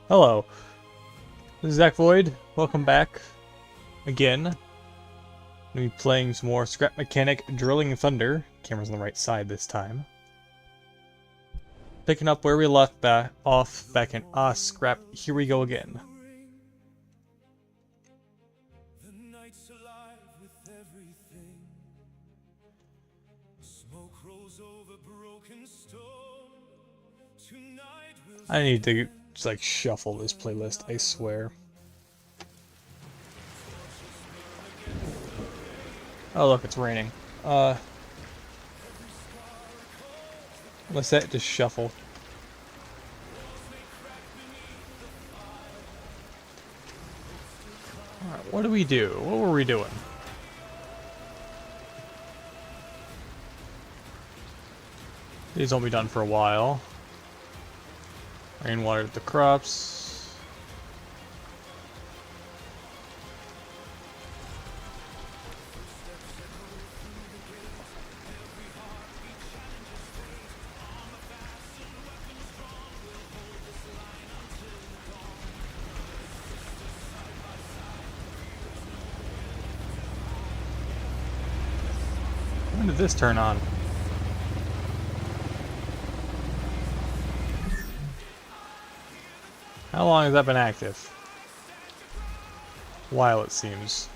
Hello, this is Zach Void. Welcome back again. I'm gonna be playing some more Scrap Mechanic Drilling Thunder. Camera's on the right side this time. Picking up where we left off back in Scrap. Here we go again. I need to just like shuffle this playlist, I swear. Oh look, it's raining. Let's set it to shuffle. Alright, what do we do? What were we doing? These won't be done for a while. Rainwater the crops. When did this turn on? How long has that been active? A while, it seems.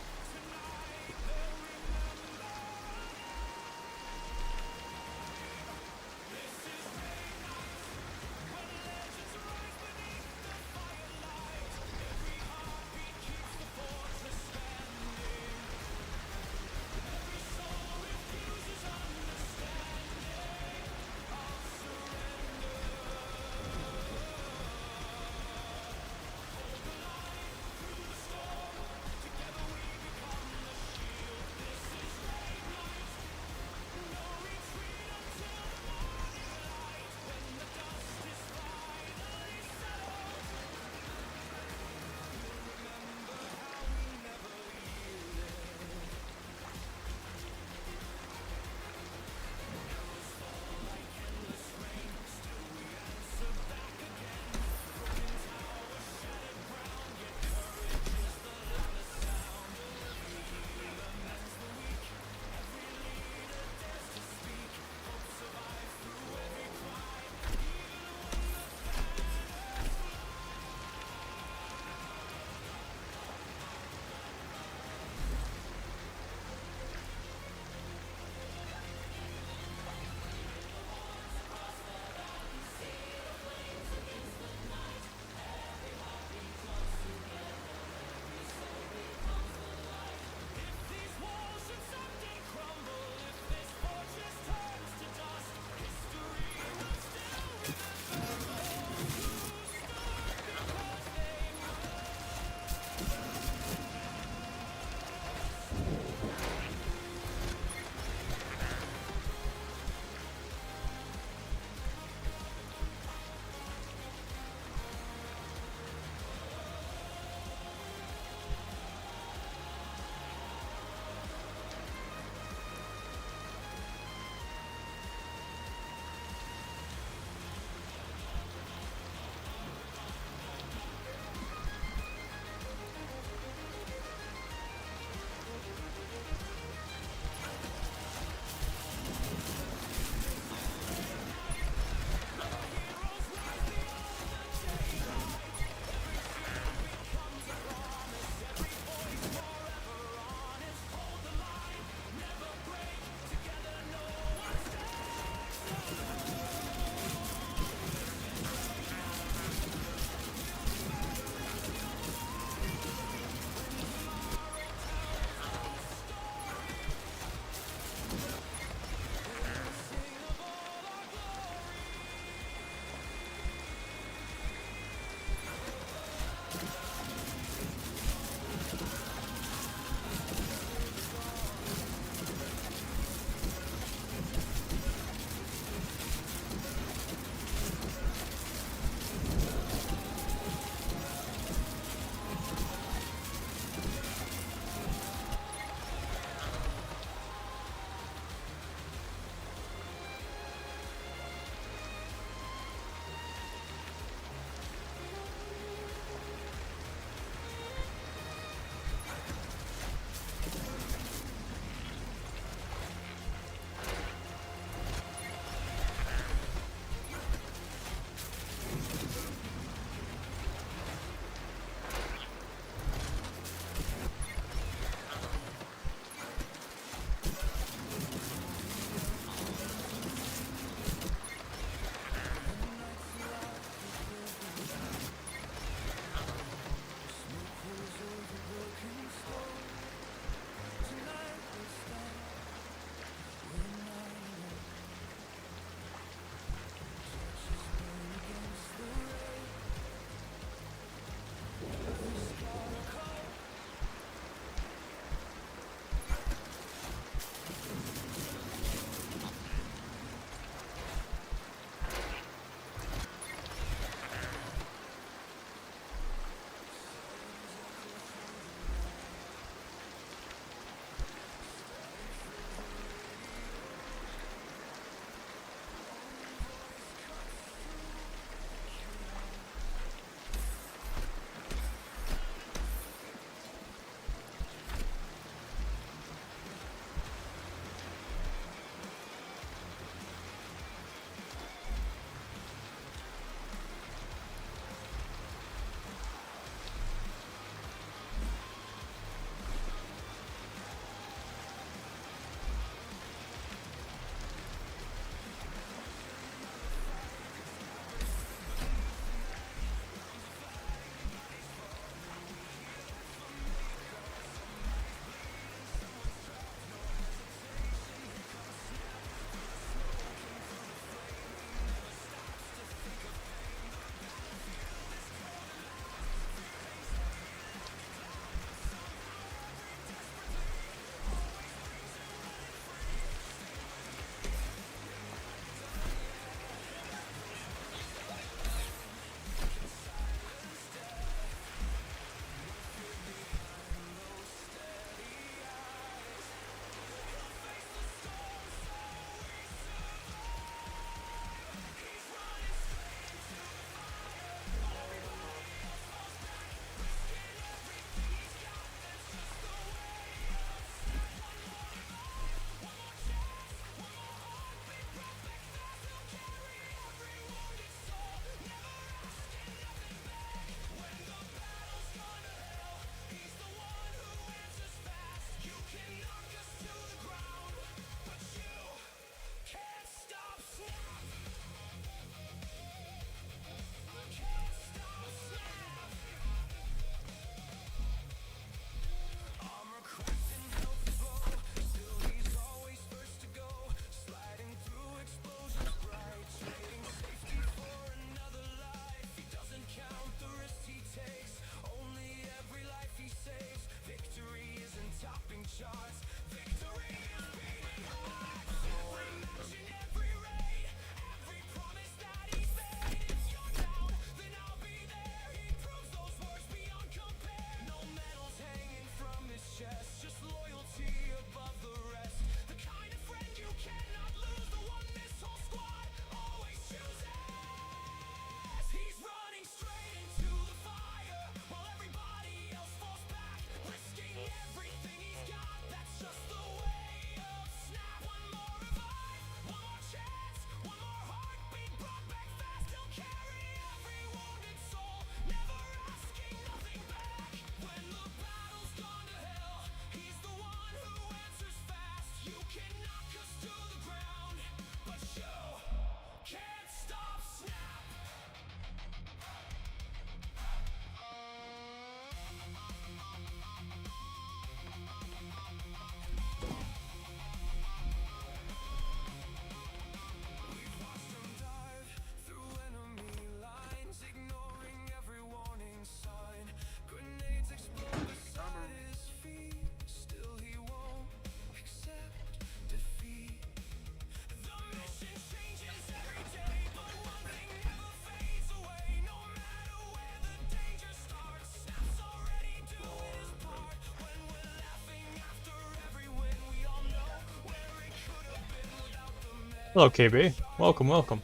Hello, KB. Welcome, welcome.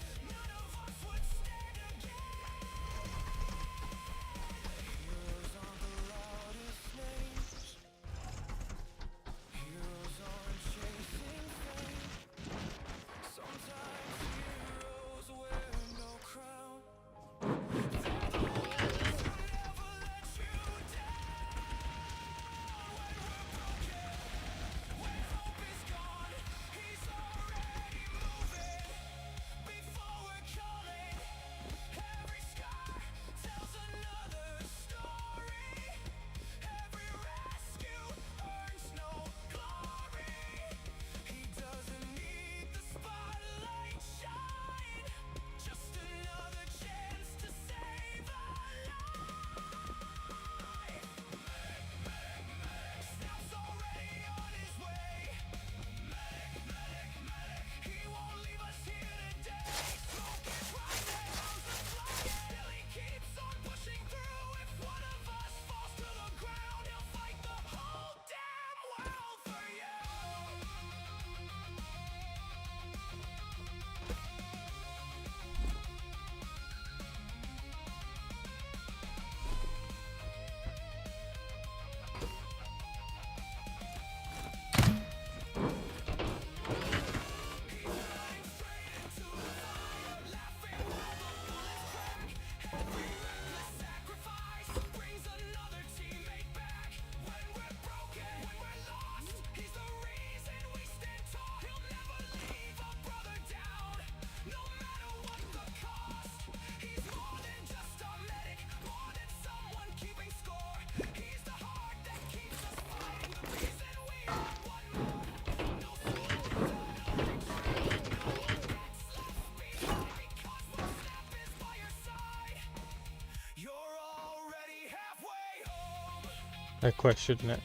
That quest, shouldn't it?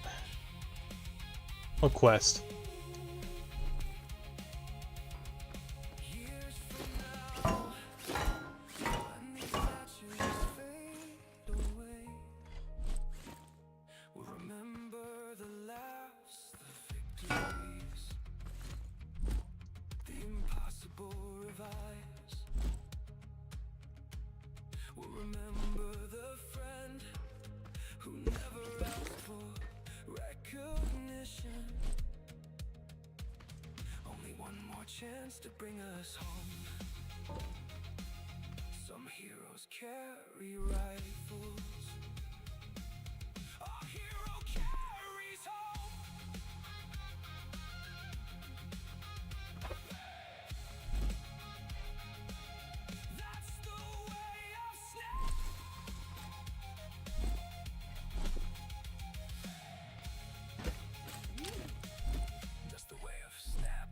What quest? Chance to bring us home. Some heroes carry rifles. A hero carries hope. That's the way of Snap. That's the way of Snap.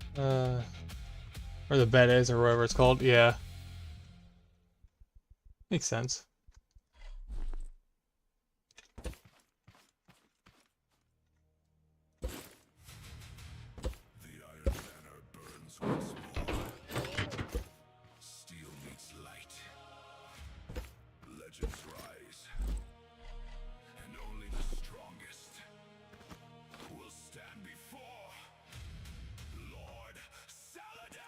Where the bed is, or whatever it's called. Yeah. Makes sense. The Iron Banner burns once more. Steel meets light. Legends rise. And only the strongest will stand before Lord Saladin!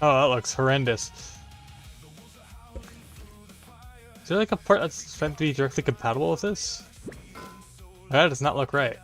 Oh, that looks horrendous. Is there like a part that's meant to be directly compatible with this? That does not look right.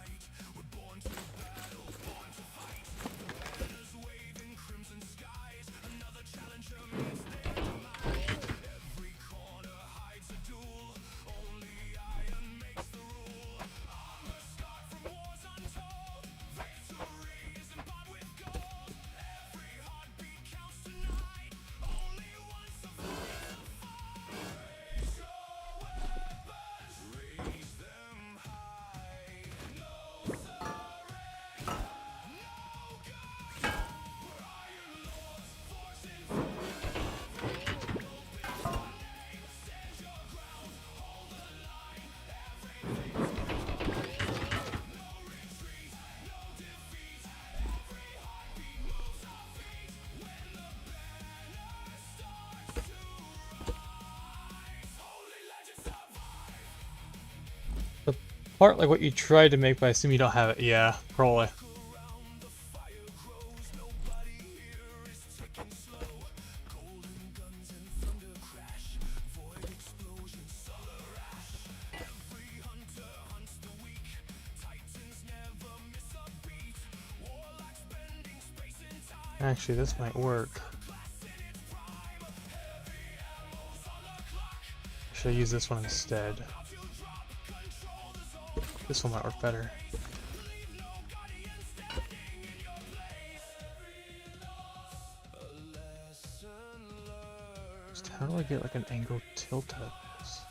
Part like what you tried to make, but I assume you don't have it. Yeah, probably. Actually, this might work. Should I use this one instead? This one might work better. Just how do I get like an angle tilt out of this?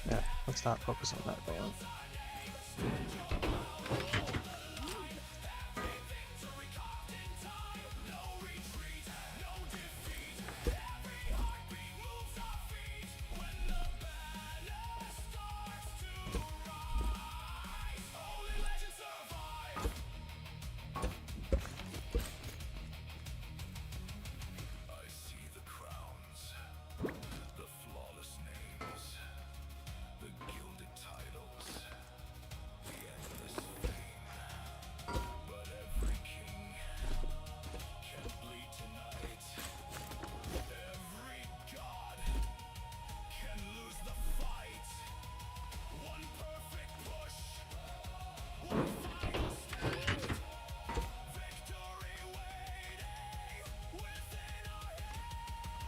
Yeah, let's not focus on that though.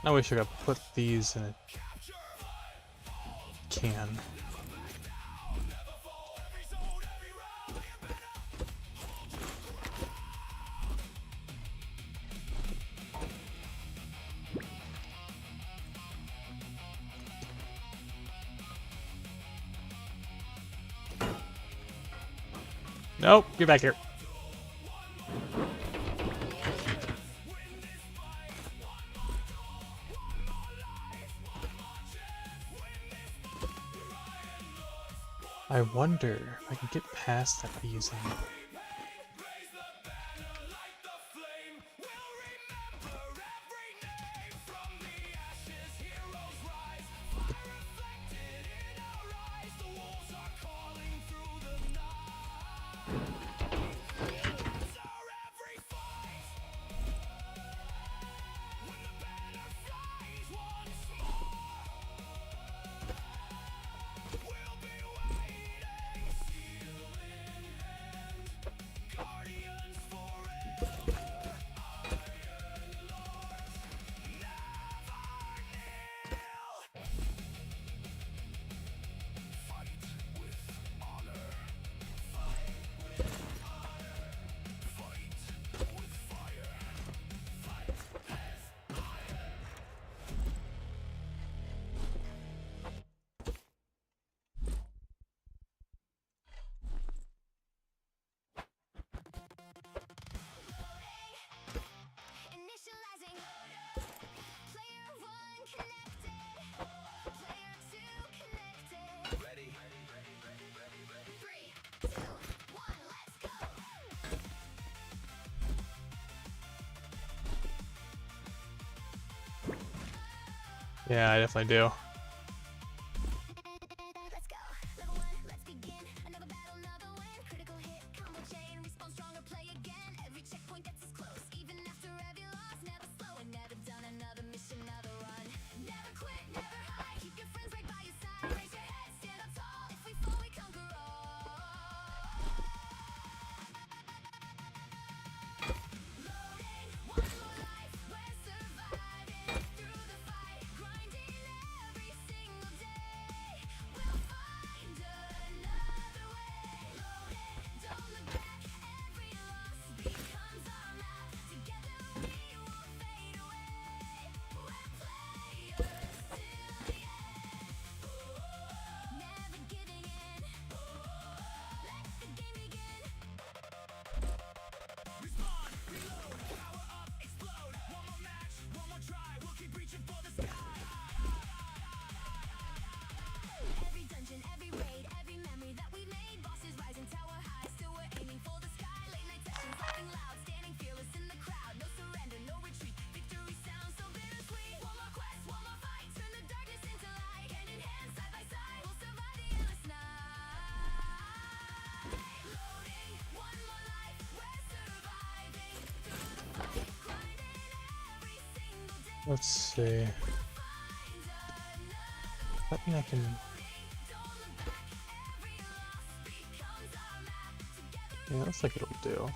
I wish I could put these in a can. Nope, get back here. I wonder if I can get past that by using... Initializing. Player 1 connected. Player 2 connected. Ready. 3, 2, 1, let's go. Yeah, I definitely do. Let's go. Level 1, let's begin. Another battle, another win. Critical hit, combo chain, respawn stronger, play again. Every checkpoint gets us close, even after every loss. Never slowing, never done. Another mission, another run. Never quit, never hide. Keep your friends right by your side. Raise your head, stand up tall. If we fall, we conquer all. Loading, one more life. We're surviving through the fight. Grinding every Let's see. I think I can. Yeah, looks like it'll do.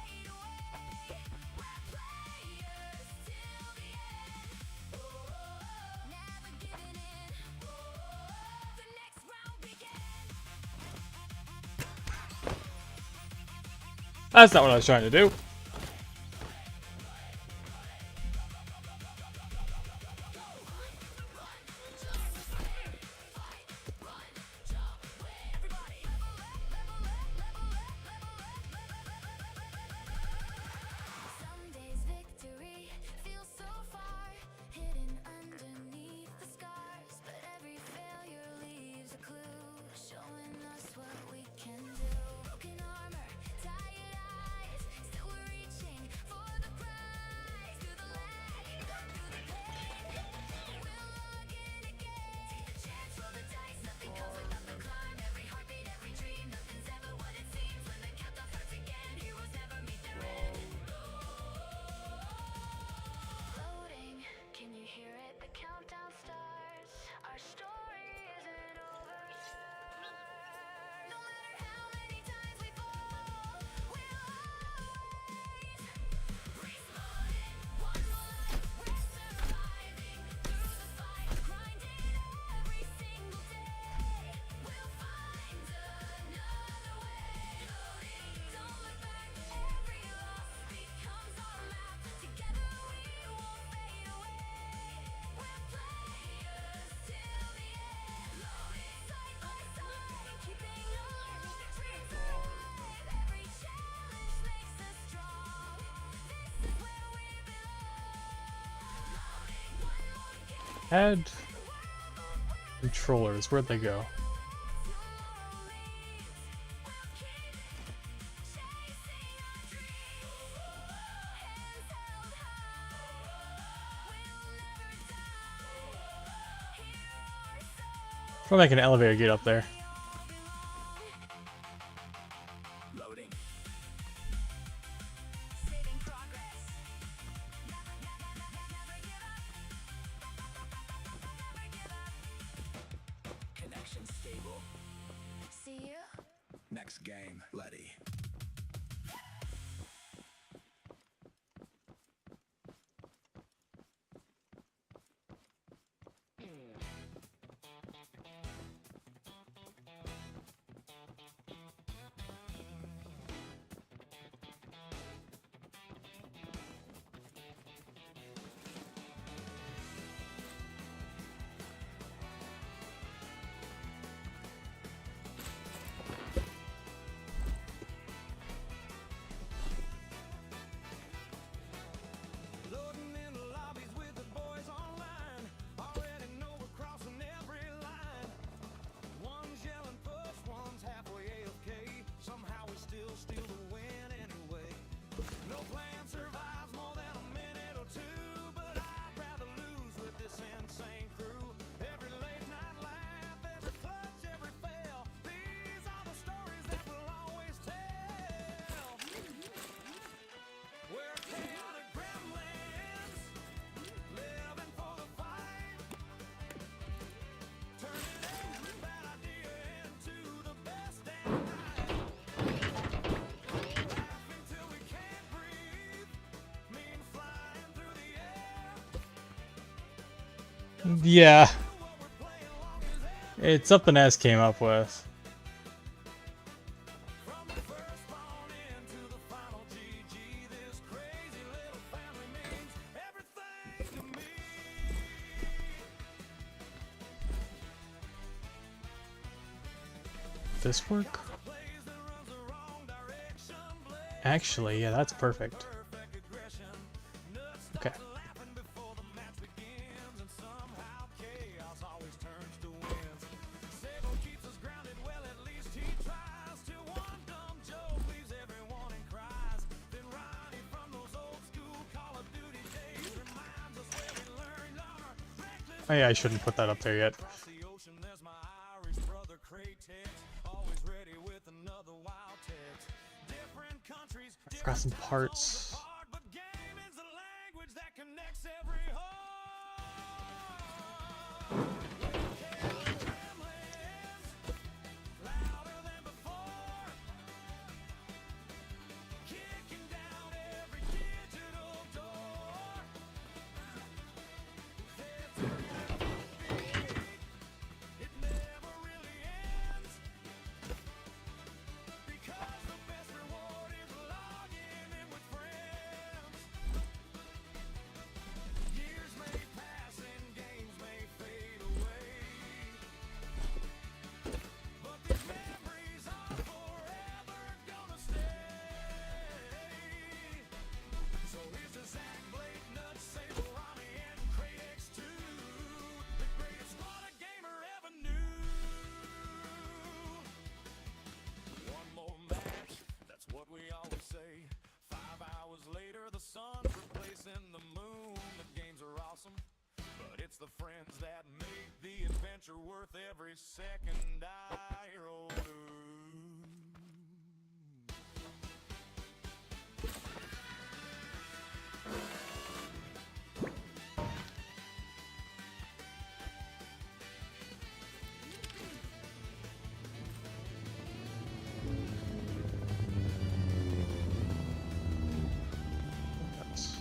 That's not what I was trying to do. Some days victory feels so far, hidden underneath the scars. But every failure leaves a clue, showing us what we can do. Broken armor, tired eyes, still we're reaching for the prize. Through the lag, through the pain, we'll log in again. Take a chance, roll the dice, nothing comes without the climb. Every heartbeat, every dream, nothing's ever what it seems. When the countdown starts again, heroes never meet their end. Loading, can you hear it? The countdown starts. Our story isn't over. No matter how many times we fall, we'll always respawn. One more life, we're surviving through the fight, grinding every single day. We'll find another way. Loading, don't look back. Every loss becomes our map. Together we won't fade away. We're players till the end. Loading, side by side, keeping our dreams alive. Every challenge makes us strong. This is where we belong. Loading, one more game. Add controllers. Where'd they go? Probably like an elevator get up there. Loading. Saving progress. Never give up. Connection stable. See you. Next game, Letty. Loading in the lobbies with the boys online. Already know we're crossing every line. One's yelling push, one's halfway AFK. Somehow we still steal the win anyway. No plan survives more than a minute or two, but I'd rather lose with this insane crew. Every late night laugh, every clutch, every fail. These are the stories that we'll always tell. We're chaotic gremlins, living for the fight, turning every bad idea into the best damn night. Laughing till we can't breathe, mean flying through the air. Yeah, What we're playing long as ever. it's something S came up with. From the first spawn into the final GG, this crazy little family means everything to me. This work? Plays that runs the wrong direction, blade Actually, yeah, that's perfect. perfect aggression. Nuts Okay. laughing before the match begins, and somehow chaos always turns to wins. Sable keeps us grounded, well at least he tries. Till one dumb joke leaves everyone in cries. Then Ronnie from those old school Call of Duty days reminds us where we learned our reckless. Oh yeah, I shouldn't put that up there yet. Across the ocean, there's my Irish brother Kratex, always ready with another wild text. Different countries, Forgot some parts. hard, but gaming's the language that connects every heart. louder than before, kicking down every digital door. There's a beat, it never really ends, because the best reward is logging in with friends. Years may pass and games may fade away, but these memories are forever gonna stay. So here's to Zack, Blade, Nuts, Sable, Rami, and Crate X2, the greatest squad a gamer ever knew. One more match, that's what we always say. 5 hours later, the sun's replacing the moon. The games are awesome, but it's the friends that make the adventure worth every second I roll through. That's...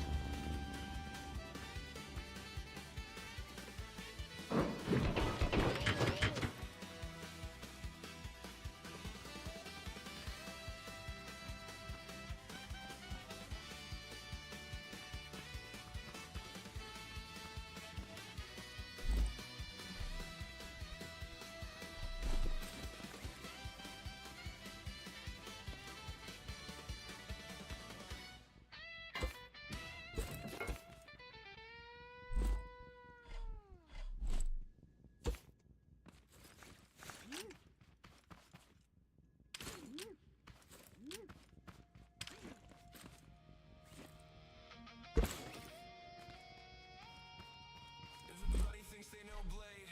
Everybody thinks they know Blade.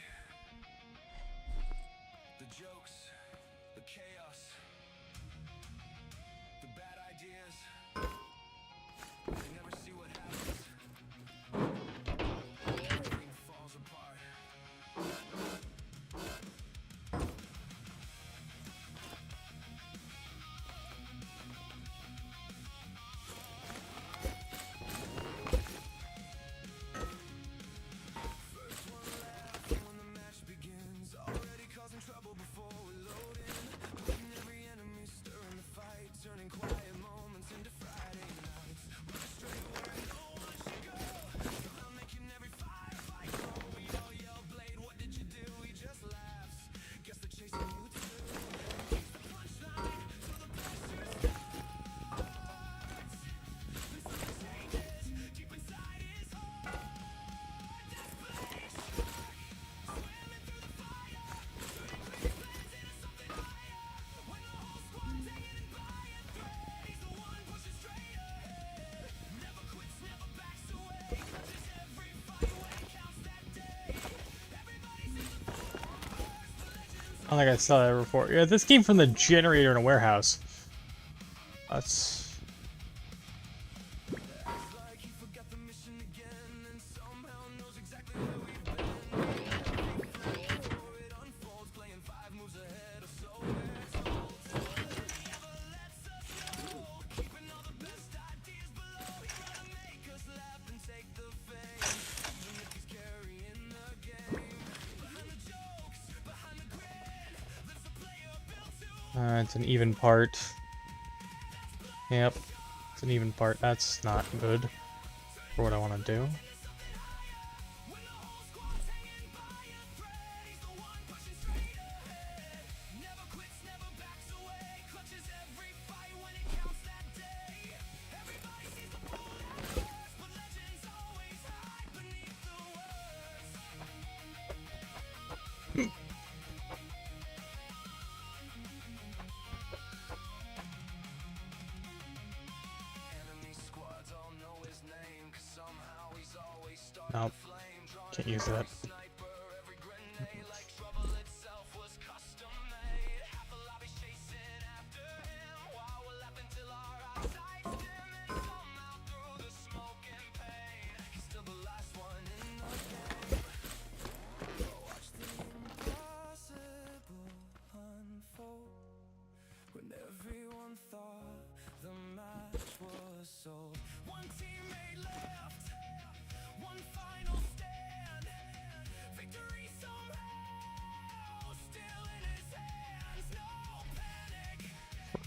The jokes, the chaos, the bad ideas. They never see what happens. Everything falls apart. First one left when the match begins, already causing trouble before we load in. Making every enemy stir in the fight, turning quiet moments into Friday nights. We're straight where no one should go, somehow making every firefight grow. We all yell, Blade, what did you do? He just laughs, guess they're chasing you too. Keeps the punchline till the pressure starts. Then something changes deep inside his heart. This place swimming through the fire, turning crazy plans into something higher. When the whole squad's hanging and buying thread, he's the one pushing straight ahead. Never quits, never backs away, clutches every fight when it counts that day. Everybody sees the force, the legends. I don't think I saw that before. Yeah, this came from the generator in a warehouse. That's... Acts like he forgot the mission again, and somehow knows exactly where we've been. Before it unfolds, playing 5 moves ahead of so we're told. He never lets us know, keeping all the best ideas below. He'd rather make us laugh and take the fame, even if he's carrying the game. Behind the jokes, behind the grin, there's a player built to it's an even part. Yep, it's an even part. That's not good for what I want to do. when the whole squad's hanging by a thread. He's the one pushing straight ahead. Never quits, never backs away. Clutches every fight when it counts that day. Everybody sees the force, but legends always hide beneath the words. Enemy squads all know his name, 'cause somehow he's always starting Nope. a flame. Drawn Can't use that. sniper, every grenade, like trouble itself was custom made. Half a lobby's chasing after him, while we're laughing till our eyesight dim. And somehow through the smoke and pain, he's still the last one in the game.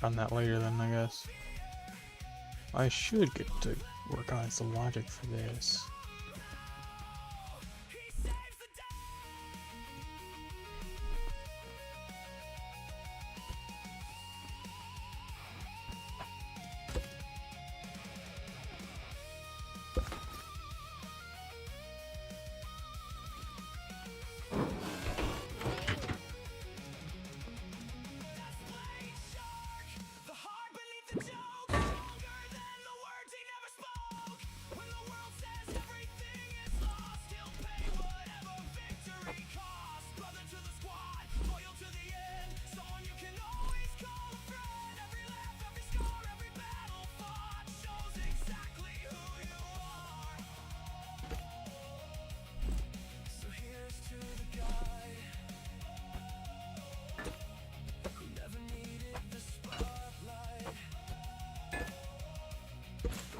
on that later then, I guess. I should get to work on some logic for this. The heart beneath the joke, stronger than the words he never spoke. When the world says everything is lost, he'll pay whatever victory costs. Brother to the squad, loyal to the end, someone you can always call a friend. Every laugh, every scar, every battle fought shows exactly who you are. So here's to the guy who never needed the spotlight, the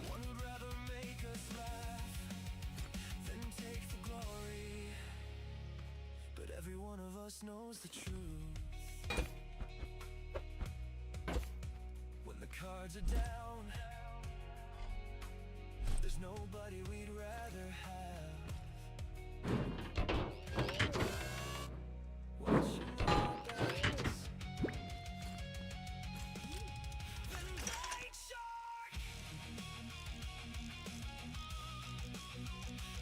one who'd rather make us laugh than take the glory. But every one of us knows the truth. When the cards are down, there's nobody we'd rather have. Watching our backs, then White Shark,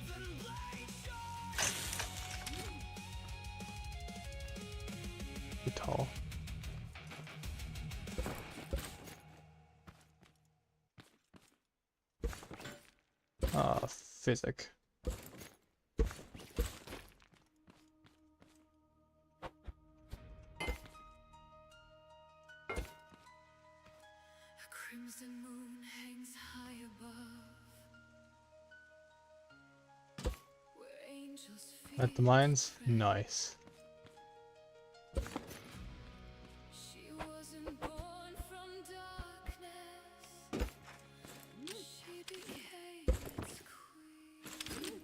then Blade Shark. Too tall. Physic. A crimson moon hangs high above, where angels At the feed mines? prey. Nice. She wasn't born from darkness, she became its queen.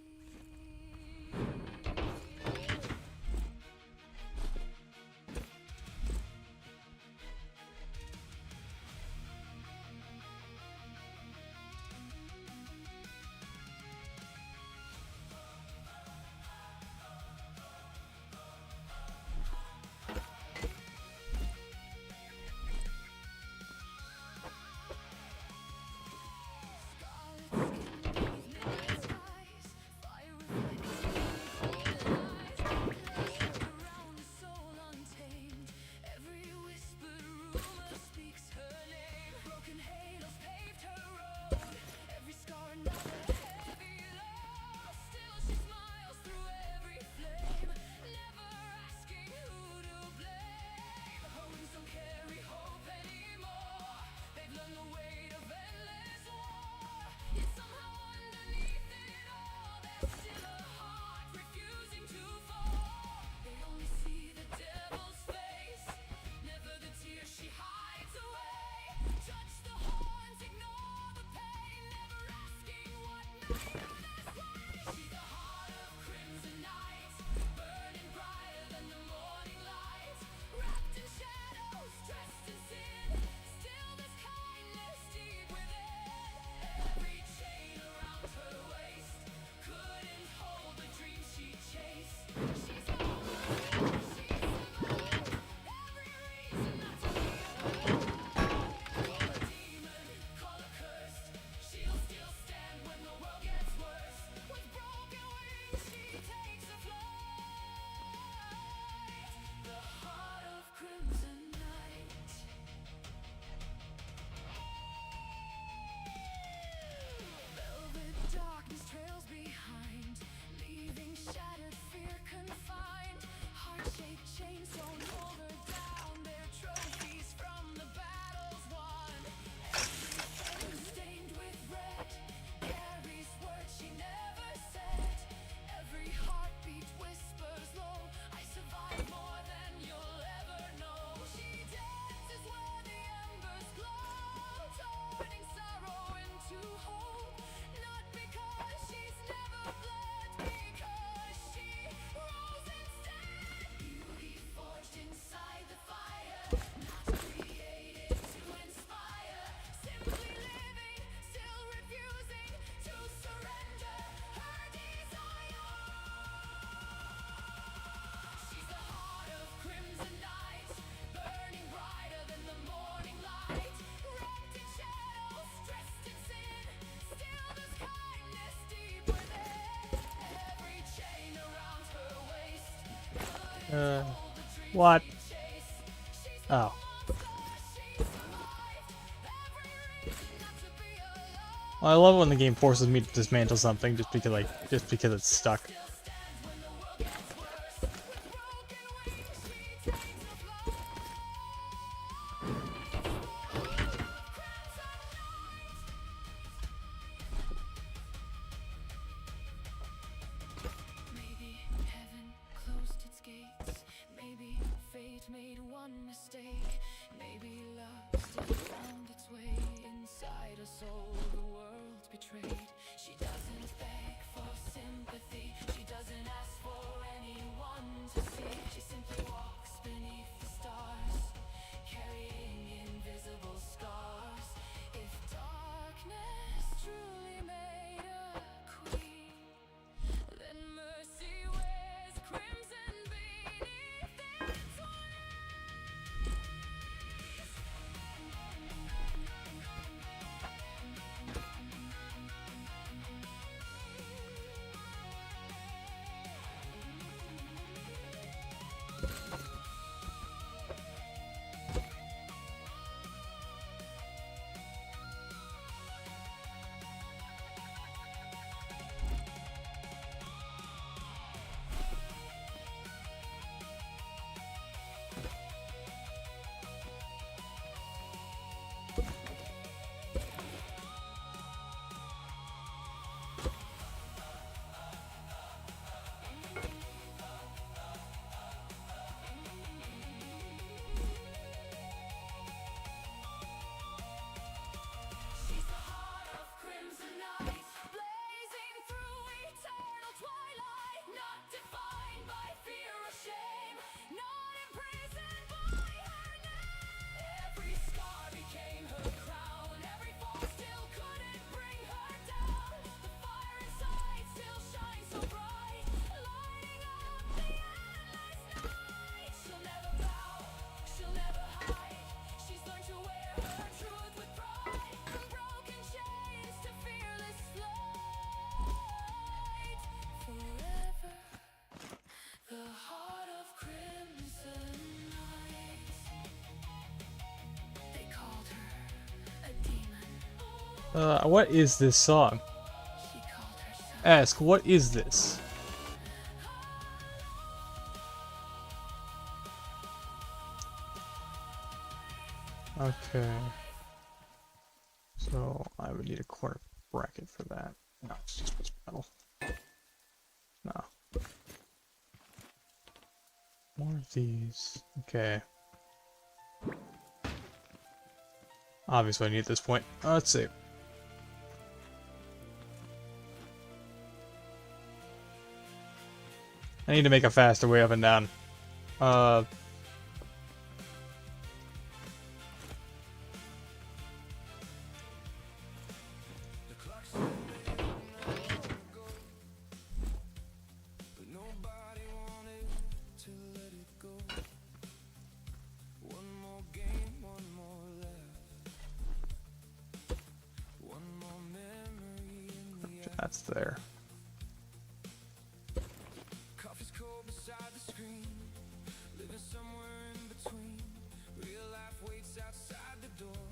What? Oh. Well, I love when the game forces me to dismantle something just because it's stuck. Maybe heaven closed its gates. Maybe fate made one mistake. Maybe love still found its way inside a soul the world betrayed. She doesn't beg for sympathy. She doesn't ask for anyone to see. She simply walks beneath the stars, carrying invisible scars. If darkness truly made a queen, then mercy wears crimson beneath its wings. She's the heart of crimson night, blazing through eternal twilight, not defined by fear or shame, not imprisoned by her name. Every scar became her crown, every fall still couldn't bring her down. The fire inside still shines so bright, lighting up the endless night. She'll never bow, she'll never hide. She's learned to wear her truth with pride, from broken chains to fearless flight. Forever, the heart of crimson night. They called her a demon. What is this song? She called herself Ask, what is this? Okay. So I would need a corner bracket for that. No, it's just this metal. No. More of these. Okay. Obviously I need at this point. Let's see. I need to make a faster way up and down. The clock said they don't let go, but nobody wanted to let it go. One more game, one more left, one more memory in the air. That's there. Coffee's cold beside the screen, living somewhere in between. Real life waits outside the door,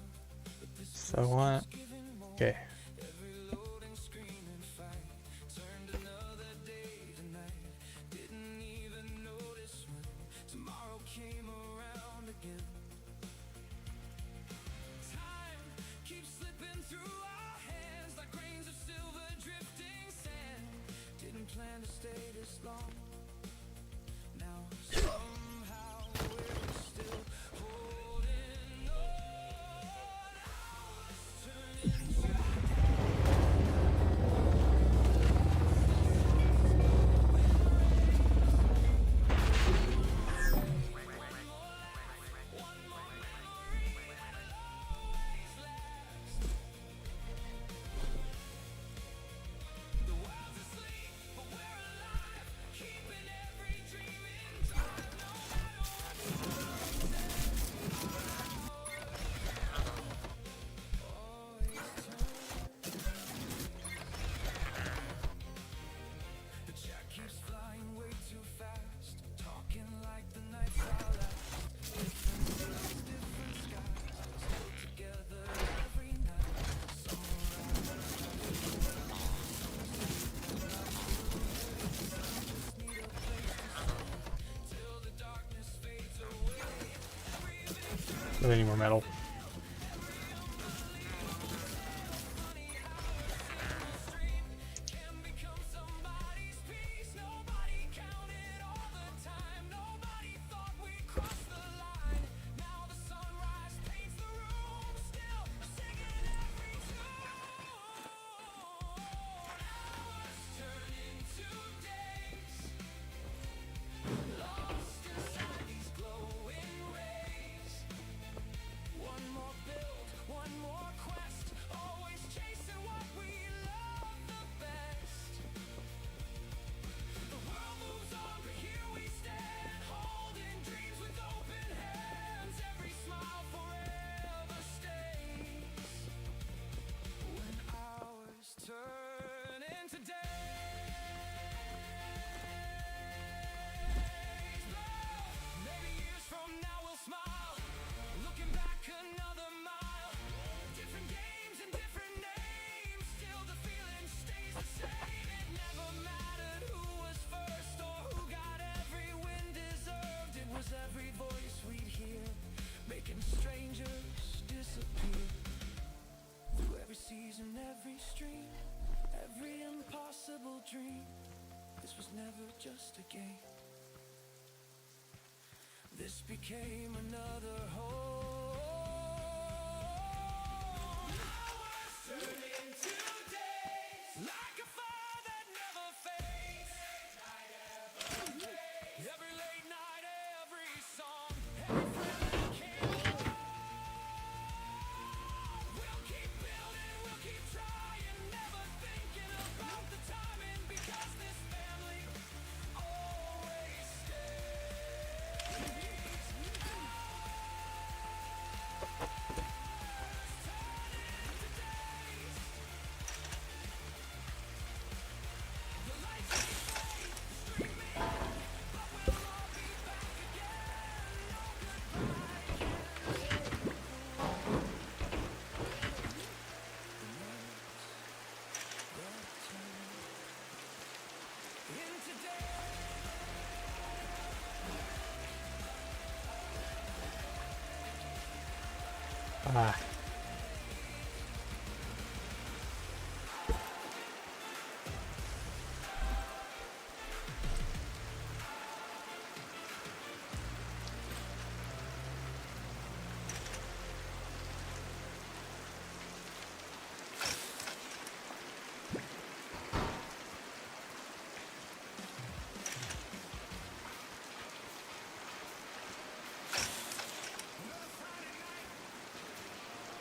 but this So what? giving more. Okay. Every loading screen and fight turned another day to night. Didn't even notice when tomorrow came around again. Time keeps slipping through our hands like grains of silver drifting sand. Didn't plan to stay this long. Now somehow we're still holding on. Hours turn into the world's asleep, but we're alive, keeping every dream in time. With any more metal. Turn into days. Maybe years from now we'll smile, looking back another mile. Different games and different names, still the feeling stays the same. It never mattered who was first or who got every win deserved. It was every voice we'd hear, making strangers disappear. Through every season, every stream, every impossible dream, this was never just a game. This became another home. Hours turn into days, like a fire that never fades. Every late night, every song, every friend that came along. We'll keep building, we'll keep trying, never thinking about the timing, because this family always stays. The lights may fade, the street may end, but we'll all be back again. No goodbye into day. Ah.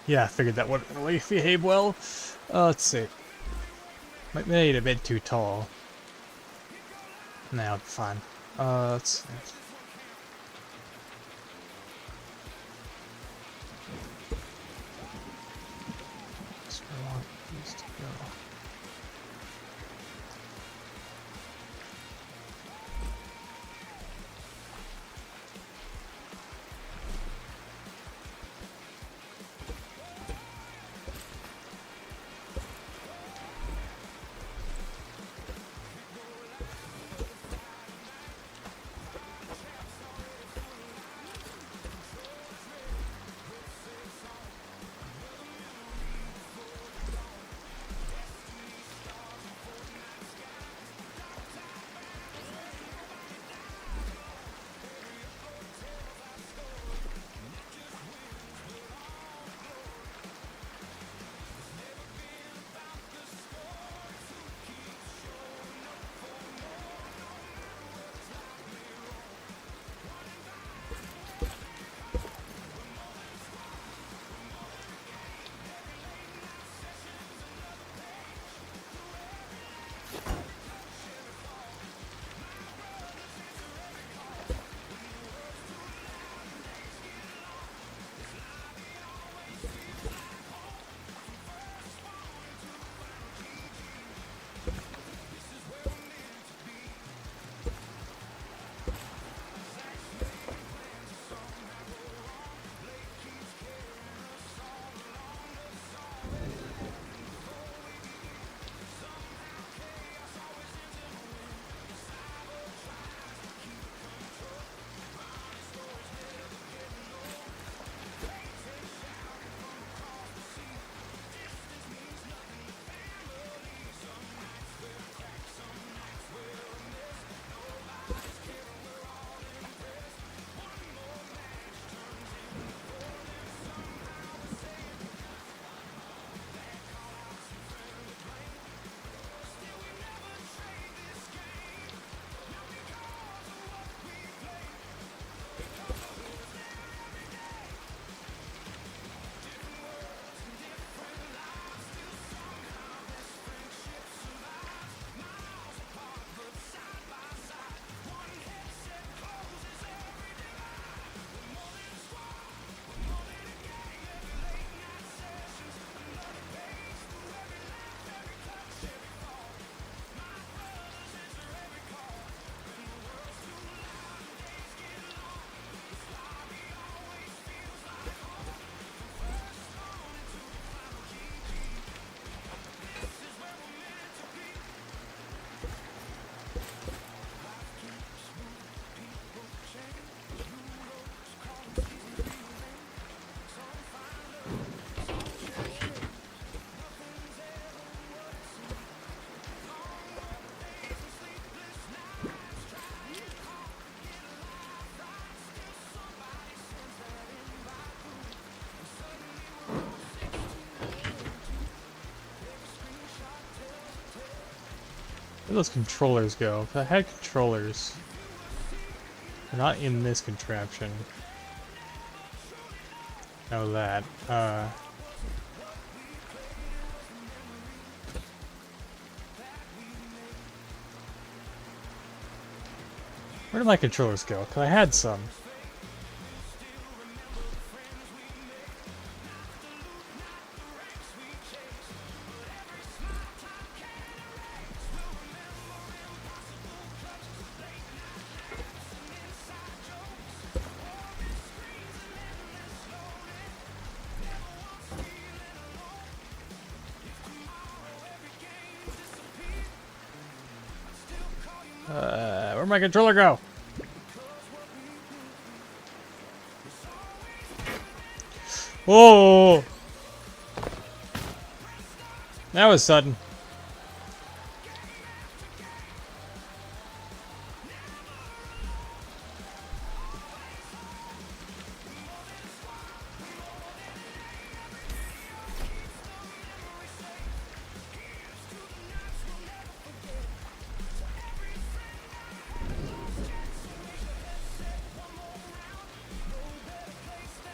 Yeah, I figured that wouldn't really behave well. Let's see. Might be made a bit too tall. Nah, it'll be fine. Let's see. That's where I want these to go. Where those controllers go? If I had controllers, they're not in this contraption. Know that. Where did my controllers go? Cause I had some. Where'd my controller go? Whoa! That was sudden.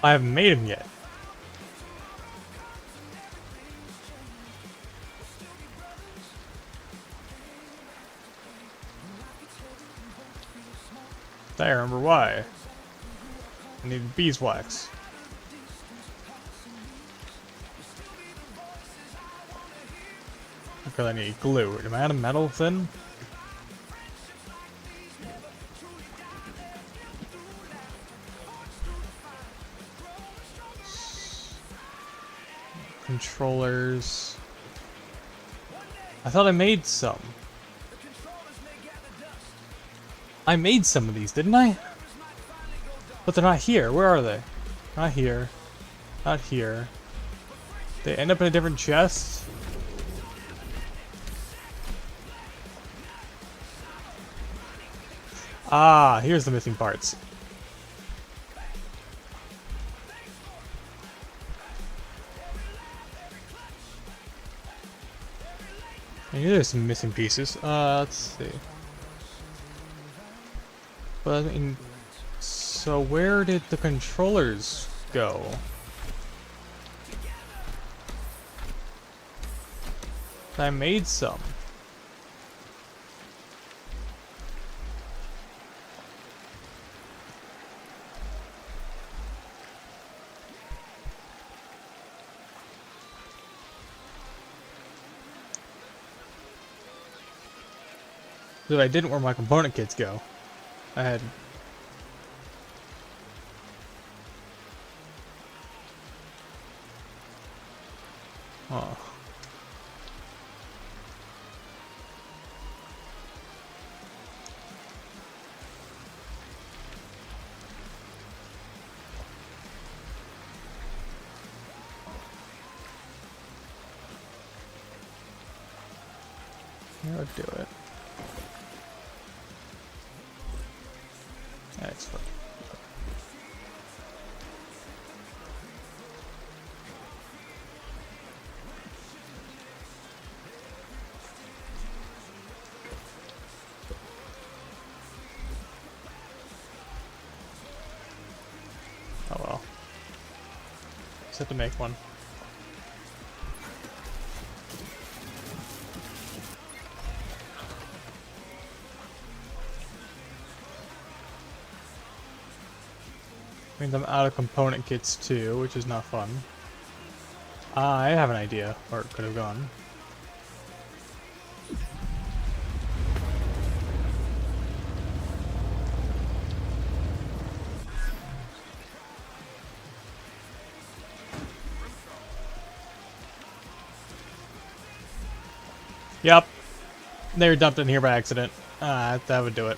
I haven't made him yet. I remember why. I needed beeswax. Because I need glue. Am I out of metal then? Controllers. I thought I made some. I made some of these, didn't I? But they're not here. Where are they? Not here. Not here. They end up in a different chest? Ah, here's the missing parts. And here there's some missing pieces. Let's see. But I mean, so where did the controllers go? I made some. If I didn't, where my component kits go? I had. Oh. Here, I'll do it. Excellent. Oh well. Just have to make one. Means I'm out of component kits too, which is not fun. I have an idea where it could have gone. Yep. They were dumped in here by accident. That would do it.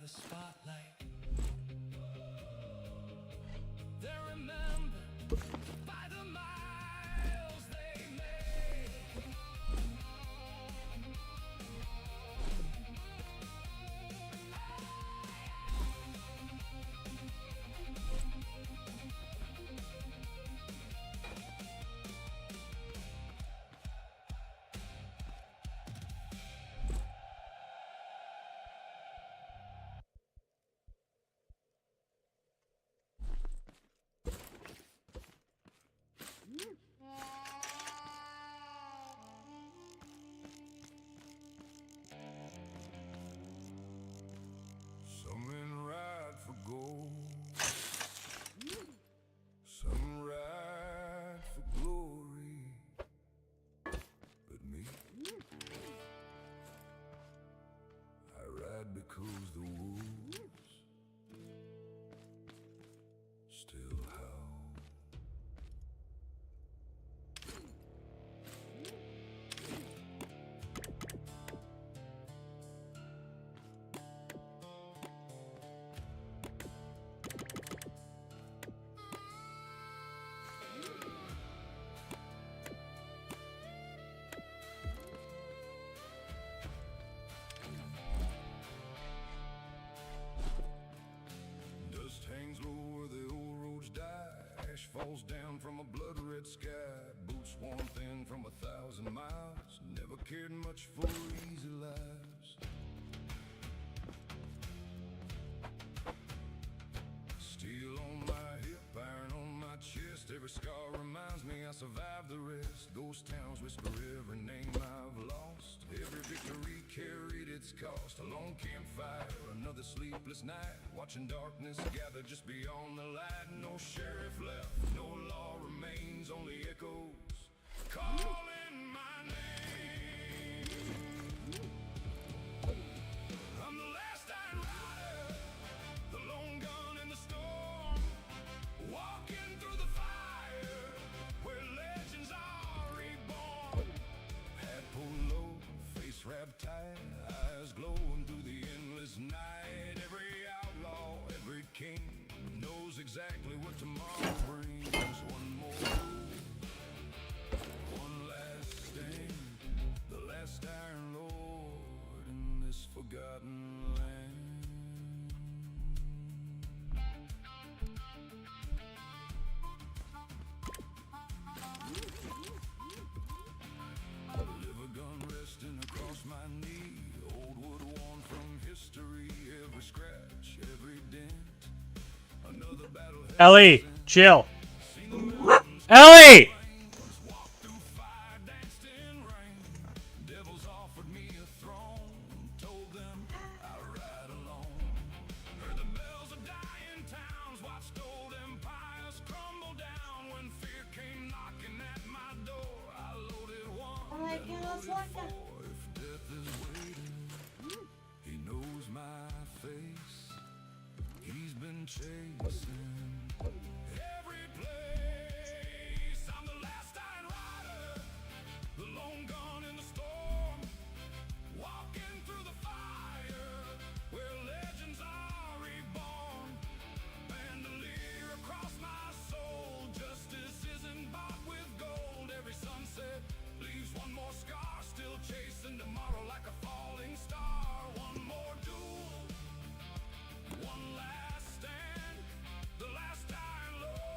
The spotlight. They're remembered by the miles they made. Some men ride for gold, some ride for glory, but me, I ride because the wolves still howl. Dust hangs low where the old roads die. Ash falls down from a blood-red sky. Boots worn thin from 1,000 miles. Never cared much for easy lives. Steel on my hip, iron on my chest. Every scar reminds me I survived the rest. Ghost towns whisper every name I've lost. Every victory carried its cost. A lone campfire, another sleepless night. Watching darkness gather just beyond the light. No sheriff left, no law remains. Only echoes calling my name. I'm the last Iron Rider, the lone gun in the storm, walking through the fire where legends are reborn. Hat pulled low, face wrapped tight, eyes glowing through the endless night. Every outlaw, every king knows exactly what tomorrow brings. One more move, one last stand, the last Iron Lord in this forgotten land. Liver gun resting across my knee, old wood worn from history. Every scratch, every dent, another battle. Ellie, chill. Ellie! Walked through fire, danced in rain. Devils offered me a throne, told them I'd ride alone. Heard the bells of dying towns, watched old empires crumble down. When fear came knocking at my door, I loaded one, Ay, qué then loaded loca. four. If death is waiting, he knows my face. He's been chasing every place. I'm the last Iron Rider, the lone gun in the storm, walking through the fire where legends are reborn. Bandolier across my soul, justice isn't bought with gold. Every sunset leaves one more scar, still chasing tomorrow like a falling star. One more duel, one last stand, the last Iron Lord.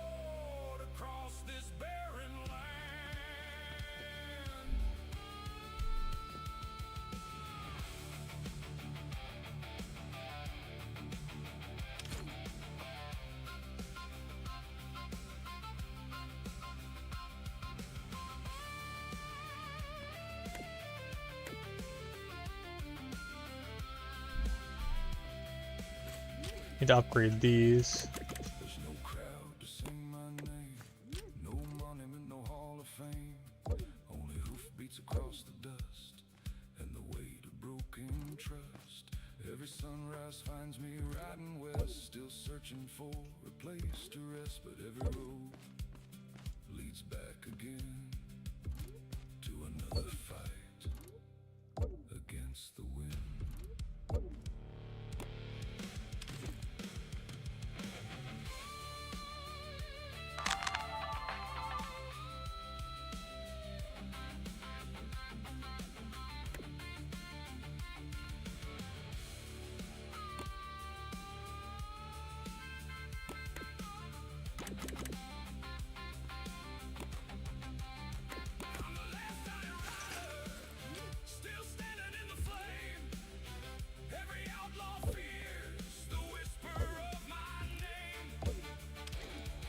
Need to upgrade these. There's no crowd to sing my name, no monument, no hall of fame. Only hoofbeats across the dust and the weight of broken trust. Every sunrise finds me riding west, still searching for a place to rest. But every road leads back again to another fight against the wind. Still standing in the flame. Every outlaw fears the whisper of my name.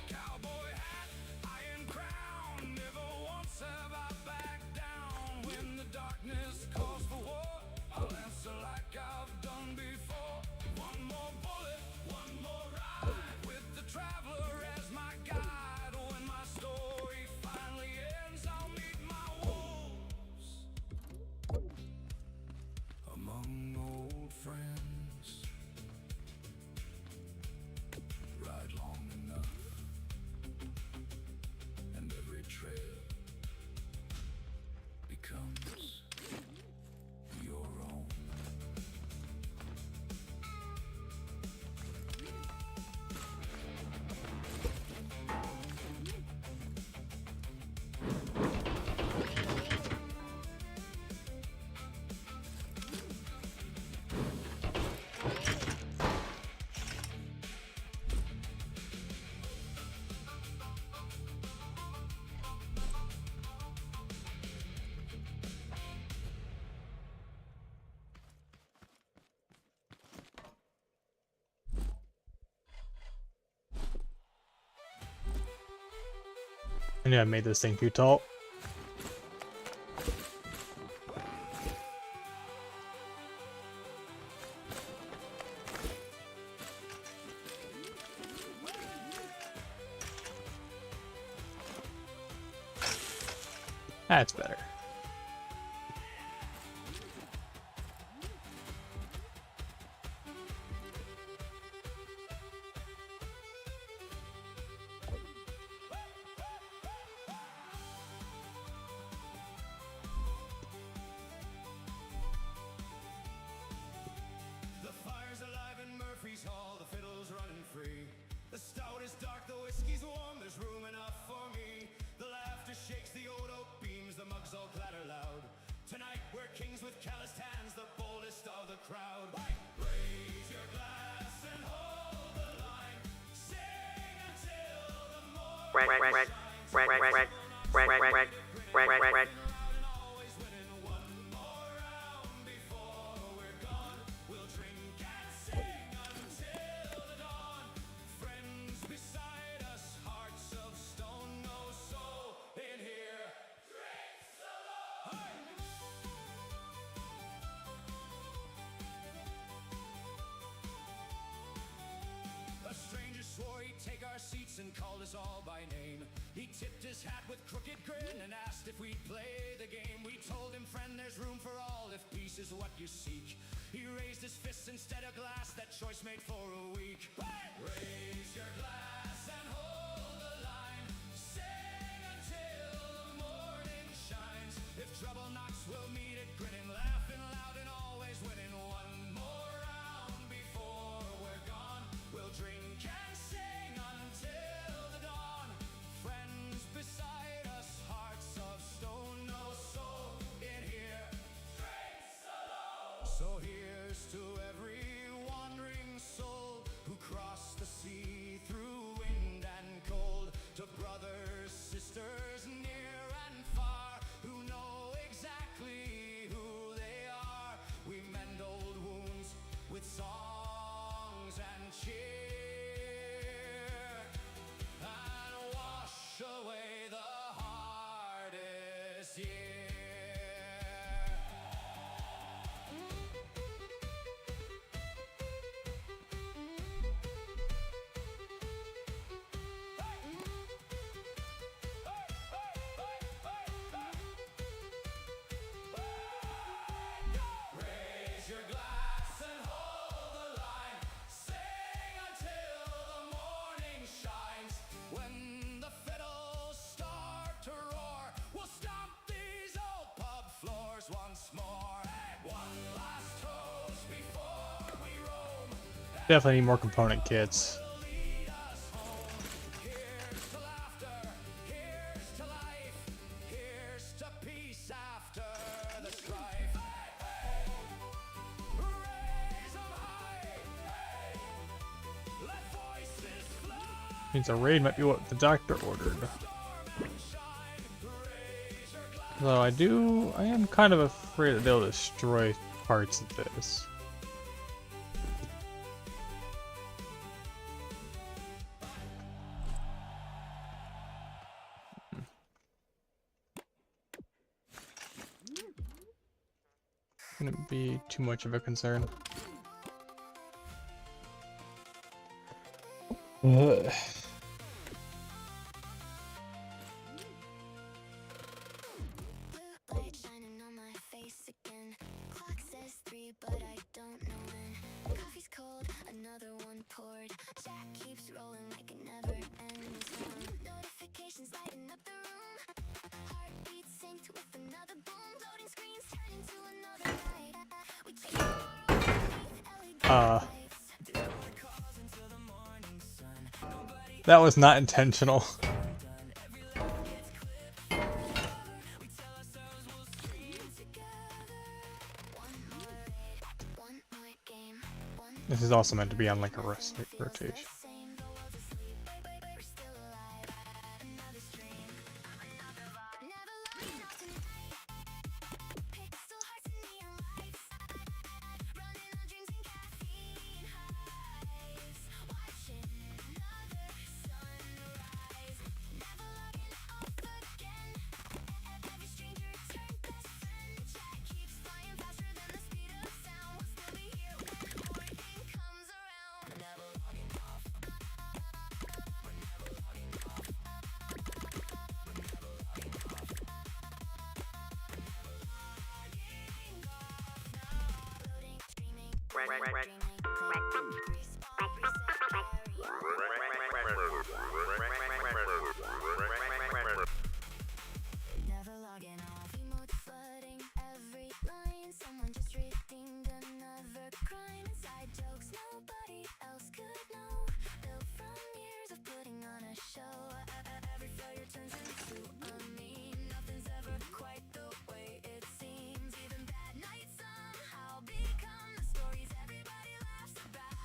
Cowboy hat, iron crown. Never once have I backed down. When the darkness calls for war, I'll answer like I've done before. One more bullet, one more ride, with the traveler as my guide. When my story finally ends, I'll meet my wolves among old friends. Ride long enough, and every trail becomes your own. I knew I made this thing too tall. That's better. The fire's alive in Murphy's Hall, the fiddle's running free. The stout is dark, the whiskey's warm, there's room enough for me. The laughter shakes the old oak beams, the mugs all clatter loud. Tonight we're kings with calloused hands, the boldest of the crowd. Raise your glass and hold the line, sing until the morning always winning one more round before we're gone. We'll drink and sing until the dawn. Friends beside us, hearts of stone, no soul in here. Drinks alone. A stranger swore he'd take our seats and called us all by name. He tipped his hat with crooked grin and asked if we'd play the game. We told him, friend, there's room for all if peace is what you seek. He raised his fists instead of glass, that choice made for a week. Raise your glass and hold the line, sing until the morning shines. If trouble knocks, we'll meet it grinning, laughing loud and always winning. One more round before we're gone. We'll drink and sing until the dawn. Friends beside us, hearts of stone, no soul in here. Drinks alone. So here's to every wandering soul who Definitely need more component kits. Here's to peace after the strife. Raise 'em high. Let voices fly. Means a raid might be what the doctor ordered. Though I am kind of afraid that they'll destroy parts of this. Wouldn't be too much of a concern. Ugh. Blue light shining on my face again. Clock says 3, but I don't know when. Coffee's cold, another one poured. Chat keeps rolling like it never ends. Notifications lighting up the room. Heartbeat synced with another boom. Loading screens turn into another night. We chase LED lights. That was not intentional. One more game, one This is also meant to be on like a rotation. same. The world's asleep, we're still alive. Another stream, another vibe. Never logging off tonight. Pixel hearts and neon lights. Running on dreams and caffeine highs. Watching another sunrise. Never logging off again. Every stranger turned best friend. Chat keeps flying faster than the speed of sound. We'll still be here when morning comes around. Never logging off. We're never logging off. Loading, streaming, dreaming, never logging off. Emotes flooding every line. Someone just redeemed another crime. Inside jokes nobody else could know. Built from years of putting on a show. Every failure turns into a meme. Nothing's ever quite the way it seems. Even bad nights somehow become the stories everybody laughs about.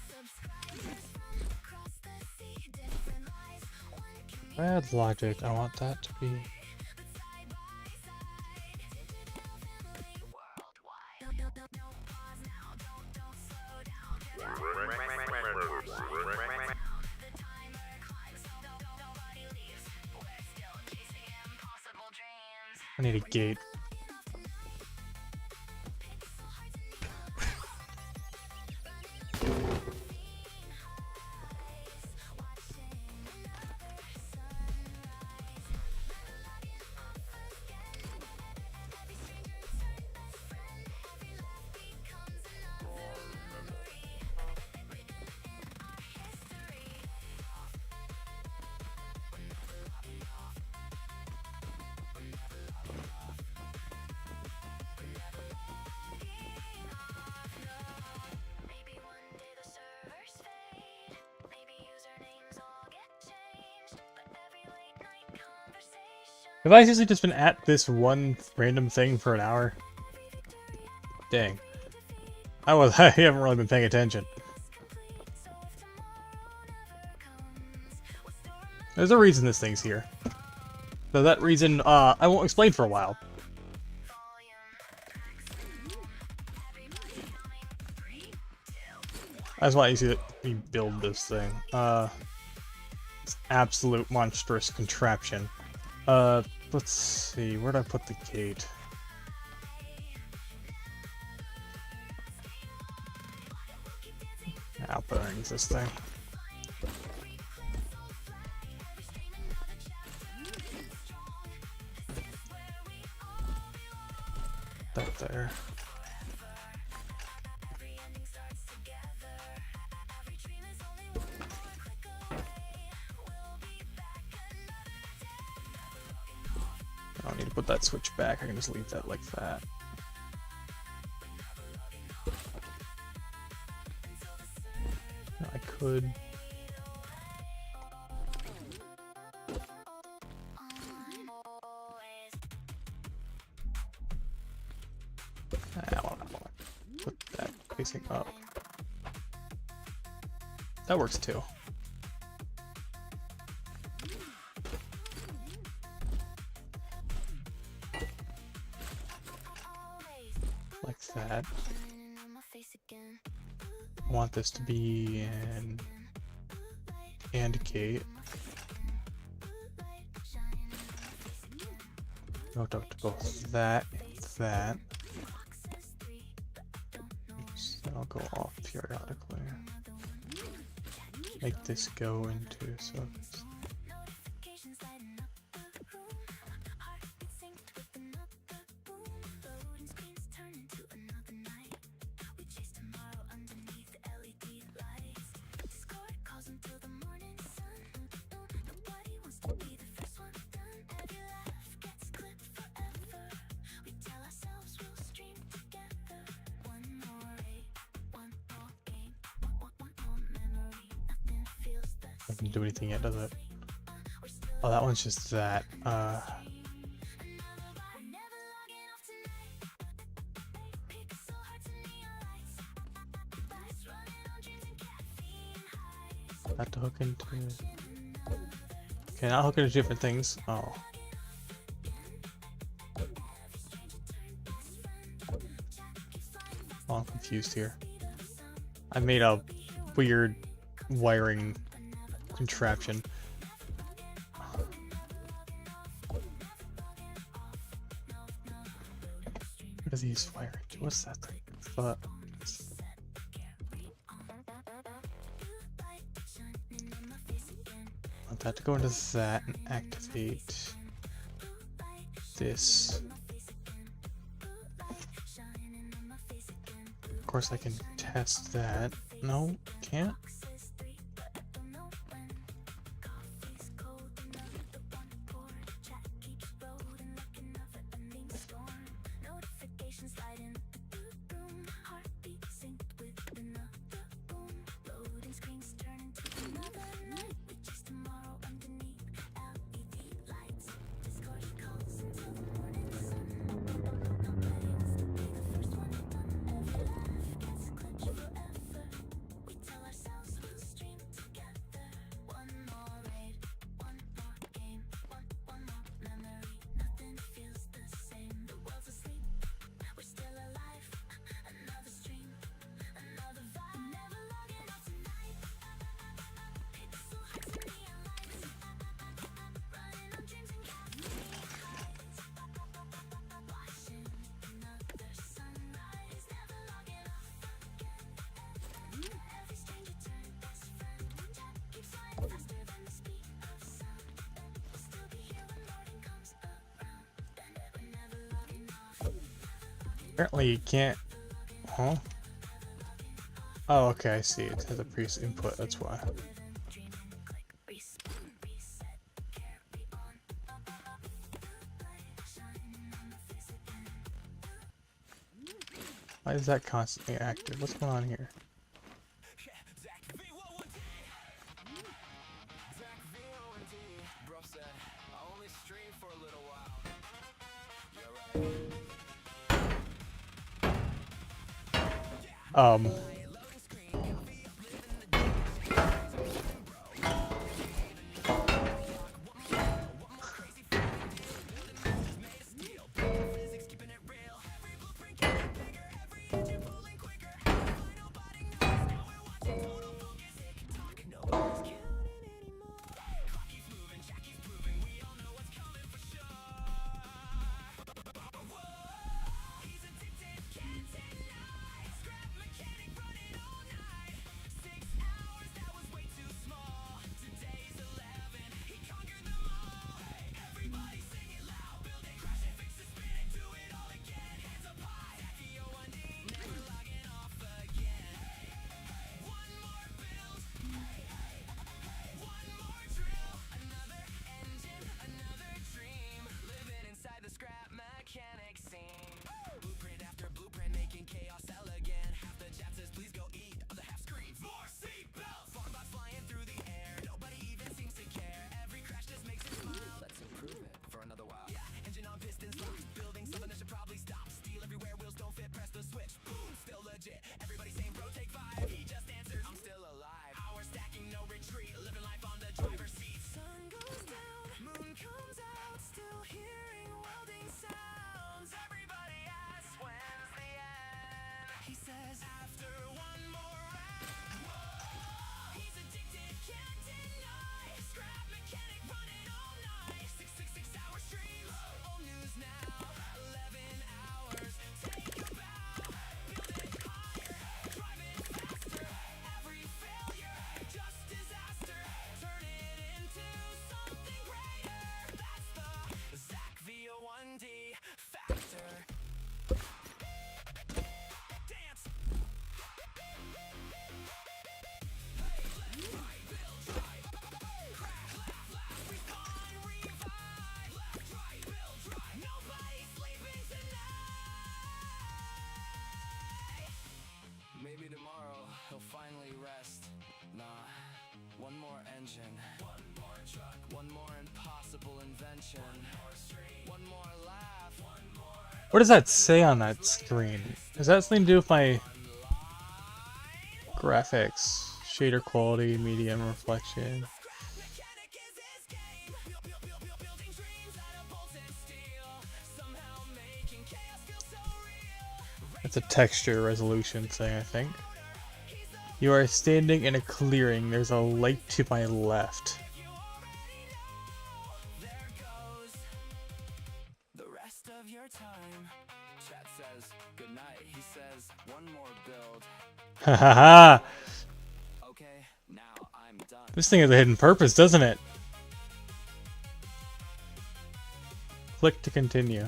Subscribers from across the sea, different lives. One community. Bad logic. I want that to be. Side by side, digital family worldwide. No pause now, don't slow down. The timer climbs, nobody leaves. We're still chasing impossible dreams. I need a gate. Pixel hearts and neon lights. Running on caffeine highs. Watching another sunrise. Never logging off again. Every stranger turned best friend. Every laugh becomes another memory. Written in our history. Maybe one day the servers fade. Maybe usernames all get changed. But every late night conversation. Have I seriously just been at this one random thing for an hour? Dang. I haven't really been paying attention. There's a reason this thing's here. So that reason, I won't explain for a while. I just want you to see me build this thing. It's absolute monstrous contraption. Let's see, where'd I put the gate? I'll put it underneath this thing. That there. I don't need to put that switch back, I can just leave that like that. could. I wanna put that facing up. That works too. Like that. I want this to be an AND gate. Hooked up to both that and that. Oops, that'll go off periodically. Make this go into so it's doesn't do anything yet, does it? Oh, that one's just that. Not to hook into. Okay, not hook into different things. Oh. Oh, I'm confused here. I made a weird wiring contraption. What does he use wiring? What's that thing? Fuck. Want that to go into that and activate this. Of course, I can test that. No, can't. Apparently you can't. Huh? Oh, okay, I see. It has a previous input, that's why. Why is that constantly active? What's going on here? engine. One more truck. One more impossible invention. One more laugh. One more. What does that say on that screen? Is that something to do with my graphics? Shader quality, medium reflection. Mechanic is his game. Building dreams out of bolts and steel. Somehow making chaos feel so real. It's a texture resolution thing, I think. You are standing in a clearing. There's a light to my left. There goes the rest of your time. Chat says goodnight. He says one more build. Hahaha! Okay, now I'm done. This thing has a hidden purpose, doesn't it? Click to continue.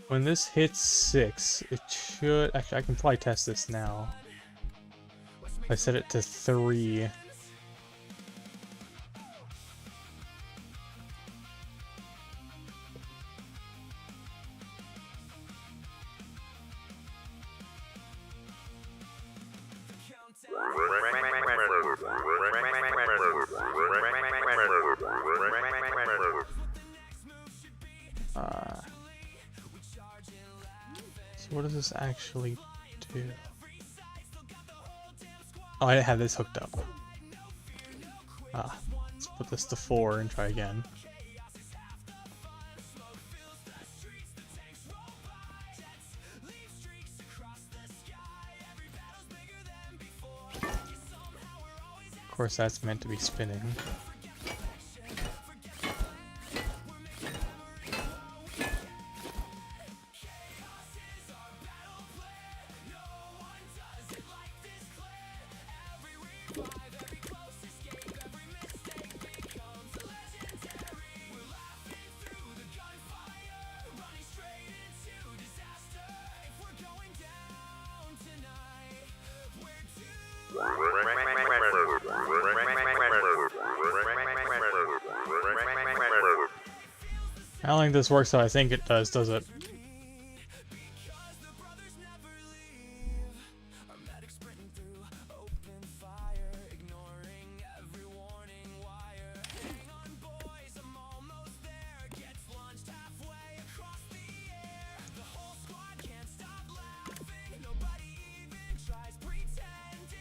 When this hits 6, it should... Actually, I can probably test this now. If I set it to 3. So what does this actually do? Oh, I didn't have this hooked up. Let's put this to 4 and try again. Of course, that's meant to be spinning. I don't think this works how I think it does it?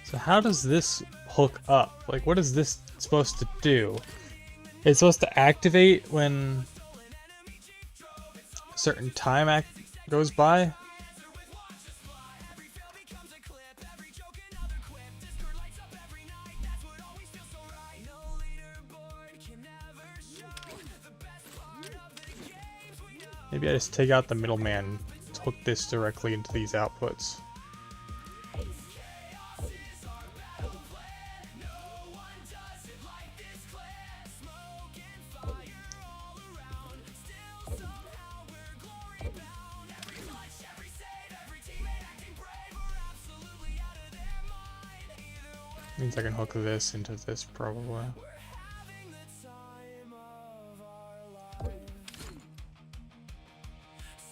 So how does this hook up? Like, what is this supposed to do? It's supposed to activate when a certain time goes by? Maybe I just take out the middleman, hook this directly into these outputs. Means I can hook this into this probably.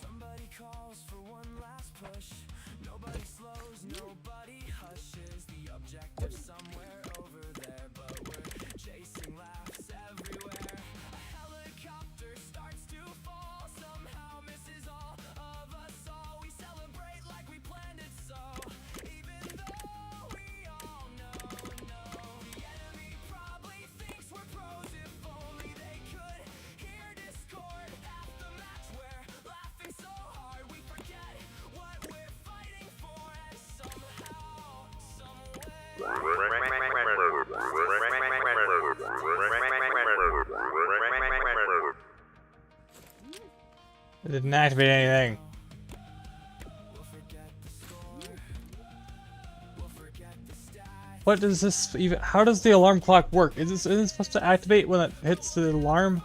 Somebody calls for one last push. Nobody slows, nobody hushes. The objective somewhere over there, but we're chasing laughs everywhere. A helicopter starts to fall, somehow misses all of us all. We celebrate like we planned it so. Even though we all know, the enemy probably thinks we're pros. If only they could hear discord at the match. We're laughing so hard we forget what we're fighting for, and somehow, It didn't activate anything. we'll forget the score. We'll forget the stats. What does this even? How does the alarm clock work? Is it supposed to activate when it hits the alarm?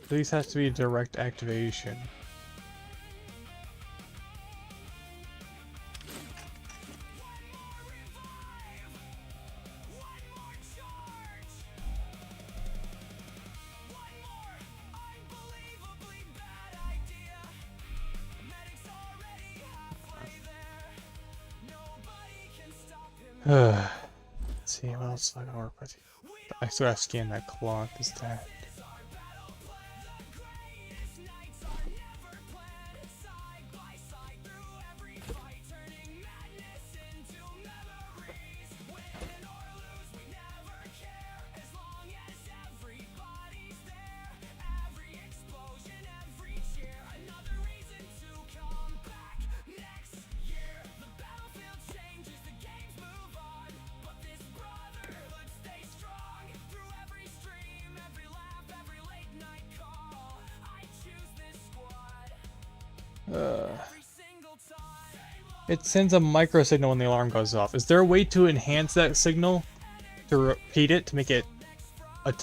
These has to be direct activation. Let's see what else I can work with. I still gotta scan that clock. Is that? It sends a micro signal when the alarm goes off. Is there a way to enhance that signal, to repeat it, to make it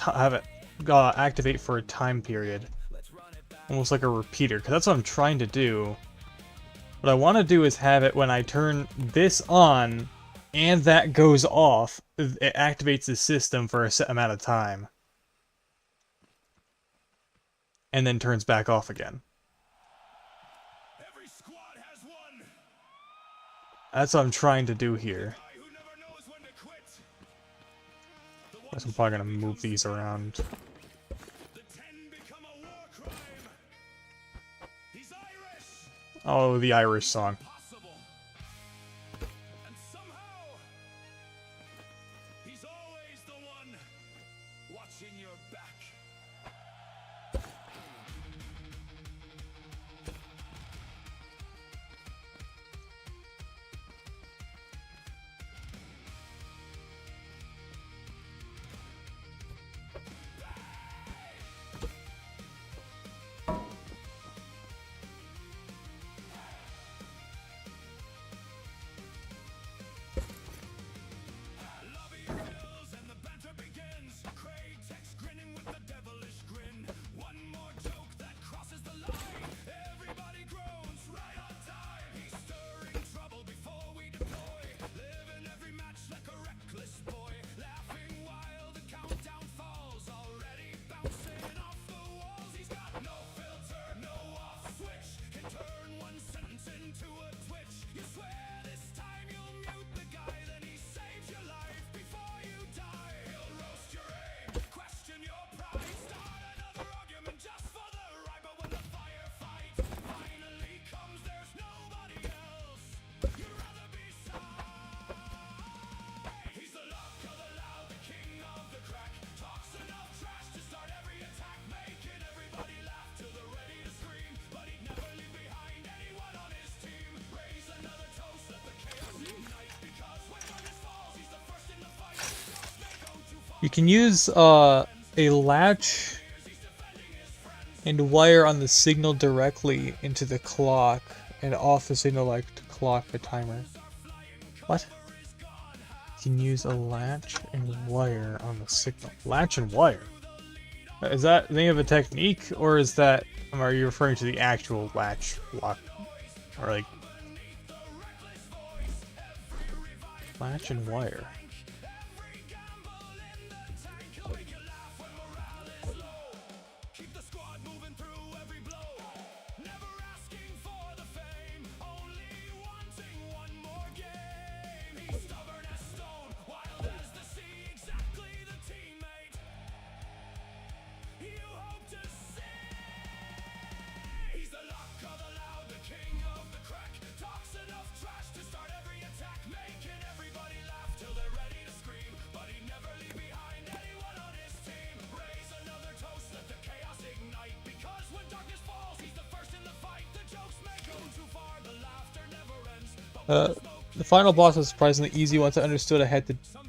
have it activate for a time period, almost like a repeater? Because that's what I'm trying to do. What I want to do is have it when I turn this on, and that goes off. It activates the system for a set amount of time, and then turns back off again. Every squad has one. That's what I'm trying to do here. Guy who never knows when to quit. The Guess one I'm probably gonna move these around. the 10 become a war crime. He's Irish. Oh, the Irish song. Possible. And somehow he's always the one watching your back. Lobby fills and the banter begins. Craig Tex grinning with the devilish grin. One more joke that crosses the line. Everybody groans right on time. He's stirring trouble before we deploy. Living every match like a reckless boy. Laughing while the countdown falls. Already bouncing off the walls. He's got no filter, no off switch. Can turn one sentence into a twitch. You swear this time you'll mute the guy, then he saves your life before you die. He'll roast your aim, question your pride, start another argument just for the ride. But when the firefight finally comes, there's nobody else. You'd rather be side. He's the luck of the loud, the king of the crack. Talks enough trash to start every attack, making everybody laugh till they're ready to scream. But he'd never leave behind anyone on his team. Raise another toast, let the chaos ignite. Because when darkness falls, he's the first in the fight. Cross may go too far. You can use a latch and wire on the signal directly into the clock and off the signal like to clock the timer. What? You can use a latch and wire on the signal. Latch and wire? Is that the name of a technique, or is that, are you referring to the actual latch lock? Or like latch and wire? Keep the squad moving through every blow. Never asking for the fame, only wanting one more game. He's stubborn as stone, wild as the sea, exactly the teammate you hope to see. He's the luck of the loud, the king of the crack. Talks enough trash to start every attack, making everybody laugh till they're ready to scream. But he'd never leave behind anyone on his team. Raise another toast, let the chaos ignite. Because when darkness falls, he's the first in the fight. The jokes may go too far, the laughter never ends. But The final boss was surprisingly easy once I understood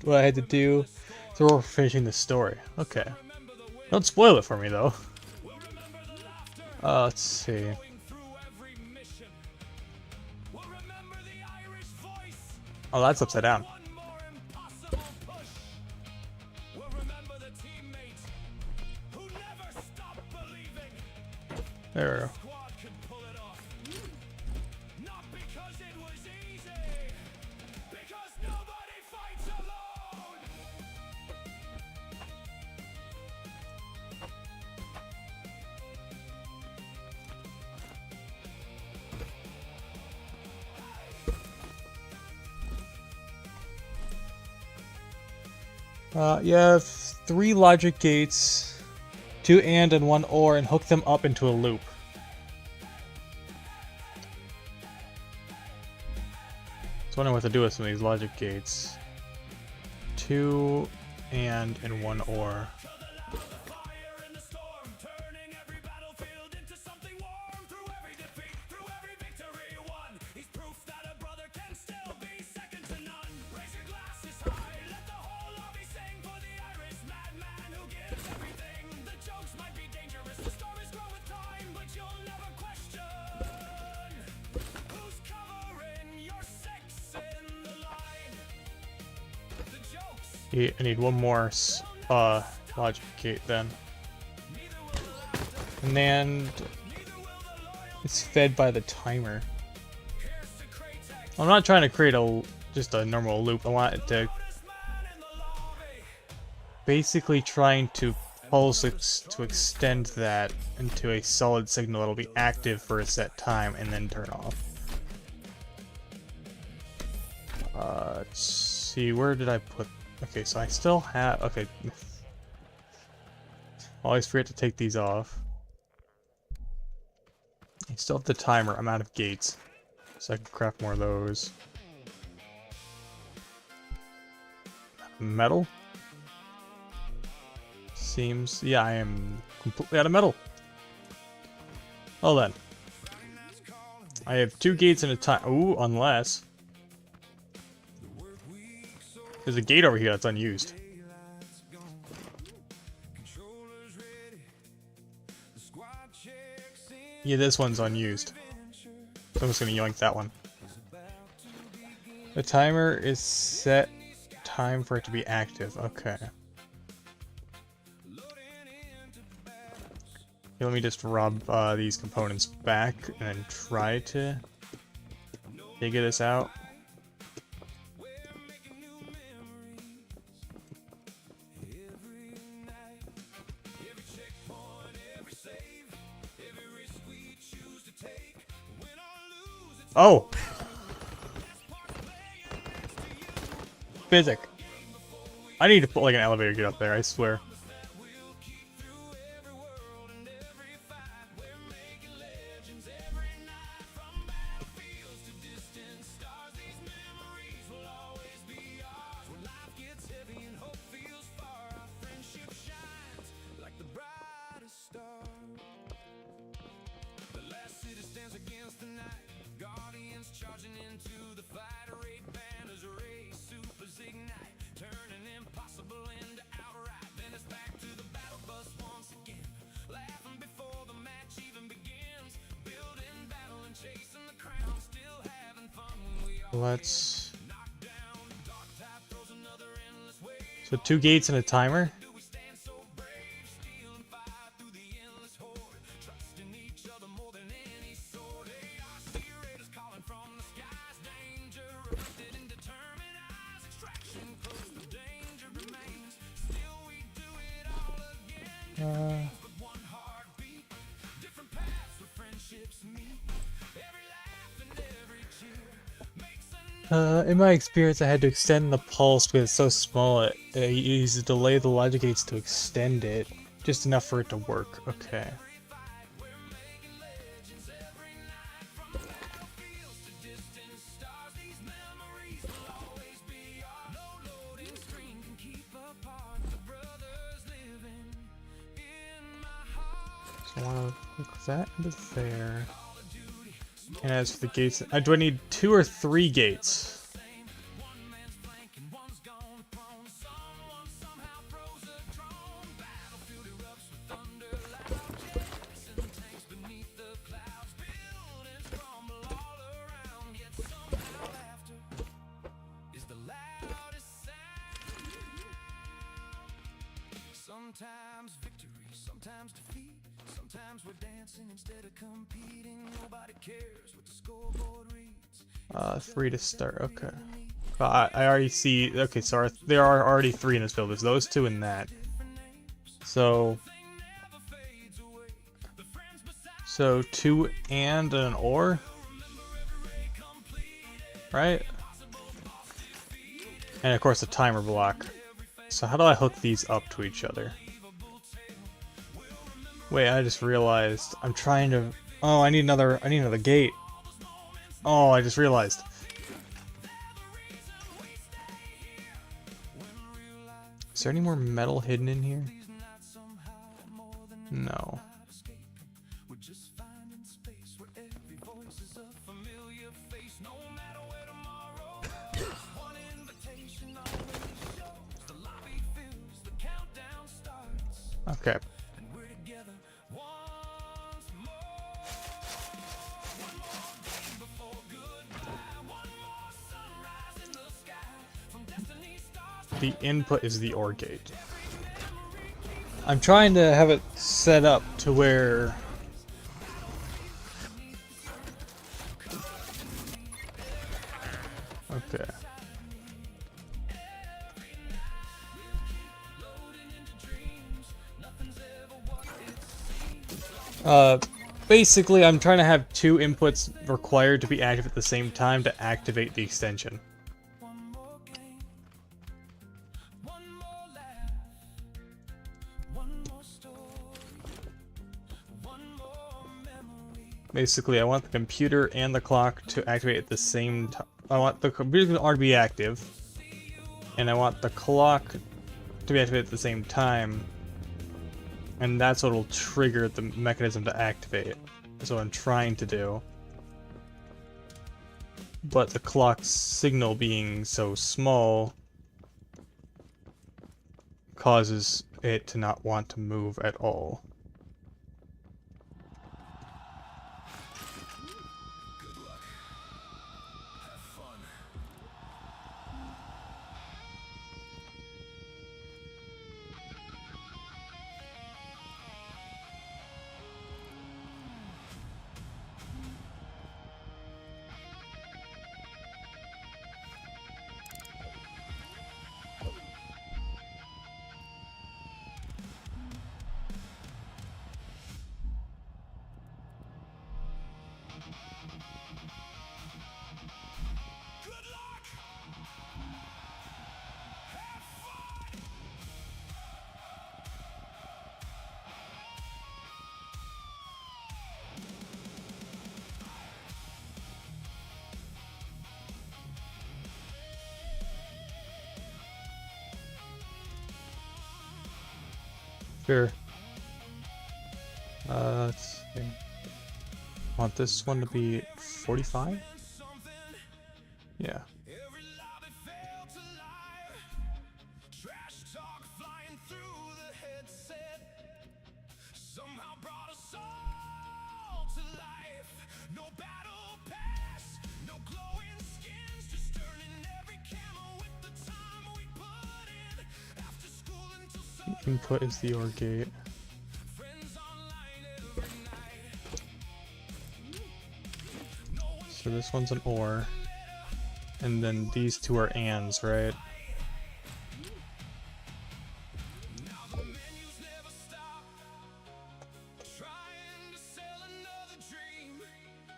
what I had to do. So we're finishing the story. Okay. Don't spoil it for me though. Let's see. going through every mission. We'll remember the Irish voice. Oh, that's upside down. One more impossible push. We'll remember the teammates who never stop believing. You have 3 logic gates, 2 and 1 or, and hook them up into a loop. I was wondering what to do with some of these logic gates. 2 and 1 or. Fire in the storm, turning every battlefield into something warm. Through every defeat, through every victory won, he's proof that a brother can still be second to none. Raise your glasses high, let the whole lobby sing for the Irish madman who gives everything. The jokes might be dangerous, the stories grow with time, but you'll never question who's covering your 6 in the line. The jokes. I need one more logic gate then. And then it's fed by the timer. I'm not trying to create just a normal loop. I want it to basically trying to pulse to extend that into a solid signal that'll be active for a set time and then turn off. Let's see, where did I put? Okay, so I still have. Okay, always forget to take these off. I still have the timer. I'm out of gates, so I can craft more of those. Metal? Seems... yeah, I am completely out of metal. Well then. I have 2 gates and a time... ooh, unless... there's a gate over here that's unused. Yeah, this one's unused. So I'm just gonna yoink that one. The timer is set time for it to be active. Okay. Okay, let me just rob these components back and then try to figure this out. Oh! Physic. I need to put like an elevator get up there, I swear. Let's... so 2 gates and a timer? In my experience, I had to extend the pulse because it's so small. It uses delay the logic gates to extend it, just enough for it to work. Okay. So I want to hook that into there. And as for the gates, do I need 2 or 3 gates? Sometimes victory, sometimes defeat. Sometimes we're dancing instead of competing. Nobody cares what the scoreboard reads. 3 to start. Okay. I already see. Okay, so there are already 3 in this build. There's those 2 and that. So 2 and an or, right? And of course the timer block. So how do I hook these up to each other? Wait, I just realized I'm trying to. Oh, I need another gate. Oh, I just realized. Is there any more metal hidden in here? No. Okay. The input is the OR gate. I'm trying to have it set up to where okay. Basically, I'm trying to have two inputs required to be active at the same time to activate the extension. Basically, I want the computer and the clock to activate at the same time. I want the computer to be active, and I want the clock to be activated at the same time. And that's what will trigger the mechanism to activate. That's what I'm trying to do. But the clock signal being so small causes it to not want to move at all. Sure. Let's see. Want this one to be 45? Yeah. Input is the OR gate. So this one's an OR. And then these two are ANDs, right?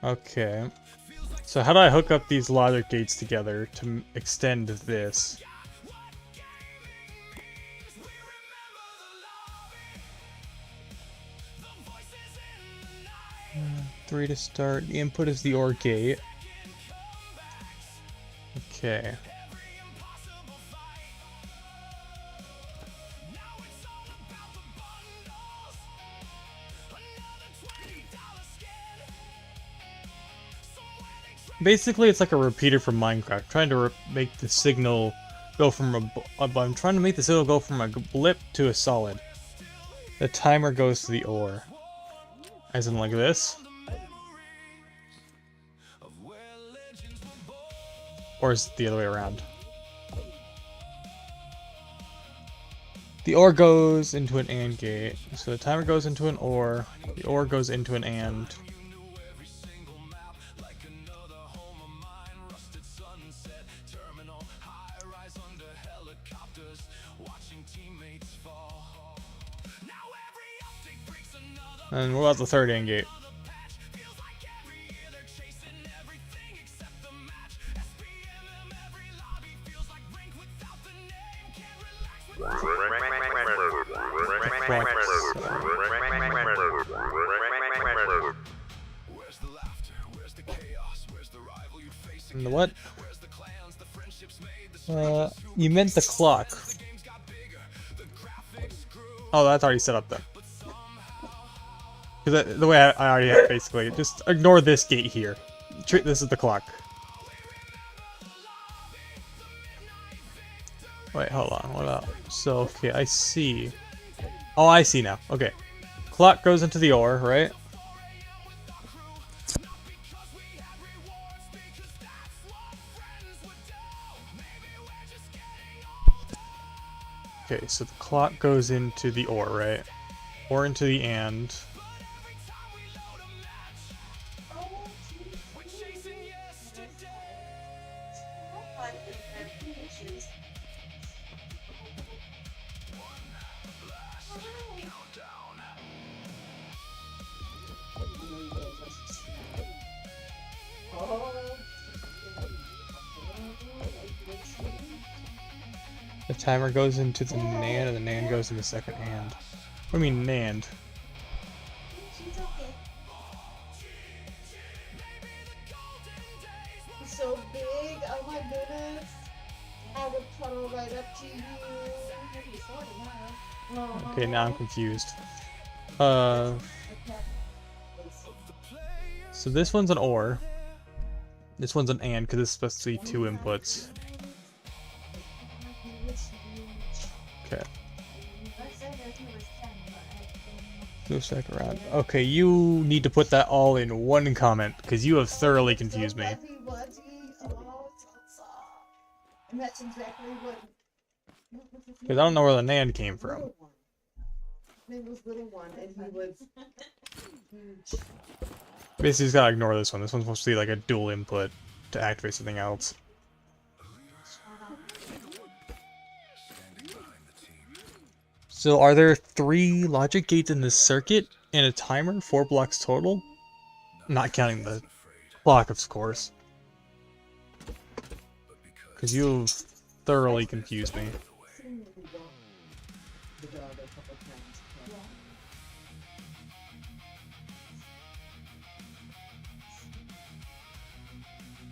Okay. So how do I hook up these logic gates together to extend this? 3 to start. The input is the OR gate. Okay. Basically, it's like a repeater from Minecraft, trying to make the signal go from I'm trying to make the signal go from a blip to a solid. The timer goes to the OR, as in like this. Or is it the other way around? The OR goes into an AND gate. So the timer goes into an OR. The OR goes into an AND. And what about the third AND gate? clock. Where's the laughter? Where's the chaos? Where's the rival you face And the what? Where's the clans, the friendships made, the You meant the clock. games got bigger, the graphics grew. Oh, that's already set up then. Because the way I already have, basically, just ignore this gate here. Treat this as the clock. Wait, hold on. What up? So, okay, I see. Oh, I see now. Okay. Clock goes into the ore, right? Okay, so the clock goes into the ore, right? Or into the and. The timer goes into the NAND, and the NAND goes into the second AND. What do you mean NAND? She's okay. It's so big. Oh my goodness. I would cuddle right up to you. Oh. Okay, now I'm confused. So this one's an OR. This one's an AND, because it's supposed to be 2 inputs. Okay. Go second round. Okay, you need to put that all in one comment, because you have thoroughly confused me. And that's exactly what. Because I don't know where the NAND came from. His name was Little One, and he was huge. Basically, just gotta ignore this one. This one's supposed to be like a dual input to activate something else. So, are there 3 logic gates in this circuit and a timer? 4 blocks total? Not counting the clock, of course. Because you thoroughly confused me. Seen the dog a couple times.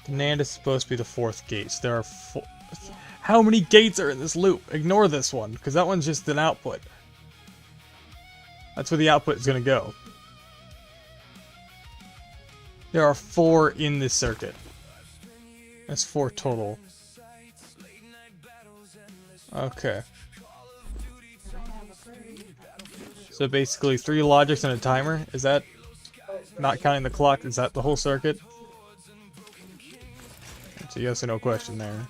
The NAND is supposed to be the 4th gate. So there are 4. How many gates are in this loop? Ignore this one, because that one's just an output. That's where the output is going to go. There are 4 in this circuit. That's 4 total. Okay. So basically 3 logics and a timer? Is that, not counting the clock, is that the whole circuit? It's a yes or no question there.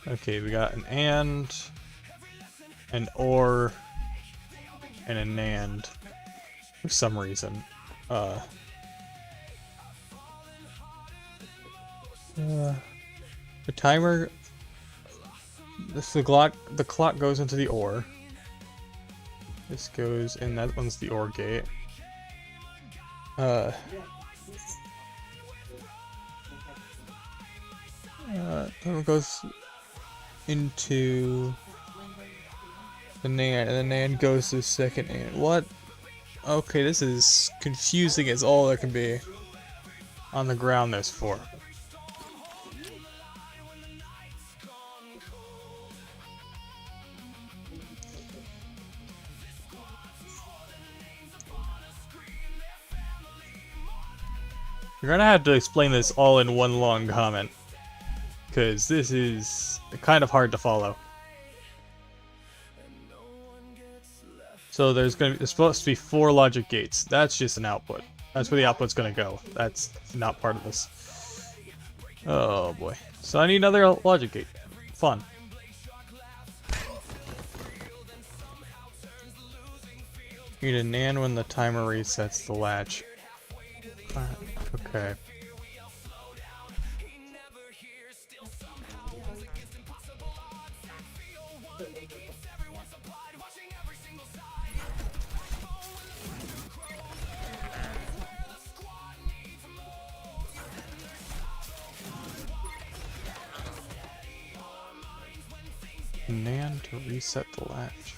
Okay, we got an AND, an OR, and a NAND. For some reason. The timer... the clock goes into the OR. This goes in, that one's the OR gate. That one goes into the NAND, and the NAND goes to the second AND. What? Okay, this is confusing as all there can be. On the ground, there's 4. You're gonna have to explain this all in one long comment, because this is kind of hard to follow. So there's supposed to be 4 logic gates. That's just an output. That's where the output's gonna go. That's not part of this. Oh boy. So I need another logic gate. Fun. You need a NAND when the timer resets the latch. Okay. NAND to reset the latch.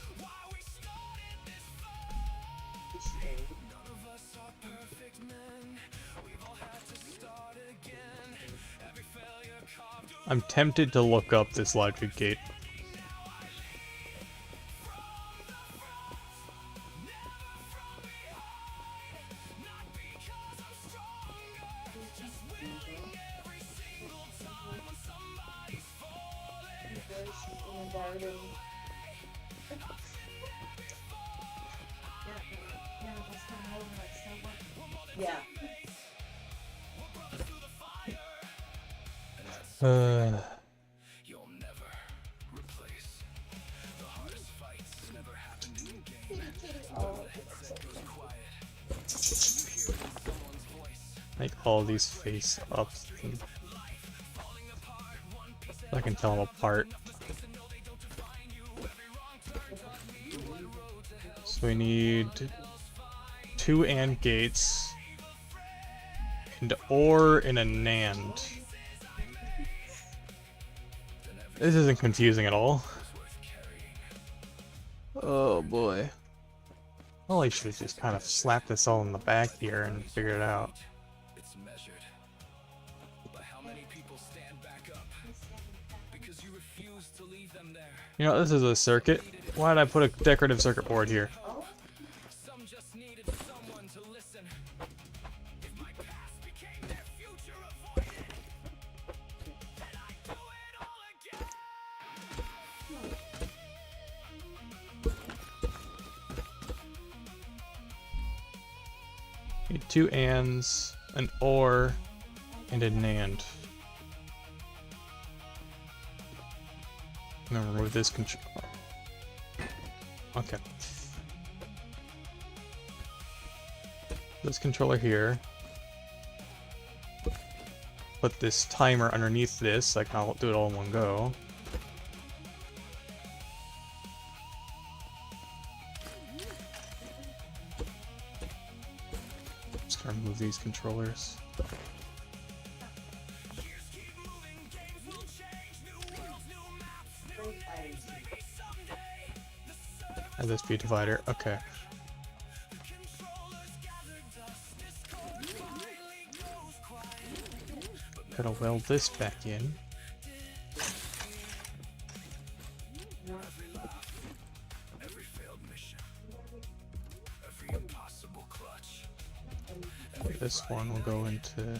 I'm tempted to look up this logic gate. In the garden. Yeah. You'll never replace the hardest fights. Never happened in the game. Oh, Make all these face ups. I can tell them apart. So we need 2 AND gates, and OR in a NAND. This isn't confusing at all. Oh boy. Well, I should have just kind of slapped this all in the back here and figured it out. It's measured by how many people stand back up because you refuse to leave them there. You know, this is a circuit. Why did I put a decorative circuit board here? Some just needed someone to listen. If my past became their future avoided, then I'd do it all again. Need 2 ANDs, an OR, and a NAND. I'm gonna remove this control. Okay. This controller here. Put this timer underneath this, like I'll do it all in one go. Just gonna remove these controllers. And this be a divider. Okay. Gotta weld this back in. Every failed mission, every impossible clutch. This one will go into.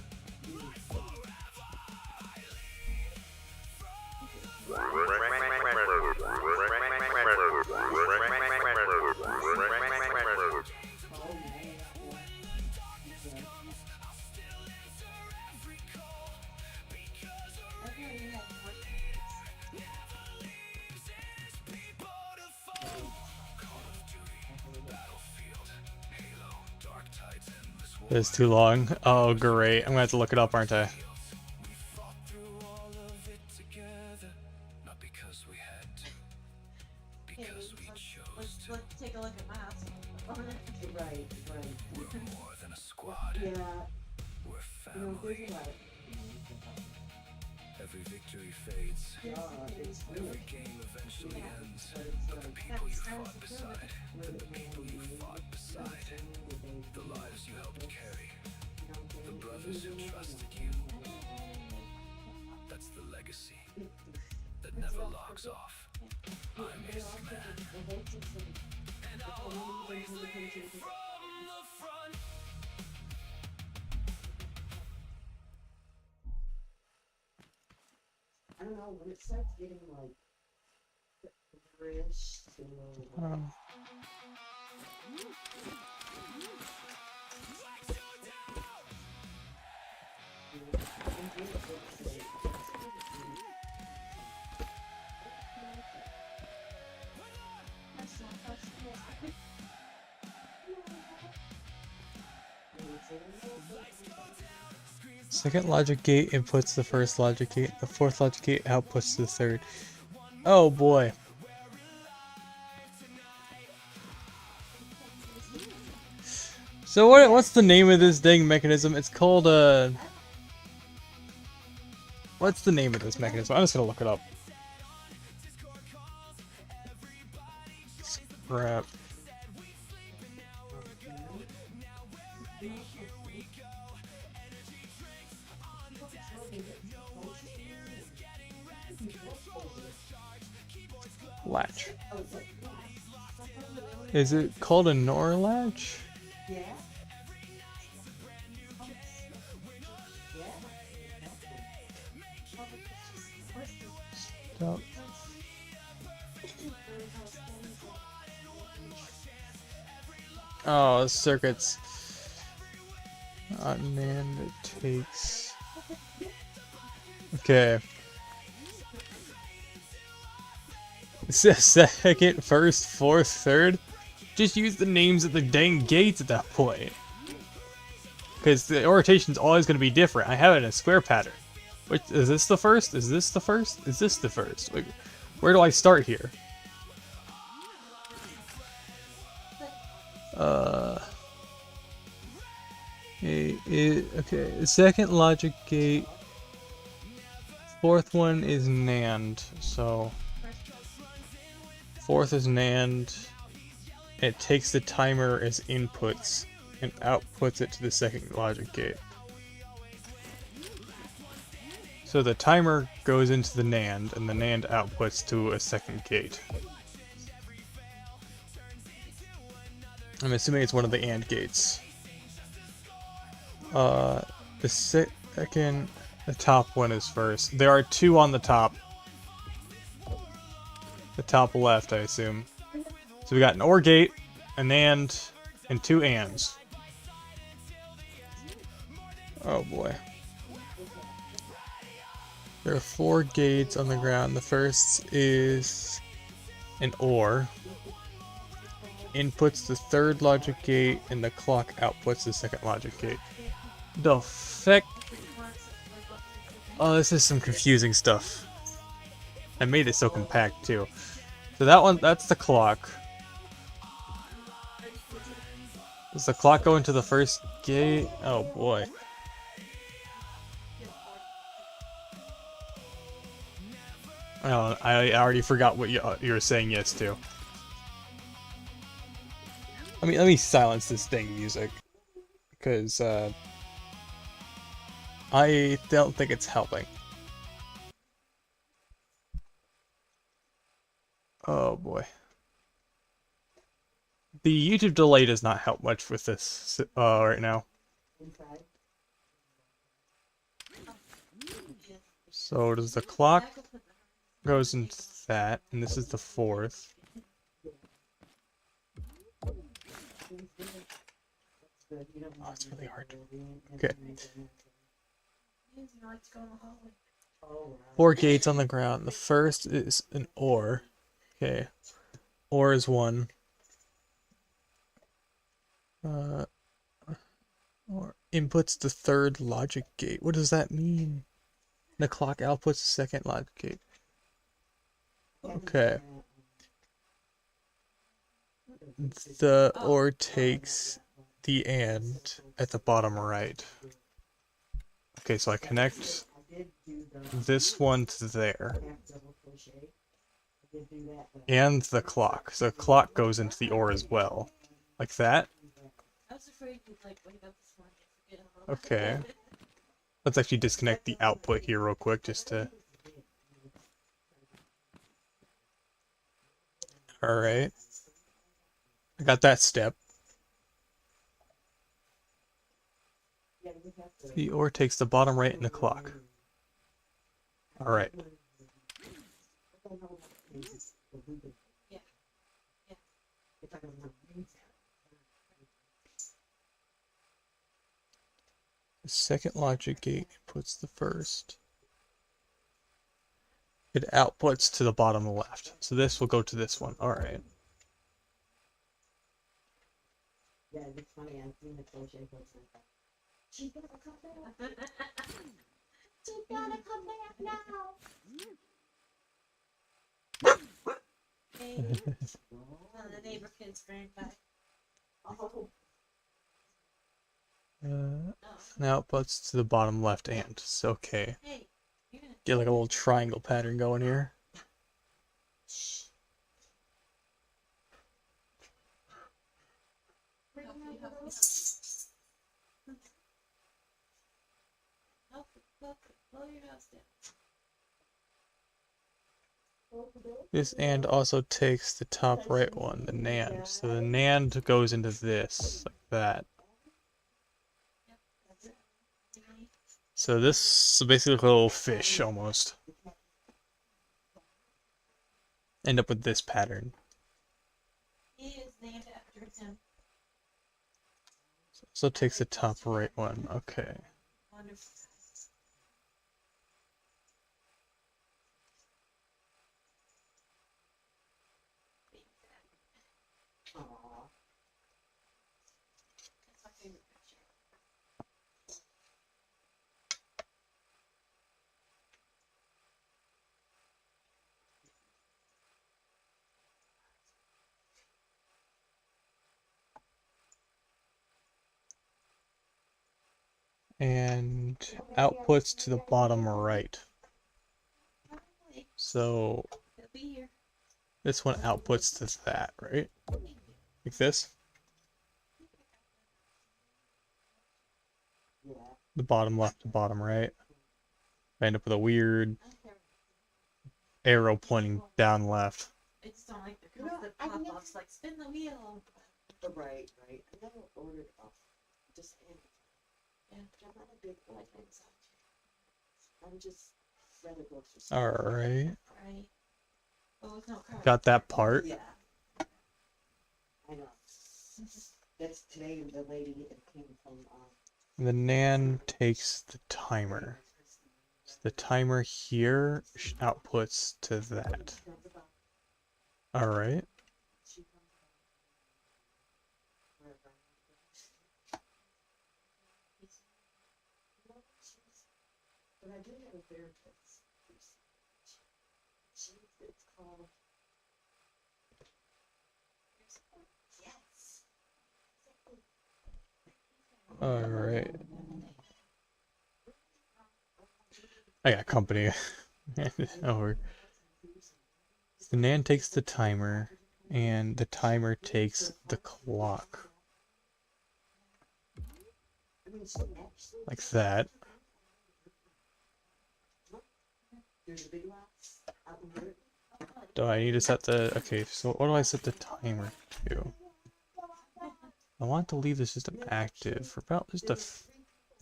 It's too long. Oh, great. I'm gonna have to look it up, aren't I? Fought through all of it together, not because we had to, because we chose to. Let's take a look at maps. right. We're more than a squad. Yeah. We're You know, family. think about it. Every victory fades. It's Every weird. game eventually ends. But it's But the like, people you That's fought nice. beside, and the people you fought beside, the lives you helped carry, the brothers who trusted you. That's the legacy that never logs off. I'm his man. And I'll always lead from the front. I don't know, when it starts getting like rich to Um, second logic gate inputs the first logic gate. The fourth logic gate outputs the third. Oh boy. So what's the name of this dang mechanism? It's called what's the name of this mechanism? I'm just gonna look it up. crap. Latch. Is it called a NOR latch? Stop. Oh, circuits. NAND it takes. Okay. It says second, first, fourth, third. Just use the names of the dang gates at that point. Because the orientation's always going to be different. I have it in a square pattern. Which, is this the first? Is this the first? Is this the first? Like, where do I start here? Okay, the second logic gate. Fourth one is NAND, so fourth is NAND. It takes the timer as inputs and outputs it to the second logic gate. So the timer goes into the NAND, and the NAND outputs to a second gate. I'm assuming it's one of the AND gates. The second, the top one is first. There are two on the top. The top left, I assume. So we got an OR gate, an AND, and two ANDs. Oh boy. There are 4 gates on the ground. The first is an OR. Inputs the third logic gate, and the clock outputs the second logic gate. The feck? Oh, this is some confusing stuff. I made it so compact too. So that one, that's the clock. Does the clock go into the first gate? Oh boy. Oh, I already forgot what you were saying yes to. Let me silence this dang music, because I don't think it's helping. Oh boy. The YouTube delay does not help much with this right now. So does the clock goes into that, and this is the fourth. Oh, it's really hard. Okay. 4 gates on the ground. The first is an OR. Okay. OR is 1. Or inputs the third logic gate. What does that mean? The clock outputs the second logic gate. Okay. The OR takes the AND at the bottom right. Okay, so I connect this one to there. And the clock. So the clock goes into the OR as well. Like that. Okay. Let's actually disconnect the output here real quick just to... Alright. I got that step. The OR takes the bottom right in the clock. Alright. The second logic gate puts the first. It outputs to the bottom left. So this will go to this one. Alright. Yeah, it's funny. I've seen the crochet books like that. She gotta come back. She gotta come back now. The neighbor kids bring back. Oh, Now outputs to the bottom left and. So okay. Hey, you're gonna Get like a little triangle pattern going here. your dogs down. This and also takes the top right one, the NAND. So the NAND goes into this, like that. So this is basically like a little fish, almost. End up with this pattern. He is named after him. So it takes the top right one, okay. Wonderful. Aw. That's my favorite picture. And outputs to the bottom right. Probably. So He'll be here. this one outputs to that, right? Like this? Yeah. The bottom left to bottom right. I end up with a weird I don't care. arrow pointing down left. I just don't like the You know, constant I've never- pop-ups like spin the wheel. Right, right. I never ordered off. Just Amazon. Yeah. But I'm not a big I like order. Amazon I'm just rather grocery store. Alright. too. Right. But with no card. Got that part. Yeah. I know. That's today the lady that came from The NAND takes the timer. So the timer here outputs to that. Alright. But I do have a therapist. It's called. Yes. Alright. I got company. Over. The NAND takes the timer, and the timer takes the clock. I mean, she actually. Like that. There's a big box out in Europe. Do I need to set the... Okay, so what do I set the timer to? I want to leave the system active for about just a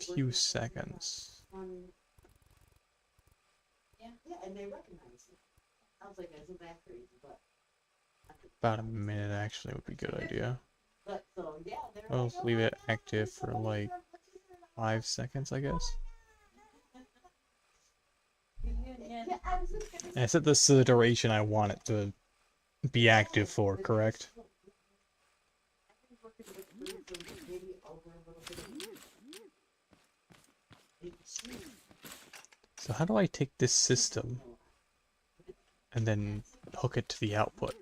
few seconds. Yeah, and they recognize it. I was like, isn't that crazy? But. About a minute actually would be a good idea. But so yeah, they're I'll like, leave it active for like 5 seconds, I guess. Yeah. Yeah, I was just gonna And I set this to the duration I want it to be active for, correct? I've been working with her for maybe over a little bit. So how do I take this system and then hook it to the output?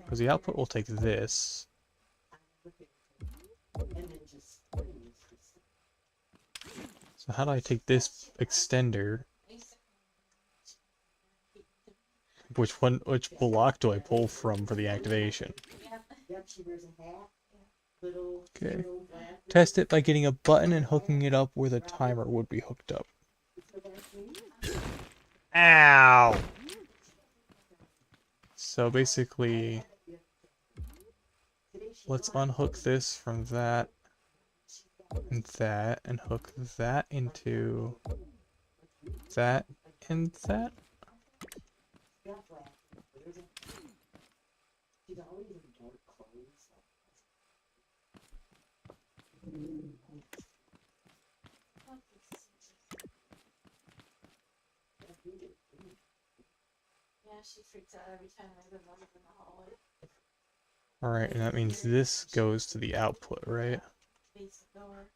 Because the output will take this. And then just. So how do I take this extender? Which block do I pull from for the activation? Yep, she wears a hat. Little. Okay. Little glasses. Test it by getting a button and hooking it up where the timer would be hooked up. Ow! So basically, let's unhook this from that and hook that into that and that. She's always in dark clothes. Yeah, she freaks out every time I run over in the hallway. Alright, and that means this goes to the output, right? Face the door.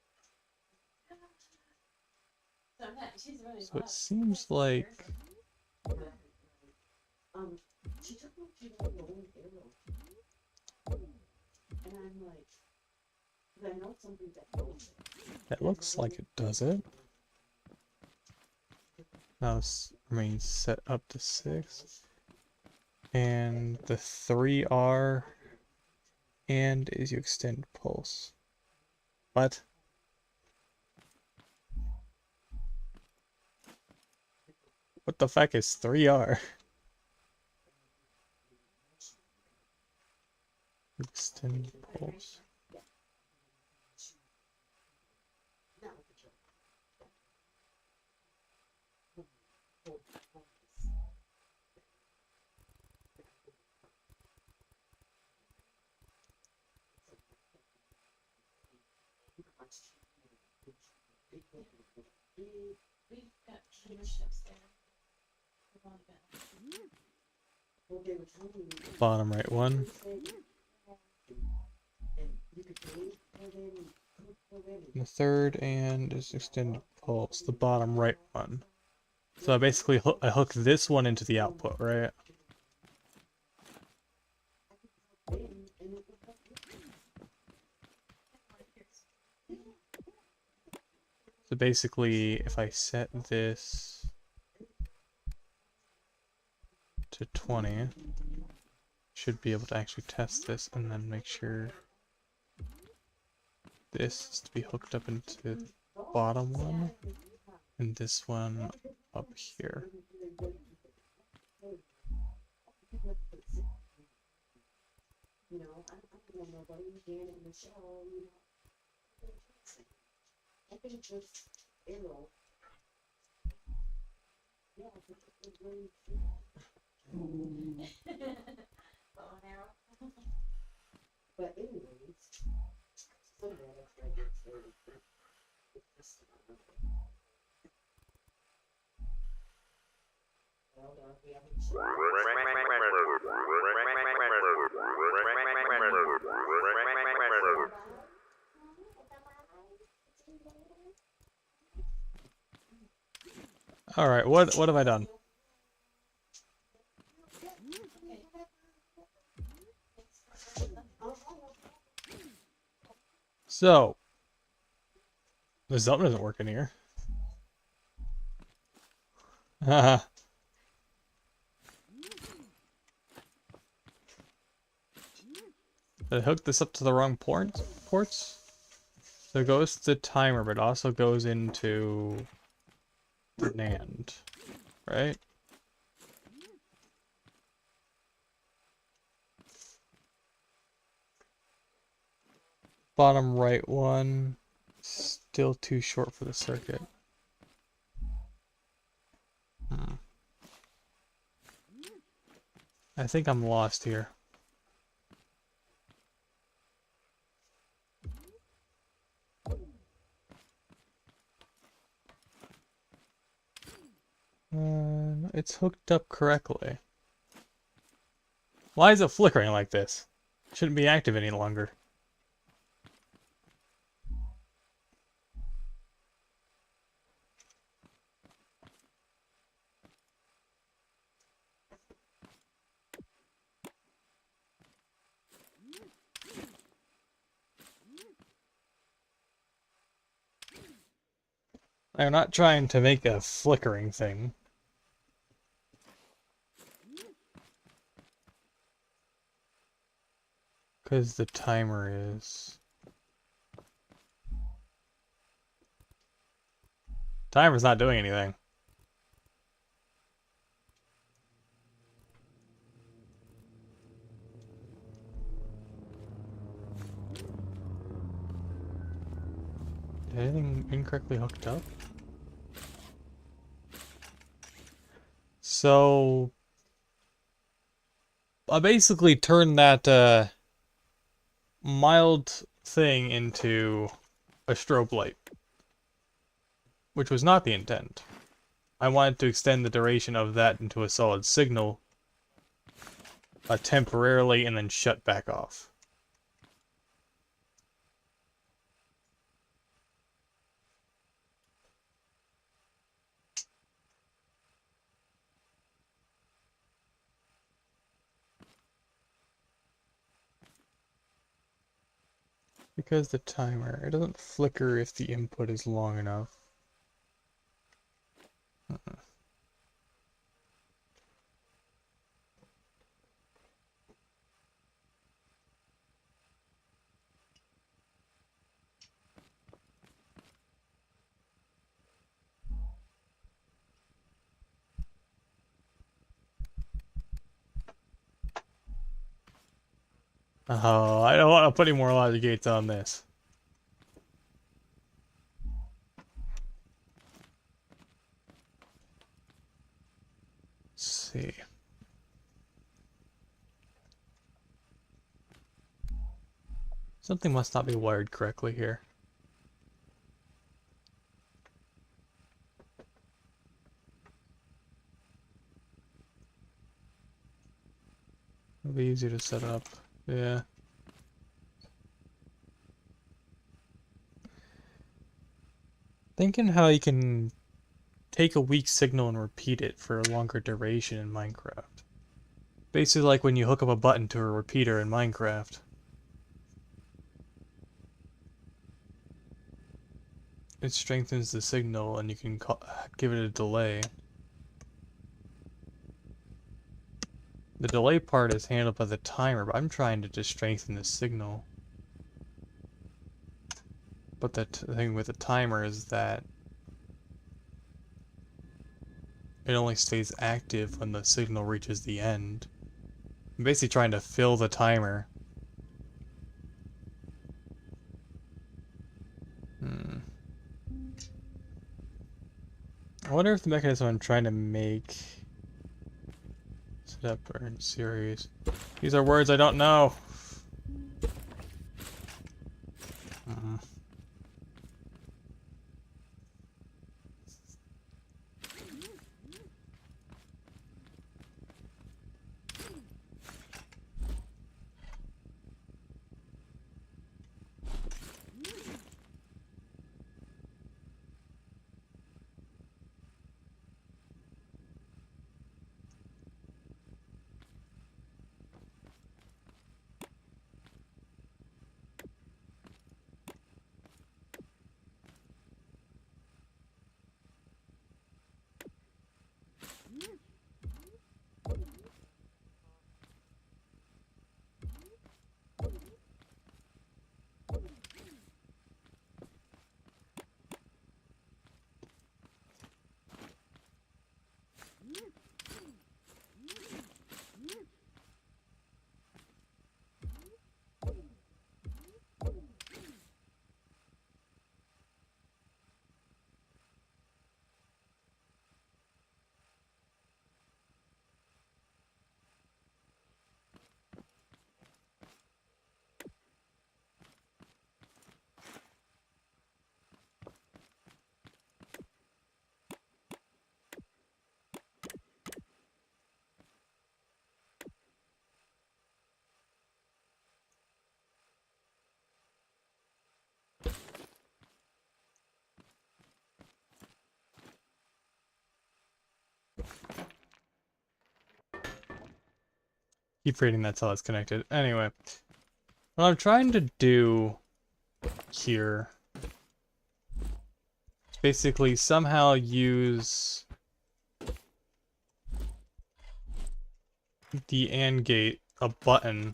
Sometimes she's really So it loud. seems like She took me to the golden arrow. And I'm like, 'cause I know something that knows it. that looks like it does it. Now this remains set up to 6. And the 3R and is you extend pulse. What? What the fuck is 3R? Extend pulse. We've got cameras upstairs. We've only been- Bottom right one. The third and is extended pulse. The bottom right one. So I basically I hook this one into the output, right? So basically, if I set this to 20, should be able to actually test this and then make sure this is to be hooked up into the bottom one and this one up here. You know, I don't know nobody, Janet and Michelle, you know. I think just arrow. Yeah, I think it's really Bow and arrow. But anyways, so that's why I get started. Well, we haven't. All right, what have I done? So, the something isn't working here. Haha. I hooked this up to the wrong ports. So it goes to the timer, but also goes into the NAND, right? Bottom right one, still too short for the circuit. I think I'm lost here. It's hooked up correctly. Why is it flickering like this? Shouldn't be active any longer. I'm not trying to make a flickering thing. Because the timer is... Timer's not doing anything. Is anything incorrectly hooked up? So... I basically turned that, mild thing into a strobe light, which was not the intent. I wanted to extend the duration of that into a solid signal temporarily and then shut back off. Because the timer, it doesn't flicker if the input is long enough. Oh, I don't want to put any more logic gates on this. Let's see. Something must not be wired correctly here. It'll be easier to set up. Yeah. Thinking how you can take a weak signal and repeat it for a longer duration in Minecraft. Basically like when you hook up a button to a repeater in Minecraft. It strengthens the signal and you can give it a delay. The delay part is handled by the timer, but I'm trying to just strengthen the signal. But the thing with the timer is that it only stays active when the signal reaches the end. I'm basically trying to fill the timer. I wonder if the mechanism I'm trying to make set up or in series. These are words I don't know. Keep reading, that's how it's connected. Anyway, what I'm trying to do here is basically somehow use the AND gate, a button,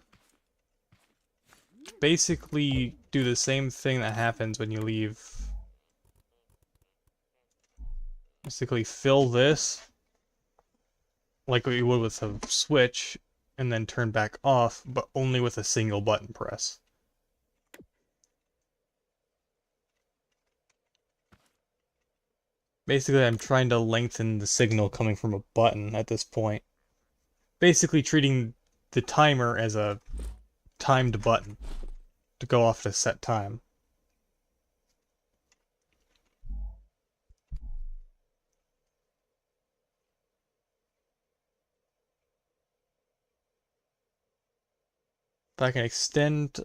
basically do the same thing that happens when you leave. Basically fill this like what you would with a switch and then turn back off, but only with a single button press. Basically, I'm trying to lengthen the signal coming from a button at this point. Basically treating the timer as a timed button to go off at a set time. If I can extend...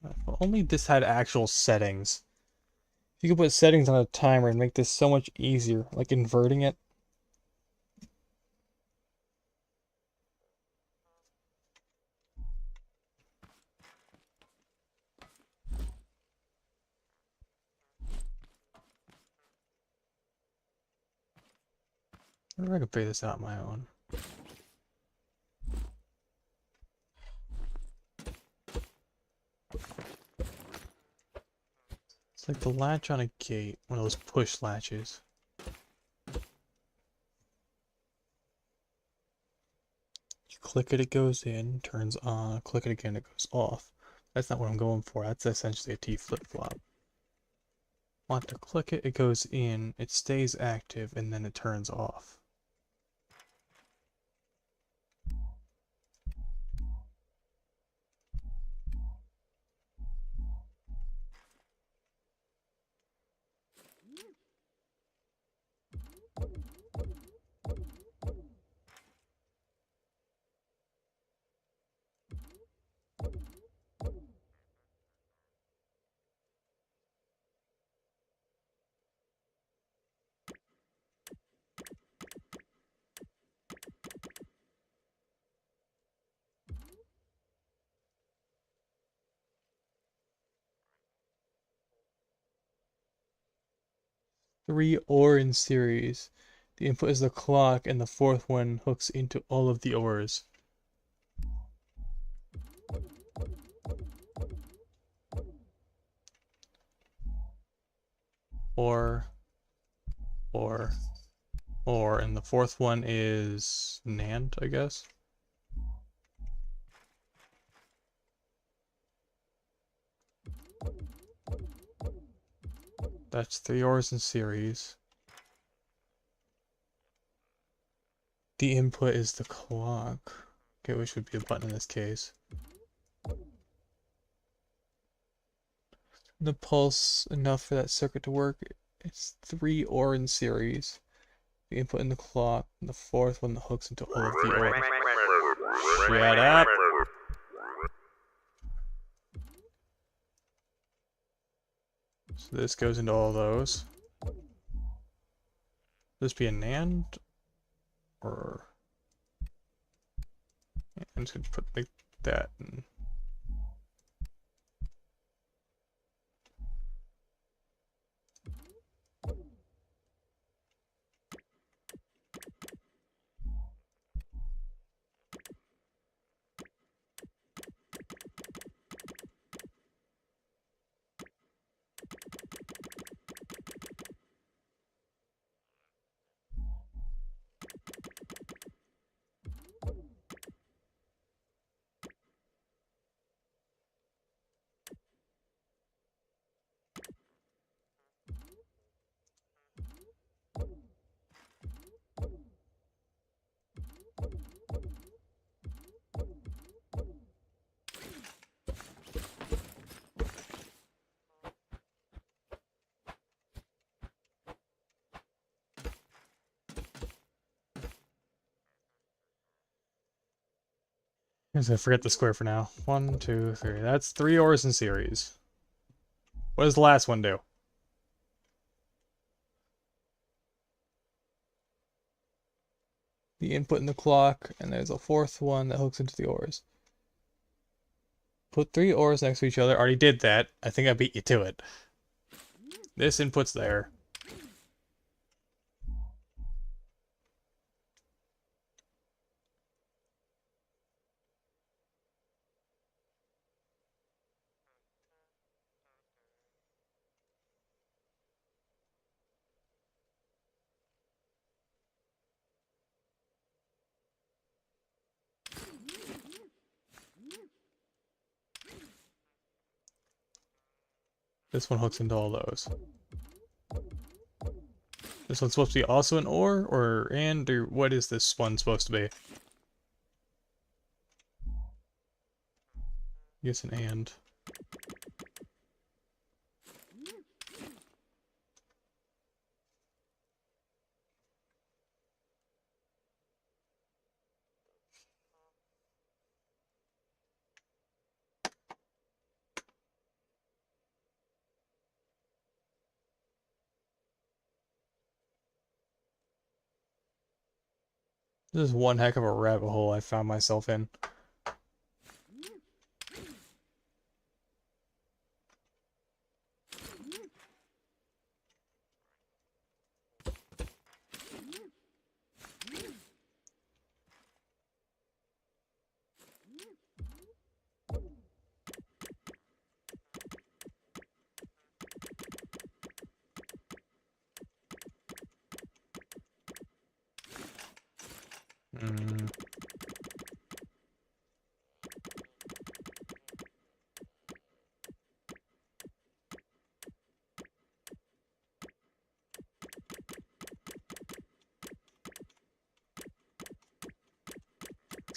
If only this had actual settings. If you could put settings on a timer and make this so much easier, like inverting it. I wonder if I could figure this out on my own. It's like the latch on a gate, one of those push latches. You click it, it goes in, turns on, click it again, it goes off. That's not what I'm going for. That's essentially a T flip-flop. Want to click it, it goes in, it stays active, and then it turns off. Three OR in series. The input is the clock, and the fourth one hooks into all of the ORs. OR, and the fourth one is NAND, I guess. That's 3 ORs in series. The input is the clock. Okay, which would be a button in this case. The pulse enough for that circuit to work. It's 3 OR in series. The input in the clock, and the fourth one that hooks into all of the ORs. Shut up! So this goes into all those. This be a NAND? Or... Yeah, I'm just gonna put like that and... I'm gonna forget the square for now. 1, 2, 3. That's 3 ORs in series. What does the last one do? The input in the clock, and there's a fourth one that hooks into the ORs. Put 3 ORs next to each other. Already did that. I think I beat you to it. This input's there. This one hooks into all those. This one's supposed to be also an OR, or AND, or what is this one supposed to be? I guess an AND. This is one heck of a rabbit hole I found myself in.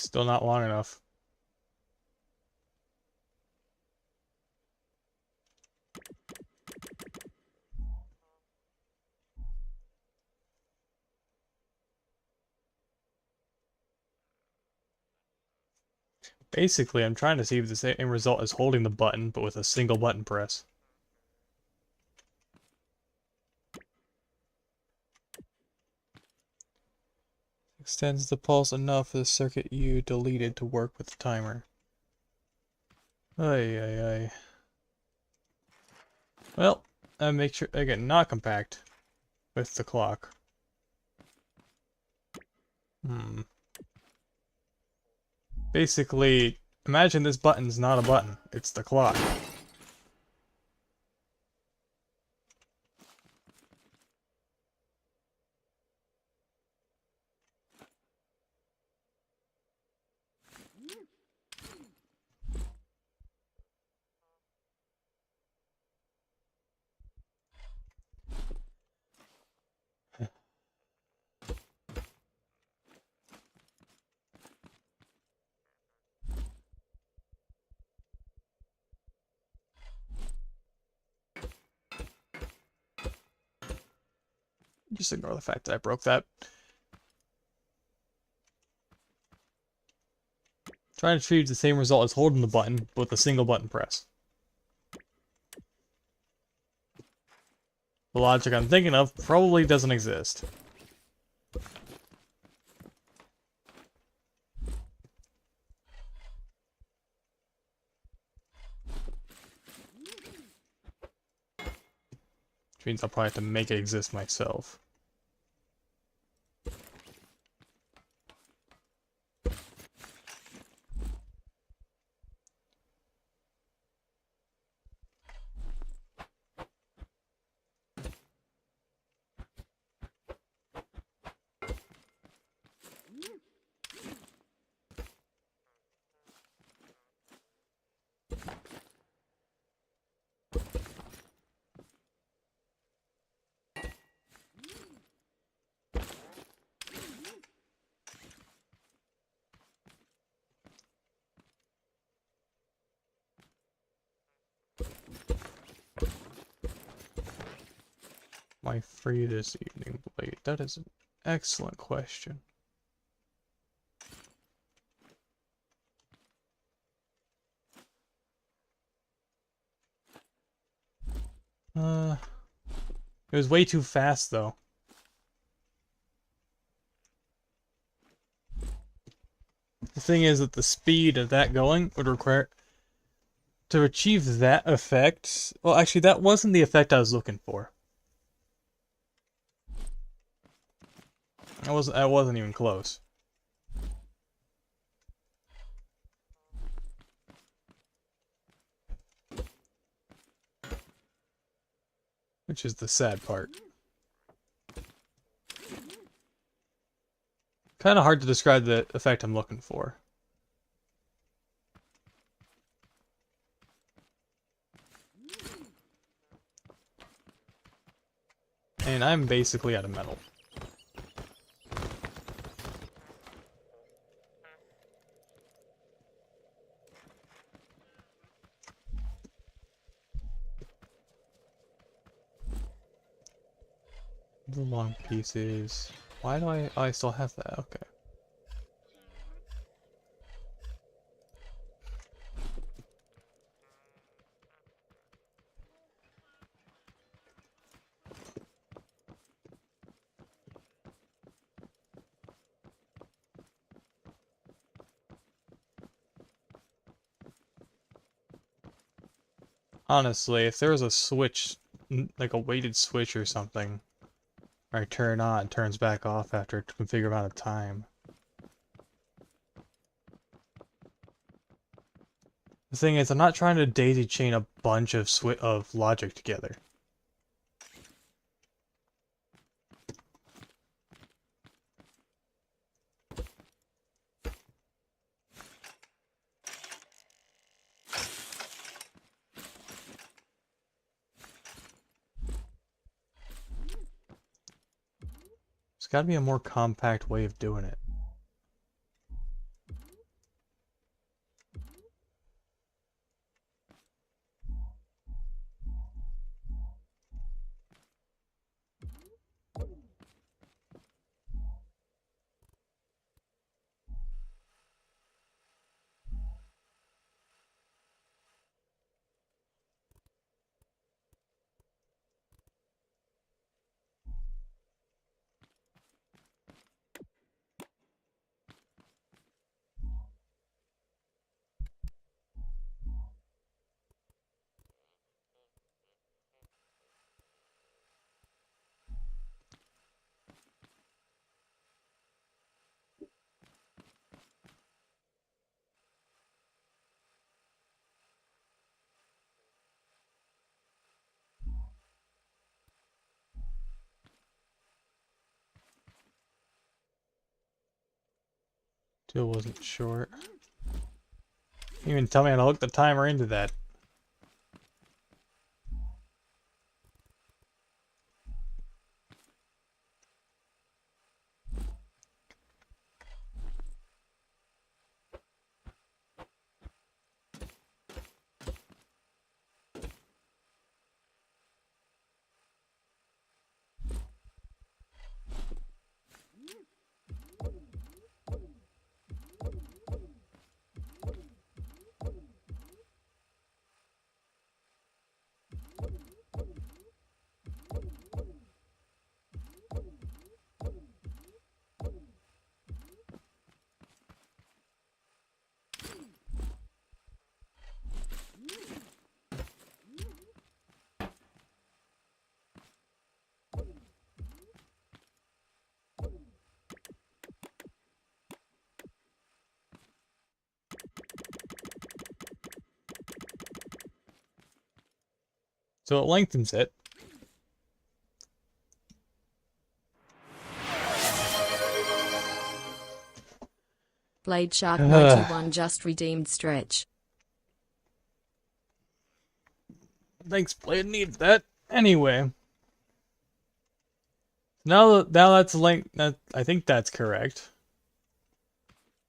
Still not long enough. Basically, I'm trying to see if the same result is holding the button, but with a single button press. Extends the pulse enough for the circuit you deleted to work with the timer. Ay, ay, ay. Well, I make sure I get not compact with the clock. Basically, imagine this button's not a button, it's the clock. Just ignore the fact that I broke that. Trying to achieve the same result as holding the button, but with a single button press. The logic I'm thinking of probably doesn't exist. Which means I'll probably have to make it exist myself. Am I free this evening, Blade? That is an excellent question. It was way too fast, though. The thing is that the speed of that going would require... To achieve that effect... Well, actually, that wasn't the effect I was looking for. I wasn't even close. Which is the sad part. Kind of hard to describe the effect I'm looking for. And I'm basically out of metal. The long pieces. Why do I still have that? Okay. Honestly, if there was a switch, like a weighted switch or something, where I turn on and turns back off after a configured amount of time. The thing is, I'm not trying to daisy chain a bunch of logic together. There's got to be a more compact way of doing it. Still wasn't short. You even tell me how to hook the timer into that. So it lengthens it. Blade Shark 91 just redeemed stretch. Thanks, Blade. Needs that. Anyway. Now that's length. I think that's correct.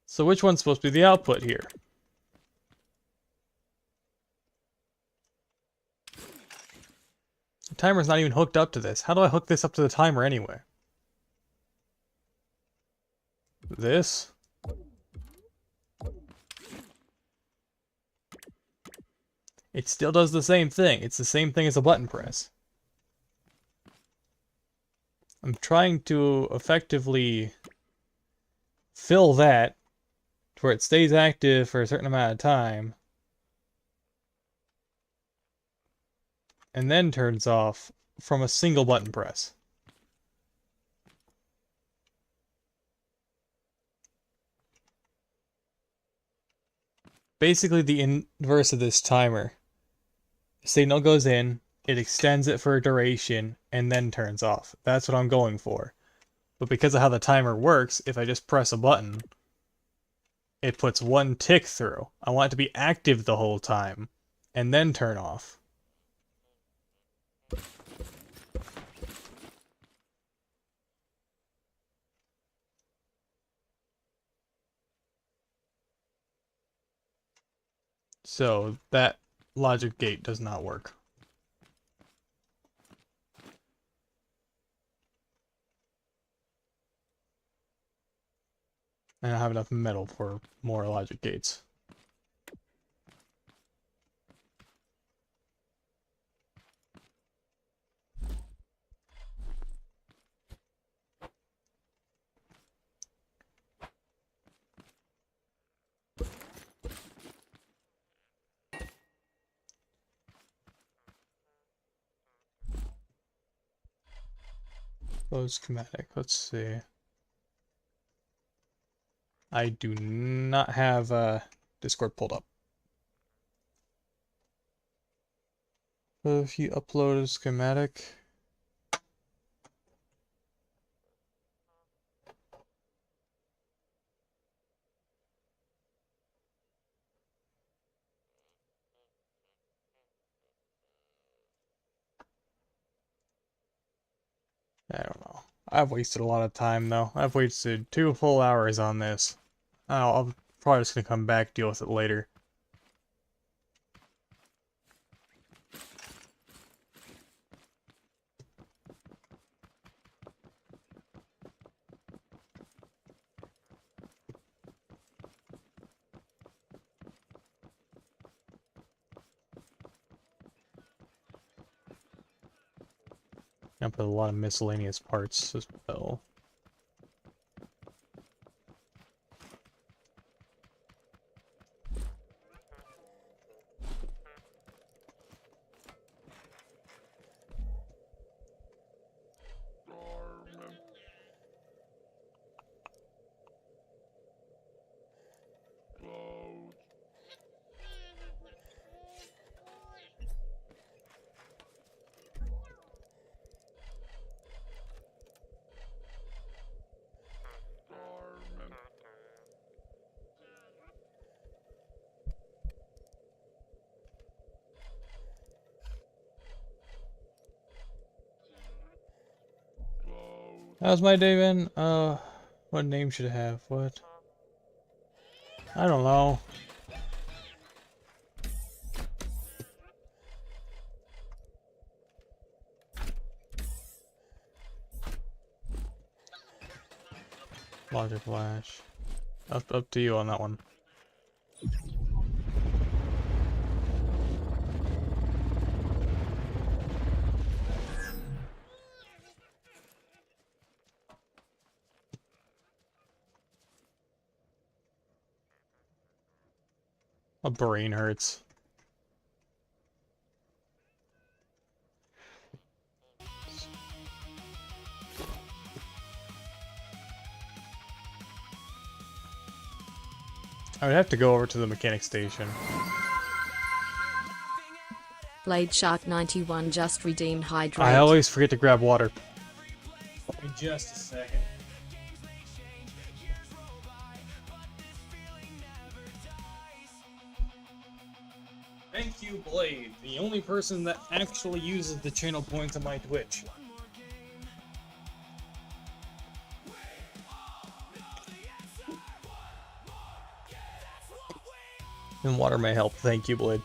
So which one's supposed to be the output here? The timer's not even hooked up to this. How do I hook this up to the timer anyway? This? It still does the same thing. It's the same thing as a button press. I'm trying to effectively fill that to where it stays active for a certain amount of time and then turns off from a single button press. Basically the inverse of this timer. The signal goes in, it extends it for a duration, and then turns off. That's what I'm going for. But because of how the timer works, if I just press a button, it puts one tick through. I want it to be active the whole time, and then turn off. So that logic gate does not work. And I don't have enough metal for more logic gates. Close schematic, let's see. I do not have Discord pulled up. So if you upload a schematic, I don't know. I've wasted a lot of time though. I've wasted 2 full hours on this. I'm probably just gonna come back, deal with it later. I put a lot of miscellaneous parts as well. How's my day been? What name should it have? What? I don't know. Logic Flash. Up to you on that one. My brain hurts. I would have to go over to the mechanic station. Blade Shark 91 just redeemed hydrate. I always forget to grab water. In just a second. Thank you, Blade, the only person that actually uses the channel points on my Twitch. And water may help. Thank you, Blade.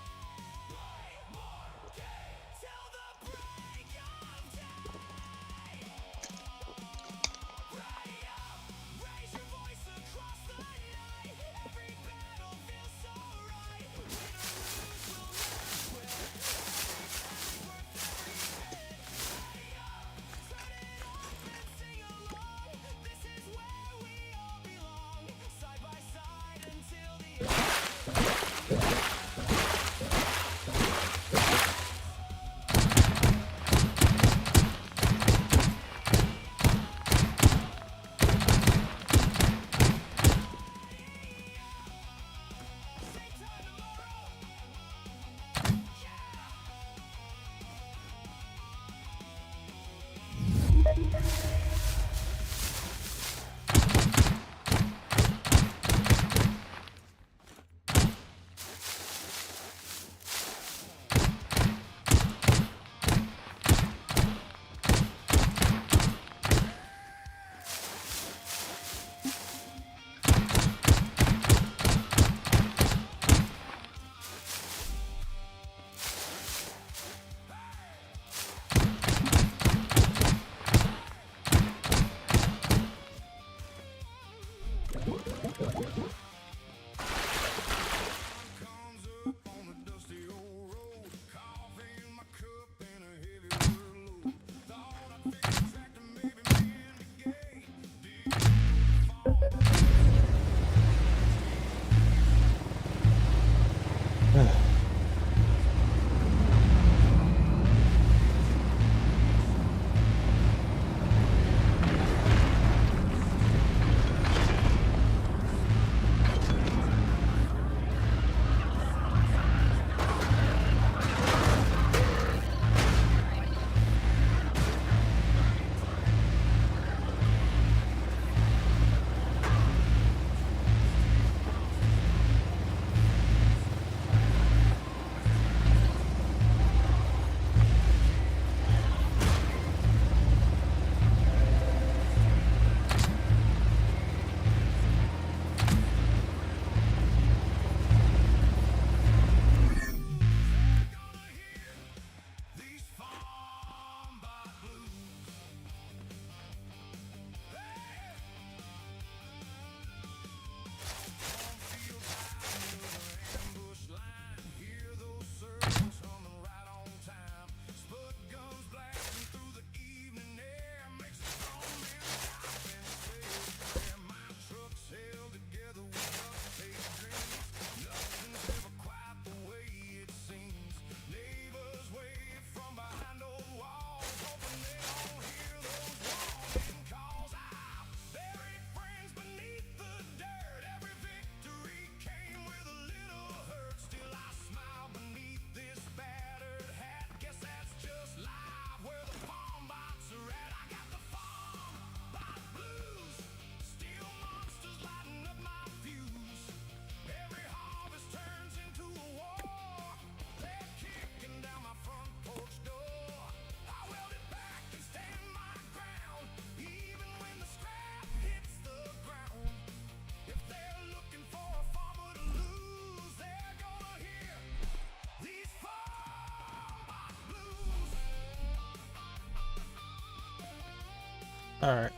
Alright.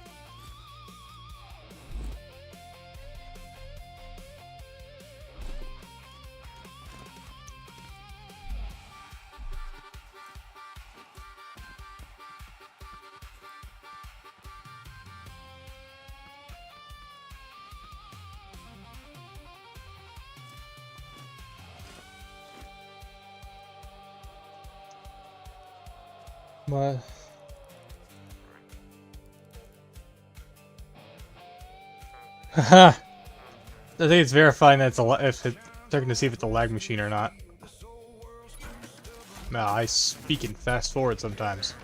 What? Haha. I think it's verifying that it's a if it checking to see if it's a lag machine or not. Nah, I speak in fast forward sometimes.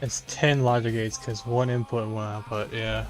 It's 10 logic gates because one input and one output, yeah.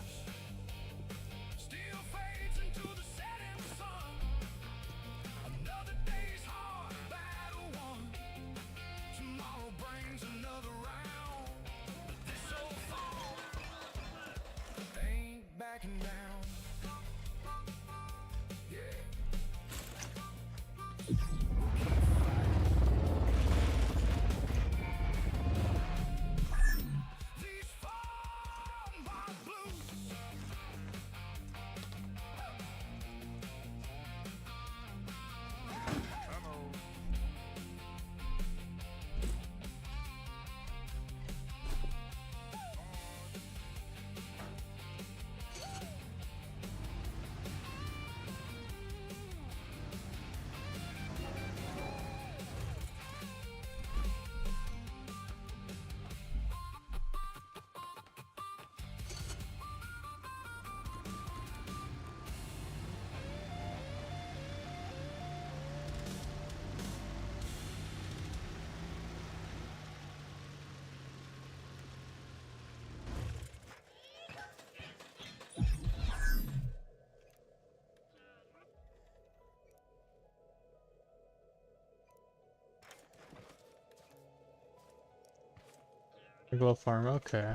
Glove farm, okay.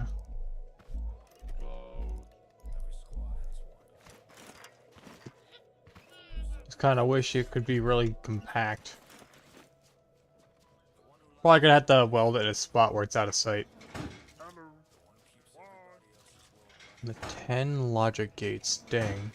Just kind of wish it could be really compact. Probably gonna have to weld it at a spot where it's out of sight. The 10 logic gates, dang.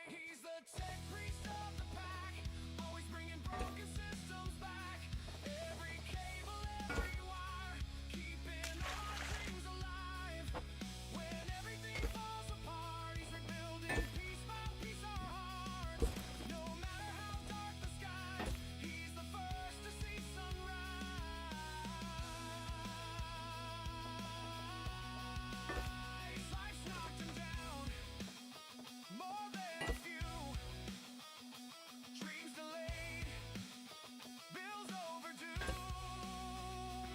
He's the tech priest of the pack, always bringing broken systems back. Every cable, every wire, keeping our dreams alive. When everything falls apart, he's rebuilding piece by piece our hearts. No matter how dark the skies, he's the first to see sunrise. Life's knocked him down, more than a few. Dreams delayed, bills overdue.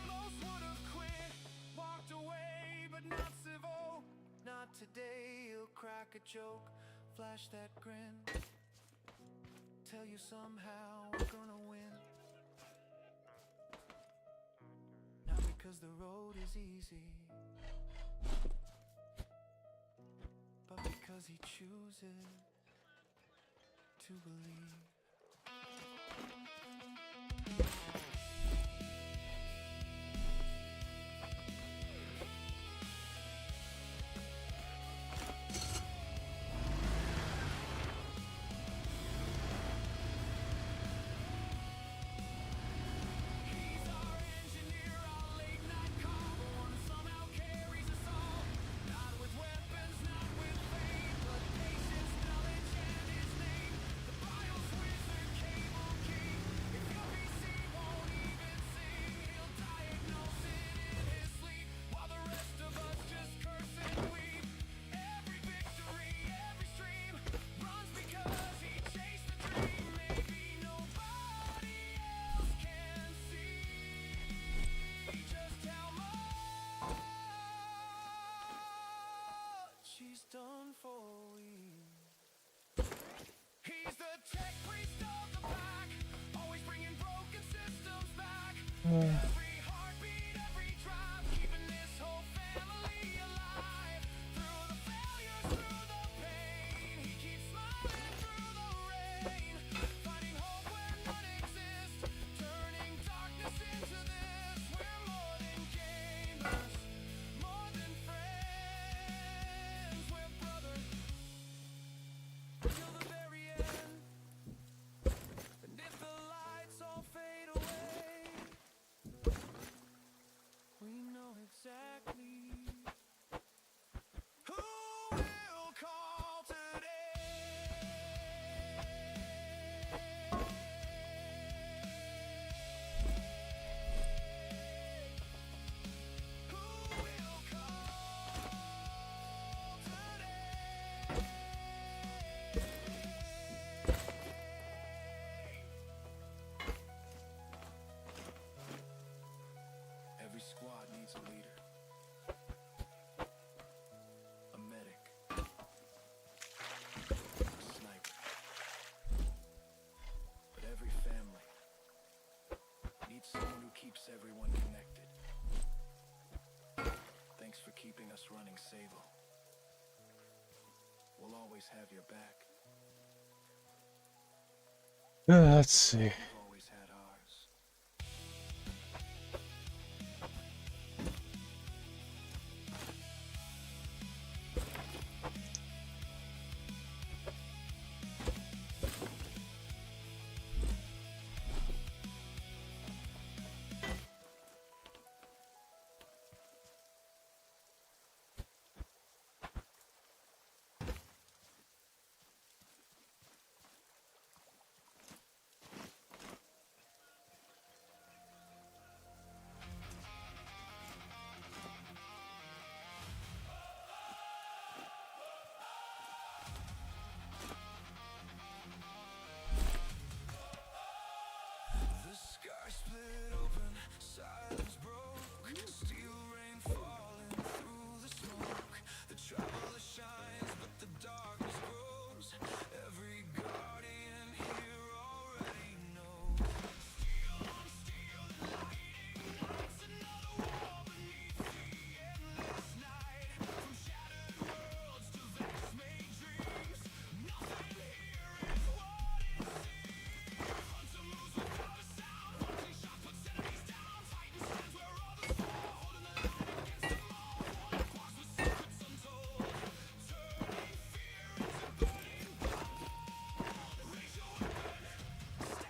Most would have quit, walked away, but not civil. Not today, he'll crack a joke, flash that grin. Tell you somehow we're gonna win. Not because the road is easy, but because he chooses to believe. He's our engineer, our late night call, the one who somehow carries us all. Not with weapons, not with fame, but patience, knowledge, and his name. The BIOS wizard, cable king. If your PC won't even sing, he'll diagnose it in his sleep, while the rest of us just curse and weep. Every victory, every stream runs because he chased the dream. Maybe nobody else can see just how much he's done for we. He's the tech priest of the pack, always bringing broken systems back. Every heartbeat, every drive, keeping this whole family alive. Through the failures, through the pain, he keeps smiling through the rain. Finding hope where none exists, turning darkness into this. We're more than gamers, more than friends. We're brothers till the very end. And if the lights all fade away, we know exactly who we'll call today. Who we'll call today. Every squad needs a leader, a medic, a sniper. But every family needs someone who keeps everyone connected. Thanks for keeping us running Sable. We'll always have your back. Let's see. You've always had ours.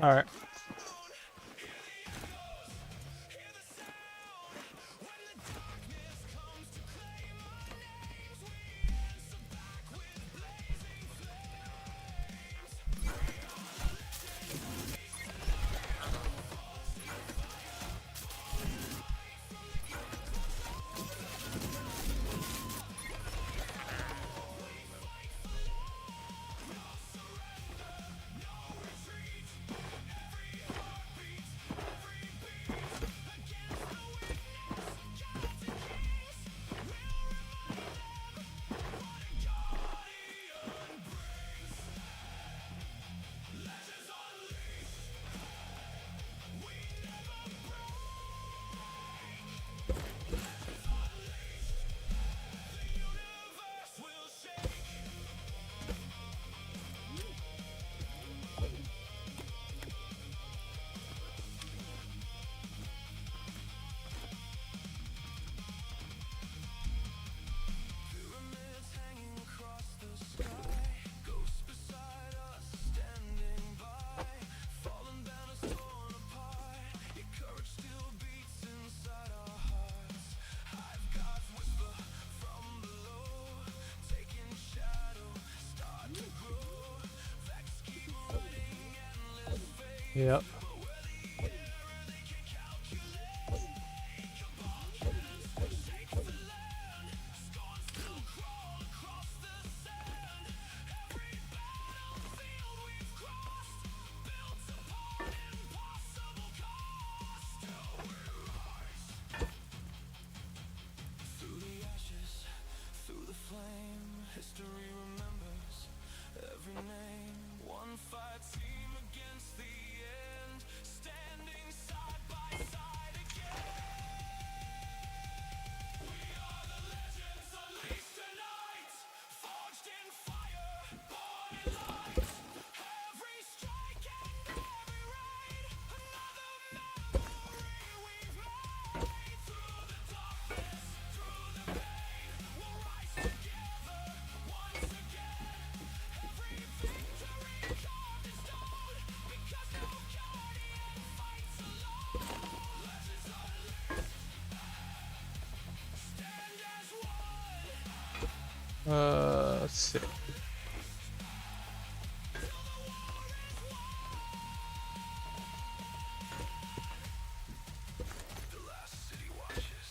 All right. Pyramids hanging across the sky, ghosts beside us standing by, fallen banners torn apart, your courage still beats inside our hearts. Hive gods whisper from below, taking shadow, start to grow. Vex keep writing endless fate. Yep. Through the ashes, through the flame, history remembers every name. One fight team against the end, standing side by side again. We are the legends unleashed tonight, forged in fire, born in light. Every strike and every raid, another memory we've made. Through the darkness, through the pain, we'll rise together once again. Every victory carved in stone, because no guardian fights alone. Legends unleashed, stand as one. Let's see. The last city watches.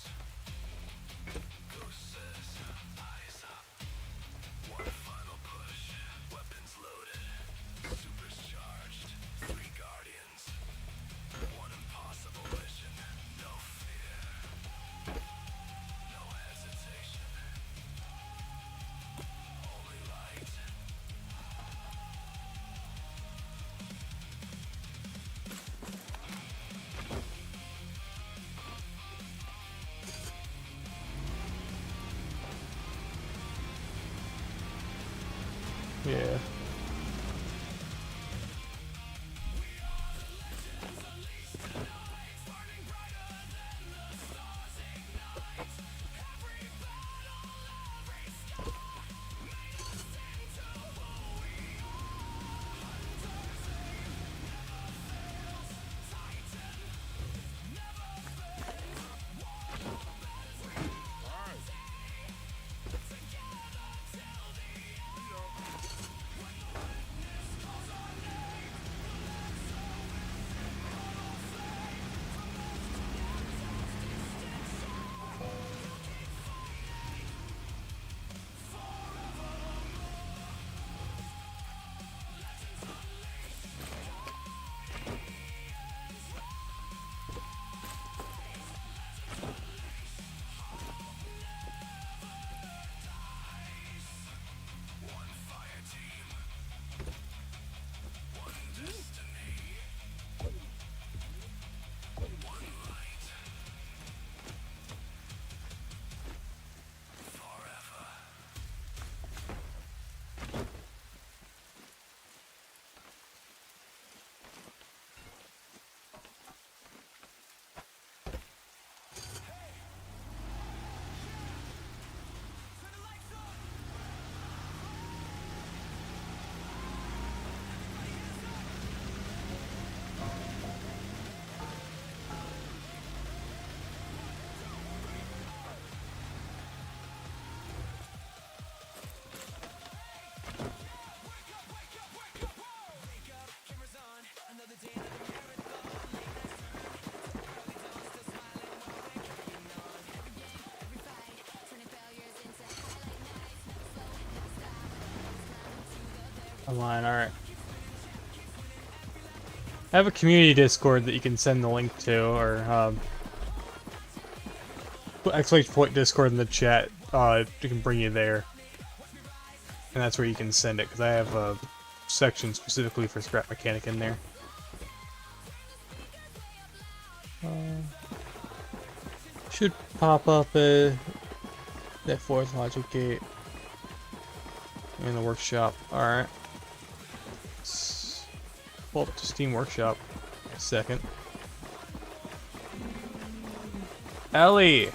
Ghost says, eyes up. One final push. Weapons loaded. Supers charged. 3 guardians. One impossible mission. No fear. No hesitation. Only light. Online, alright. I have a community Discord that you can send the link to, or !point Discord in the chat. It can bring you there, and that's where you can send it. Because I have a section specifically for Scrap Mechanic in there. Should pop up that fourth logic gate in the workshop. Alright. Pull up to Steam Workshop. A second. Ellie!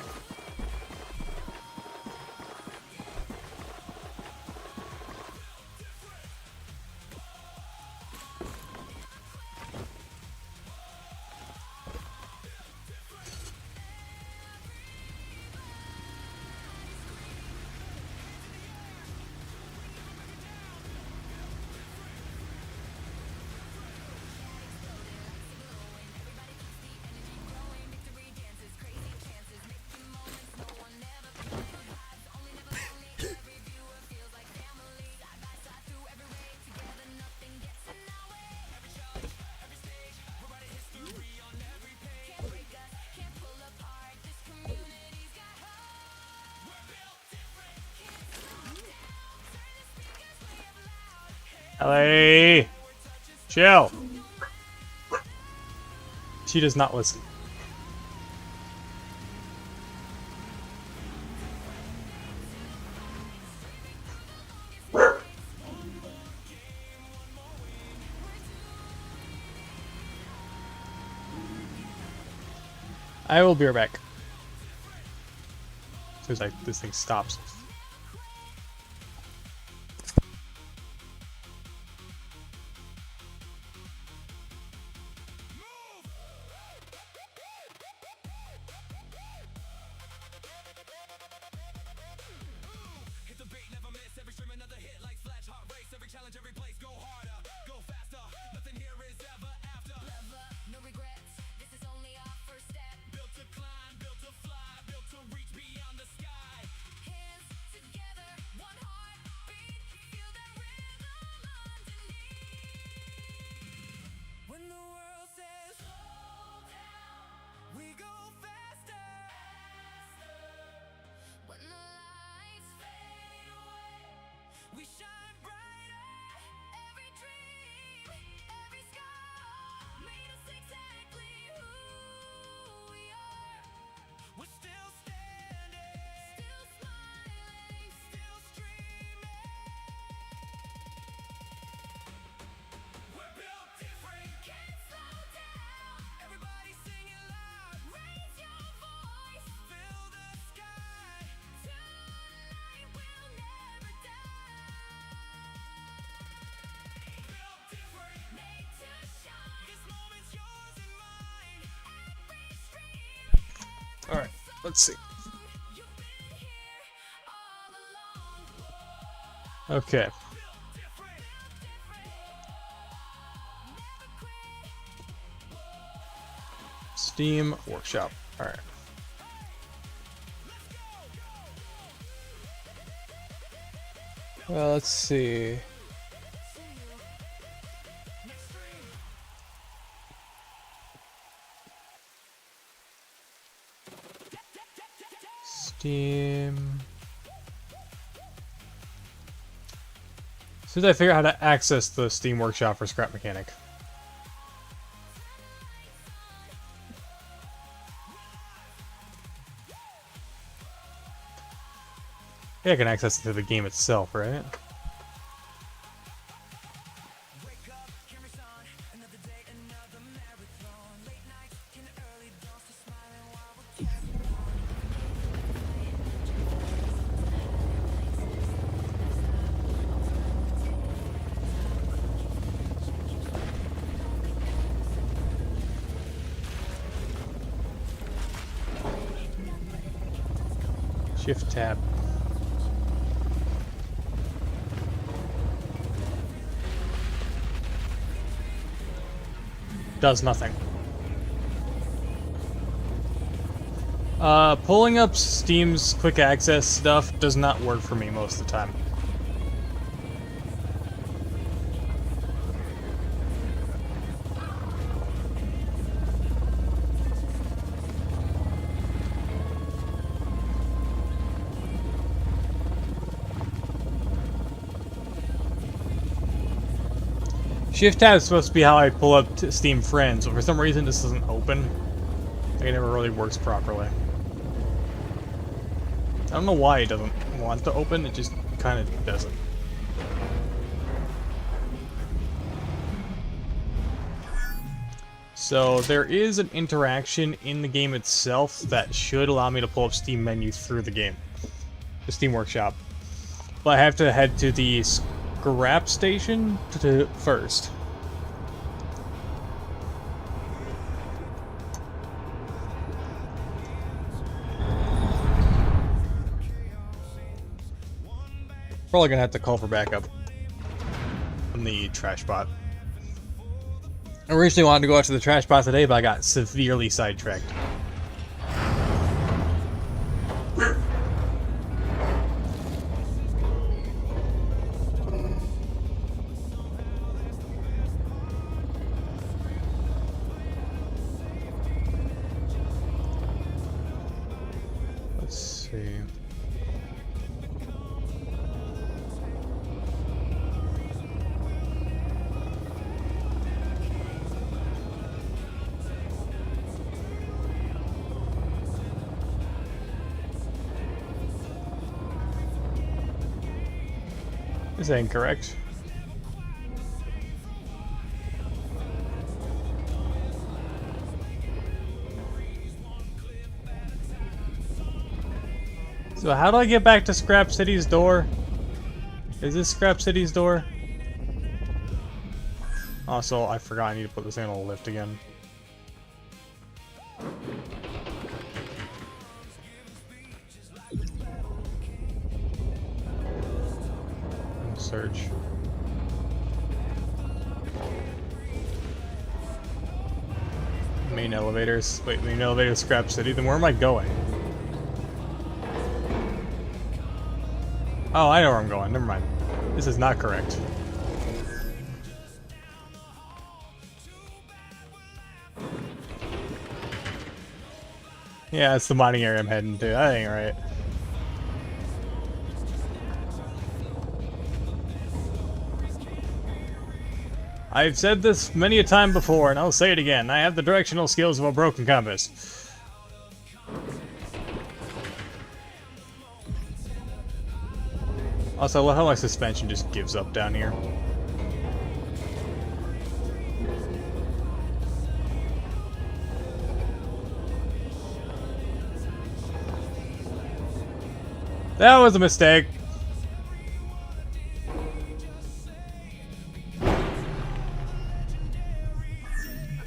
Ellie! Chill! She does not listen. I will be right back. As soon as this thing stops. Hit the beat, never miss. Every stream another hit like Flash, heart race. Every challenge, every place, go harder, go faster. Nothing here is ever after. Lover, no regrets. This is only our first step. Built to climb, built to fly, built to reach beyond the sky. Hands together, one heartbeat. Feel that rhythm underneath. When the world says slow down, we go faster. When the lights fade away, We shine brighter. every dream, every scar made us exactly who we are. We're still standing, Still smiling, still streaming. We're built different. can't slow down. Everybody sing it loud. Raise your voice. Fill the sky. Tonight we'll never die. Built different. Made to shine. This moment's yours and mine. Every stream, Alright, let's see. you've been here all along. Okay. Steam Workshop. Alright. Well, let's see. Steam. As soon as I figure out how to access the Steam Workshop for Scrap Mechanic. Yeah, I can access it through the game itself, right? Shift tab. Does nothing. Pulling up Steam's quick access stuff does not work for me most of the time. Shift tab is supposed to be how I pull up Steam Friends, but for some reason this doesn't open. Like, it never really works properly. I don't know why it doesn't want to open, it just kind of doesn't. So there is an interaction in the game itself that should allow me to pull up Steam menu through the game. The Steam Workshop. But I have to head to the scrap station first. Probably gonna have to call for backup from the trash bot. I originally wanted to go out to the trash bot today, but I got severely sidetracked. Let's see. Is that incorrect? So how do I get back to Scrap City's door? Is this Scrap City's door? Also, I forgot I need to put this thing on the lift again. Search. Main elevators. Wait, main elevator, Scrap City. Then where am I going? Oh, I know where I'm going. Never mind. This is not correct. Yeah, it's the mining area I'm heading to. That ain't right. I've said this many a time before, and I'll say it again. I have the directional skills of a broken compass. Also, I love how my suspension just gives up down here. That was a mistake.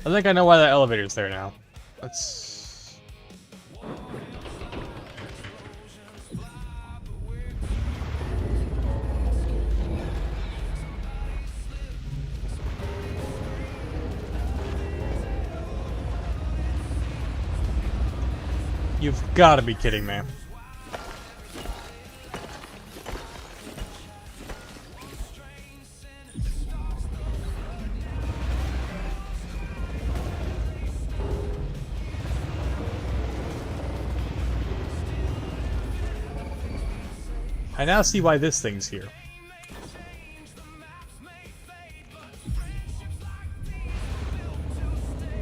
I think I know why that elevator's there now. Let's... You've got to be kidding me. I now see why this thing's here.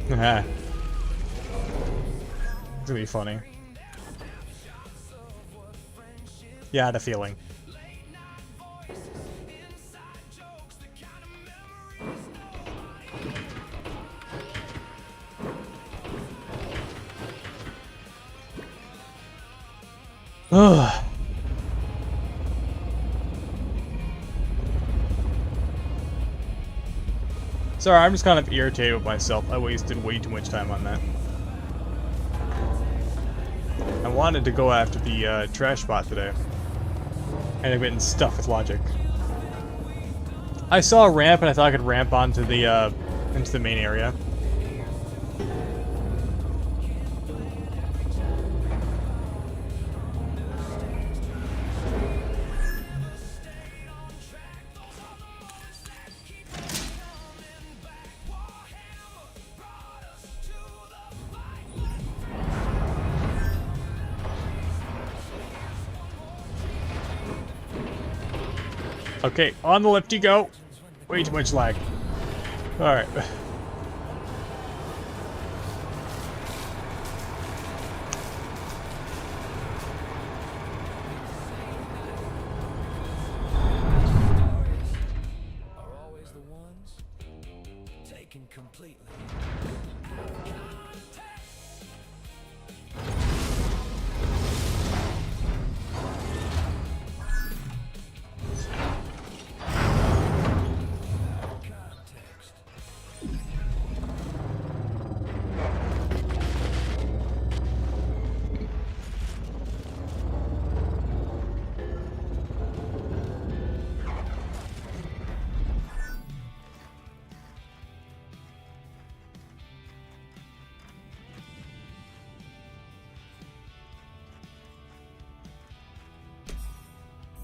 Haha. It's gonna be funny. Yeah, I had a feeling. Ugh. Sorry, I'm just kind of irritated with myself. I wasted way too much time on that. I wanted to go after the trash bot today. And I've been stuck with logic. I saw a ramp and I thought I could ramp onto the into the main area. Okay, on the lift you go. Way too much lag. Alright. Are always the ones taken completely. Context.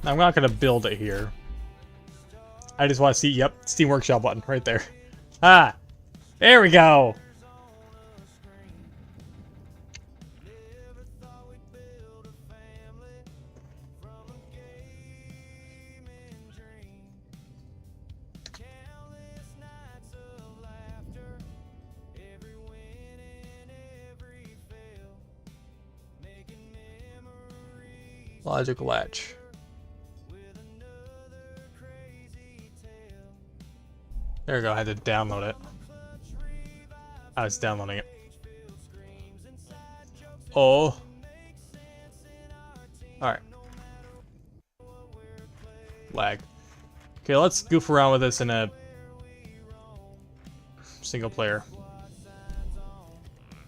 I'm not gonna build it here. I just want to see, yep, Steam Workshop button right there. Ah! There we go! Never thought we'd build a family from a gaming dream. Countless nights of laughter, every win and every fail, making memories Logic latch. with another crazy tale. There we go, I had to download it. I was downloading it. Oh. Alright. Lag. Okay, let's goof around with this in a single player.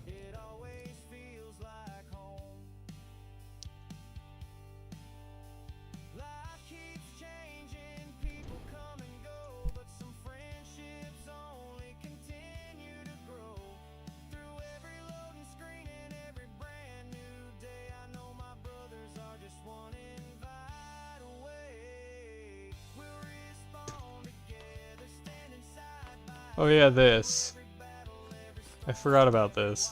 It always feels like home. Life keeps changing, people come and go, but some friendships only continue to grow. Through every loading screen and every brand new day, I know my brothers are just one invite away. We'll respond together, standing side by Oh yeah, this. every battle, every I forgot about this.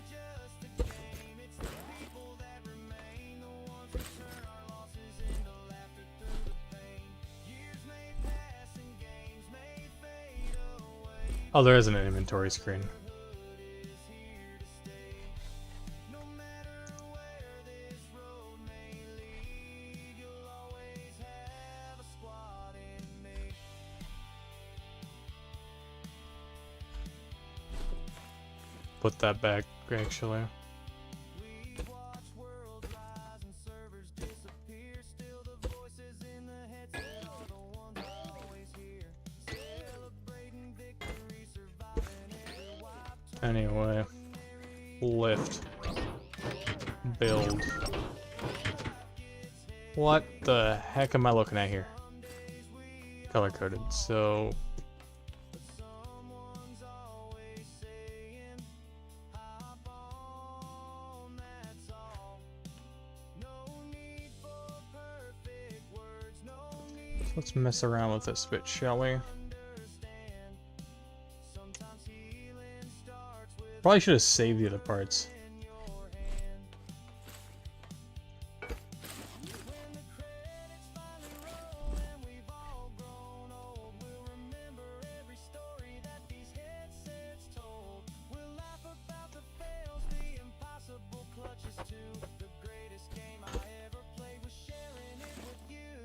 just a game. It's the people that remain, the ones who turn our losses into laughter through the pain. Years may pass and games may fade away. Oh, there isn't an inventory screen. Brotherhood is here to stay. No matter where this road may lead, you'll always have a squad in me. Put that back, actually. We watch worlds rise and servers disappear. Still the voices in the heads are the ones I always hear. Celebrating victory, surviving every wipe. Anyway. Lift. Build. What the heck am I looking at here? Color coded. So Someone's always saying, hop on, that's all. No need for perfect words, no need let's mess around with this bit, shall we? to understand. Sometimes healing starts with Probably should have saved the other parts. in your hand. When the credits finally roll and we've all grown old, we'll remember every story that these headsets told. We'll laugh about the fails, the impossible clutches too. The greatest game I ever played was sharing it with you.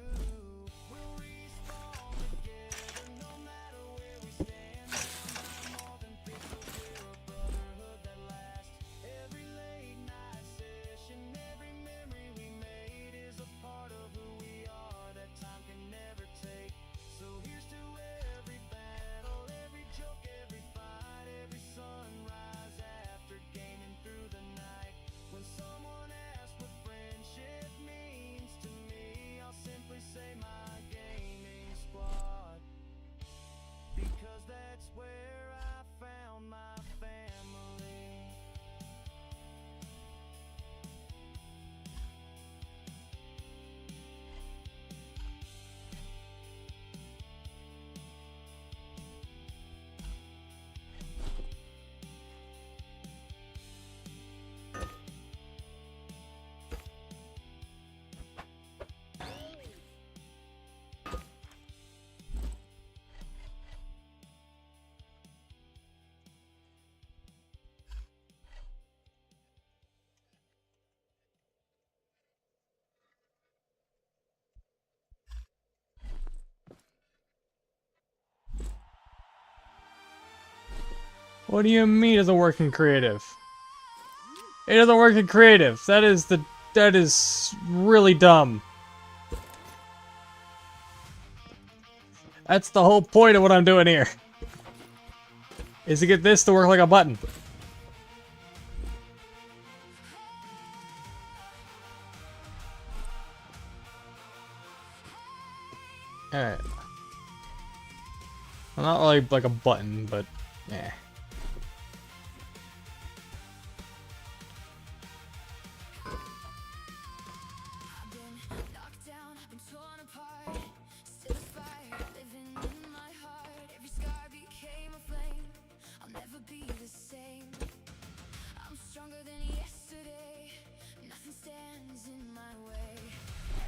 We'll respawn together no matter where we stand. We're more than pixels, we're a brotherhood that lasts. What do you mean it doesn't work in creative? It doesn't work in creative. That is really dumb. That's the whole point of what I'm doing here. Is to get this to work like a button. Alright. Well, not like a button, but eh. I've been knocked down, been torn apart. Still a fire living in my heart. Every scar became a flame. I'll never be the same. I'm stronger than yesterday. Nothing stands in my way.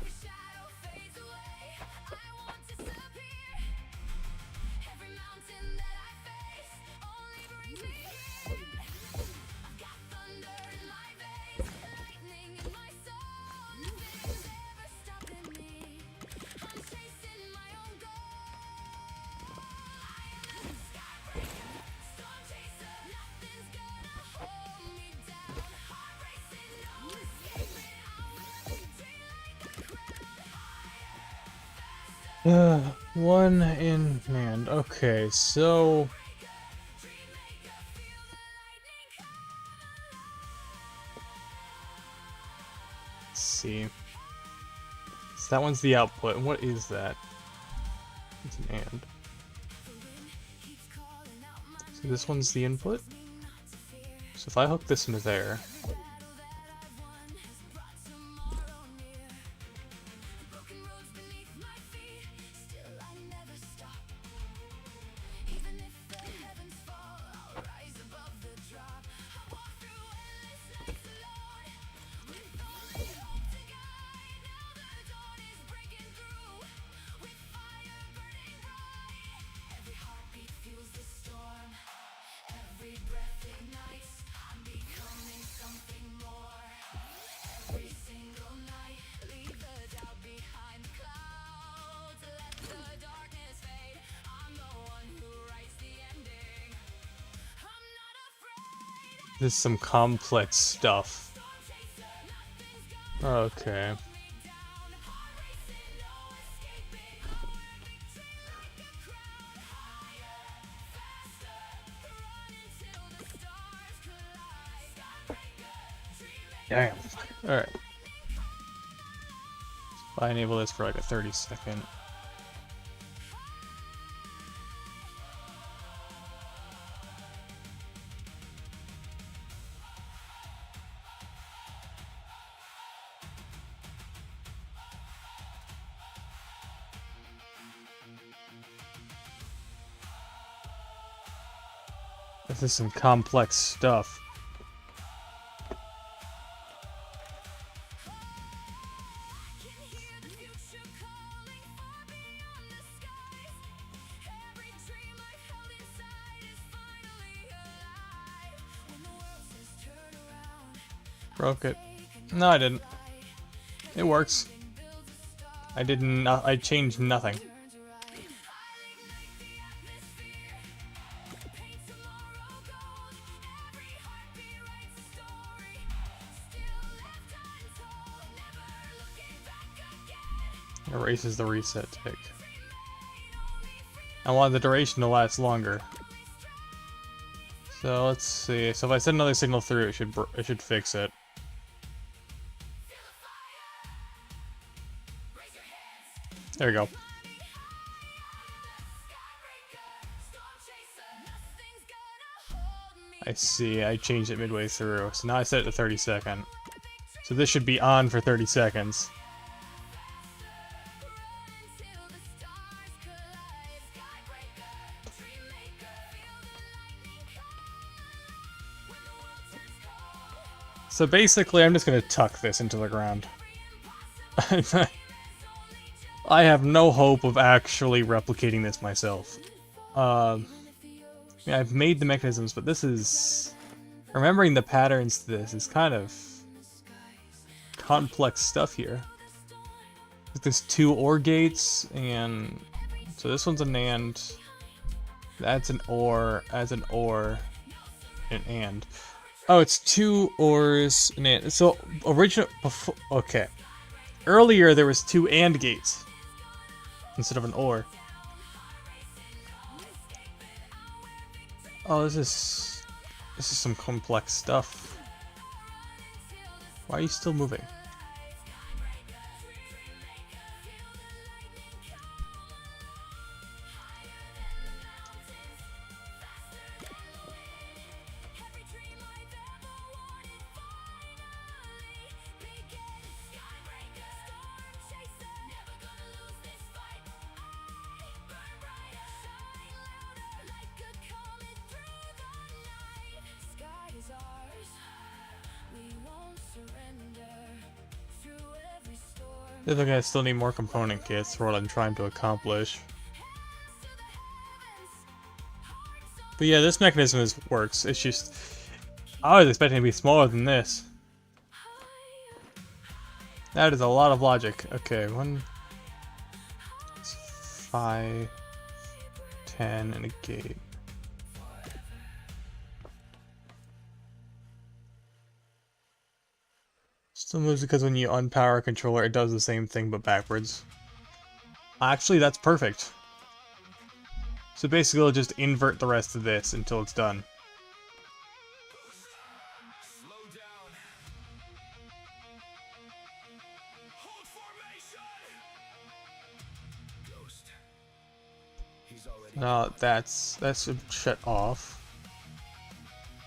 Every shadow fades away. I won't disappear. Every mountain that I face only brings me here. I've got thunder in my veins, lightning in my soul. Nothing's ever stopping me. I'm chasing my own goal. I am the skybreaker, storm chaser. Nothing's gonna hold me down. Heart racing, no escaping. I will dream like a crown higher. One in hand. Okay, so let's see. So that one's the output. And what is that? It's an and. So this one's the input. So if I hook this into there, Broken roads beneath my feet, still I never stop. Even if the heavens fall, I'll rise above the drop. I walk through endless nights alone, with only hope to guide. Now the dawn is breaking through, with fire burning bright. Every heartbeat fuels the storm, every breath ignites. I'm becoming something more. Every single night, leave the doubt behind the clouds. Let the darkness fade. I'm the one who writes the ending. I'm not afraid. this is some complex stuff. Okay. Damn. Alright. If I enable this for like a 30-second. This is some complex stuff. Broke it. No, I didn't. It works. I changed nothing. Erases the reset tick. I want the duration to last longer. So let's see. So if I send another signal through, it should fix it. There we go. I see. I changed it midway through. So now I set it to 30 seconds. So this should be on for 30 seconds. So basically, I'm just gonna tuck this into the ground. I have no hope of actually replicating this myself. Yeah, I've made the mechanisms, but this is... Remembering the patterns to this is kind of complex stuff here. There's 2 OR gates, and so this one's a NAND. That's an OR, as an OR. an and. Oh, it's 2 ors and and. So original before. Okay, earlier there was 2 and gates instead of an or. Oh, this is some complex stuff. Why are you still moving? I think I still need more component kits for what I'm trying to accomplish. But yeah, this mechanism works. It's just I was expecting it to be smaller than this. That is a lot of logic. Okay, 1, 5, 10, and a gate. Still moves because when you unpower a controller, it does the same thing but backwards. Actually, that's perfect. So basically, it'll just invert the rest of this until it's done. Slow down. Hold formation. Ghost. He's already. Now that should shut off.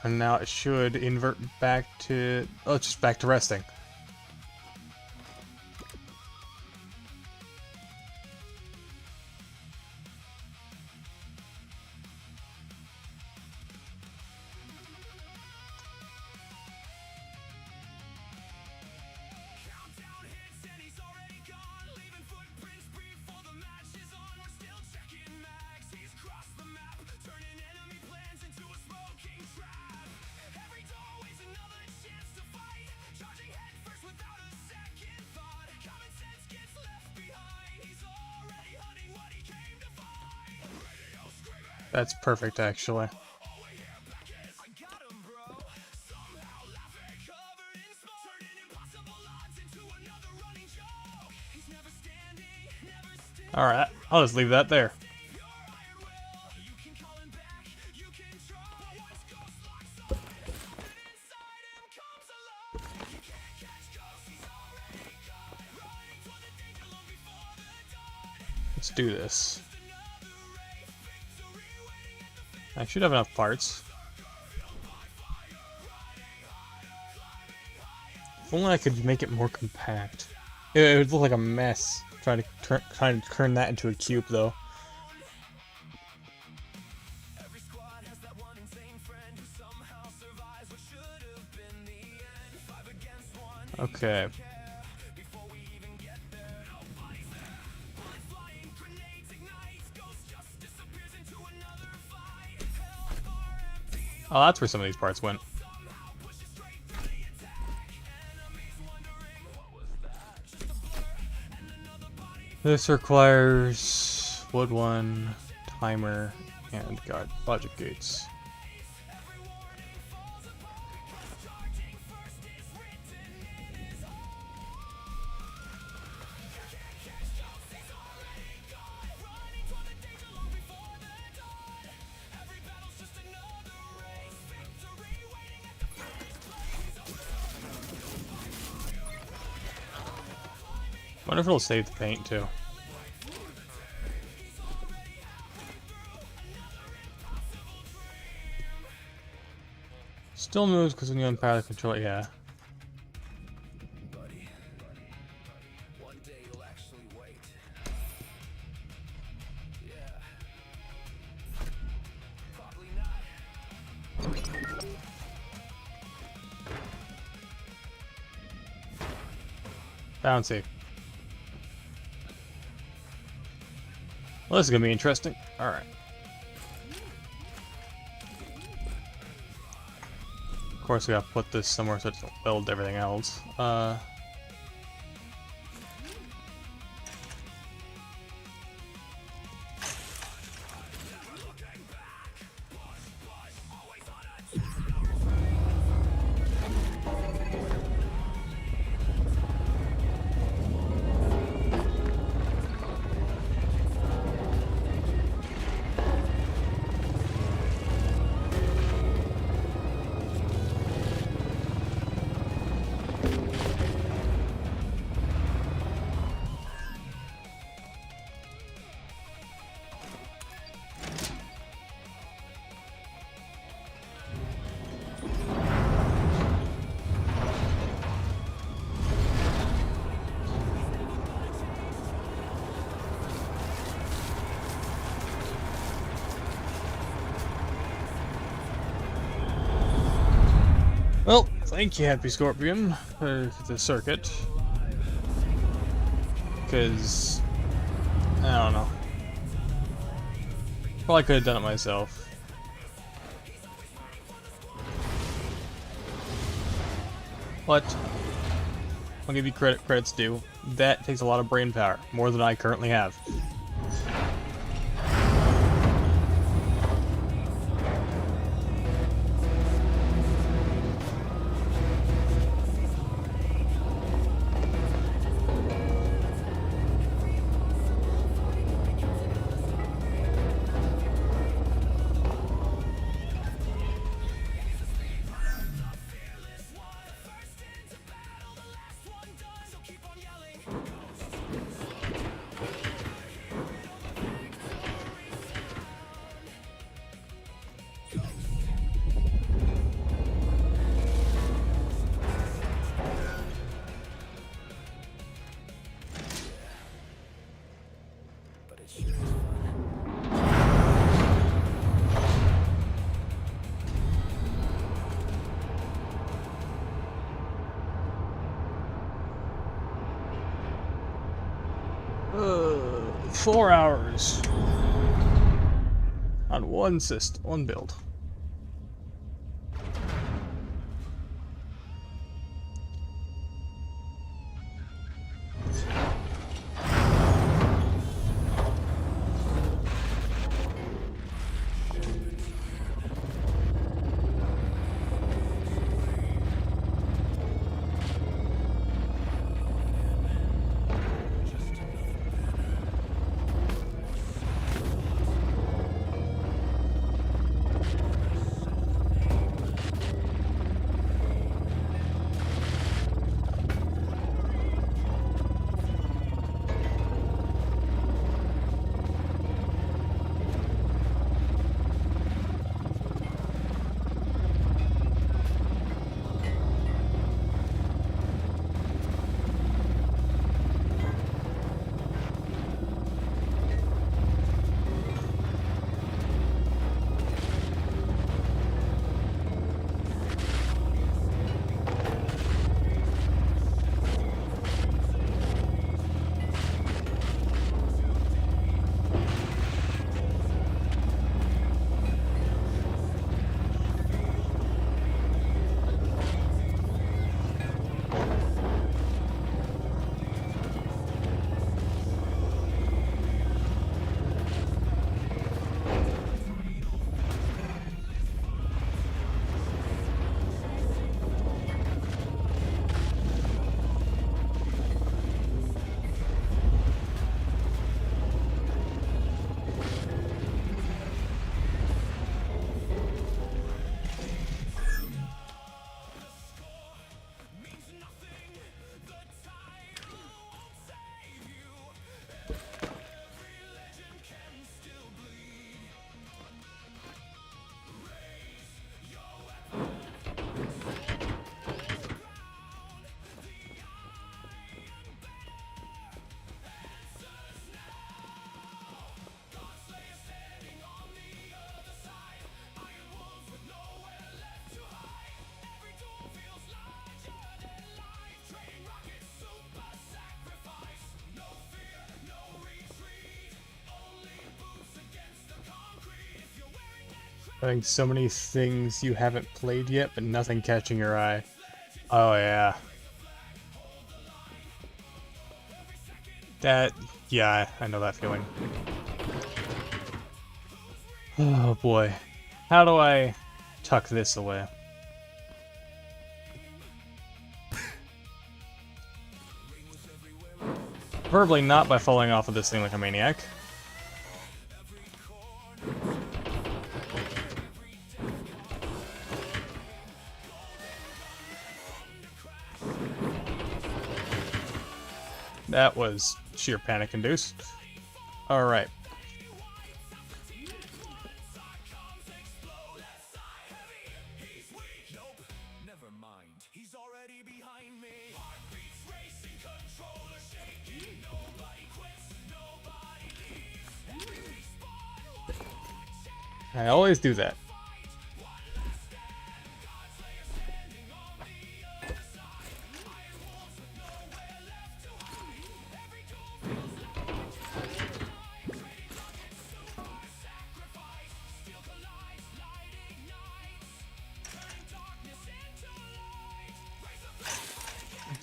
And now it should invert back to... Oh, it's just back to resting. Countdown hits and he's already gone, leaving footprints before the match is on. We're still checking mags. He's crossed the map, turning enemy plans into a smoking trap. Every doorway's another chance to fight, charging head first without a second thought. Common sense gets left behind. He's already hunting what he came to find. Radio screaming. That's perfect, actually. All we hear back is, I got him, bro. Somehow laughing, covered in smoke, turning impossible odds into another running joke. He's never standing, never still. Alright, I'll just leave that there. Your iron will, you can call him back, you can try. Once Ghost locks up, everything inside him comes alive. You can't catch Ghost, he's already gone. Running toward the danger long before the dawn. Let's do this. Another race, victory waiting at the finish. I should have enough parts. If only I could make it more compact. It would look like a mess. Trying to turn that into a cube, though. Every squad has that one insane friend who somehow survives what should have been the end. 5 against 1. Okay. Before we even get there, nobody's there. Bullets flying, grenades ignite. Ghost just disappears into another fight. Hell far empty. Oh, that's where some of these parts went. Somehow pushes straight for the attack. Enemies wondering what was that? Just a blur and another body. This requires wood 1, timer, and logic gates. Charging first is written in his heart. Can't catch Ghost, he's already gone. Running toward the danger long before the dawn. Every battle's just another race. Victory waiting at the finish place. Wonder if it'll save the paint, too. Still moves because when you unpower the controller, yeah. Buddy, one day you'll actually wait. Yeah. Probably not. Bouncy. Well, this is gonna be interesting. Alright. Of course, we gotta put this somewhere so it doesn't build everything else. Well, thank you, Happy Scorpion, for the circuit. Because, I don't know. Probably could have done it myself. But, I'll give you credit's due. That takes a lot of brain power, more than I currently have. Uh, 4 hours on one system, one build. Having so many things you haven't played yet, but nothing catching your eye. Oh yeah. Yeah, I know that feeling. Oh boy. How do I tuck this away? Preferably not by falling off of this thing like a maniac. That was sheer panic induced. Alright. Never mind, he's already behind me. Heartbeats racing, controller shaking. Nobody quits, nobody leaves. I always do that.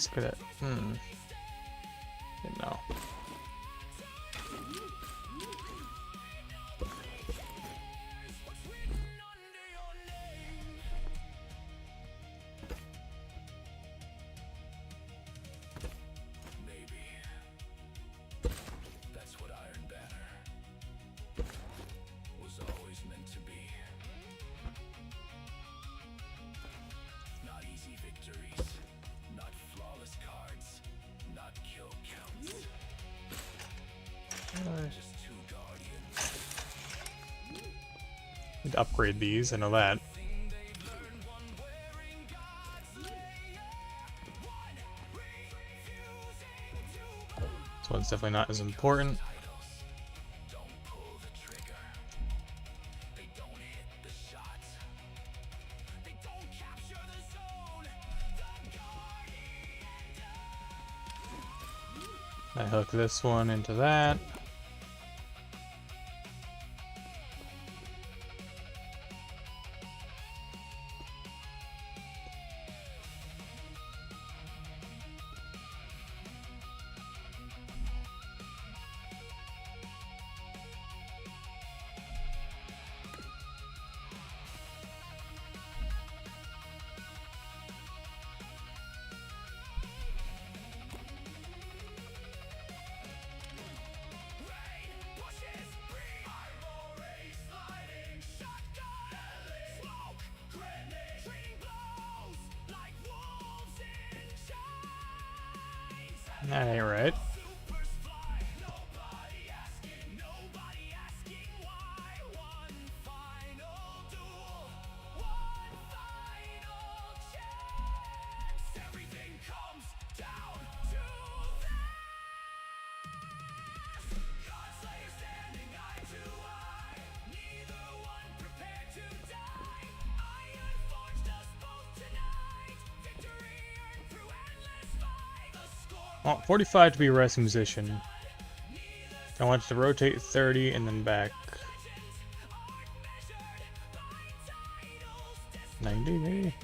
Let's get it. No. Maybe that's what Iron Banner was always meant to be. Not easy victories, not flawless cards, not kill counts. Just two guardians. Need to upgrade these, I know that. This one's definitely not as important. Don't pull the trigger. They don't hit the shots. They don't capture the zone. The I hook this one into that. That ain't right. I want 45 to be a resting position. I want it to rotate 30 and then back 90 maybe.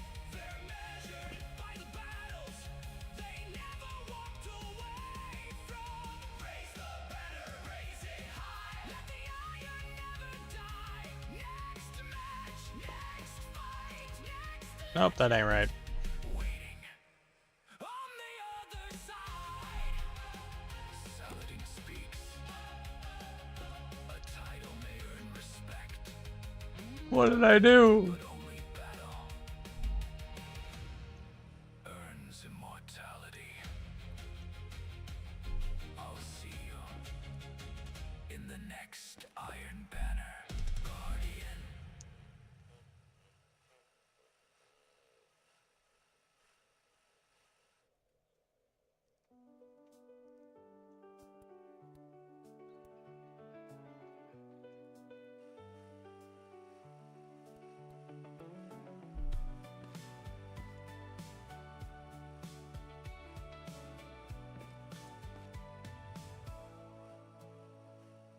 Nope, that ain't right. Saladin speaks. A title may earn respect, What did I do? but only battle earns immortality. I'll see you in the next Iron Banner, Guardian.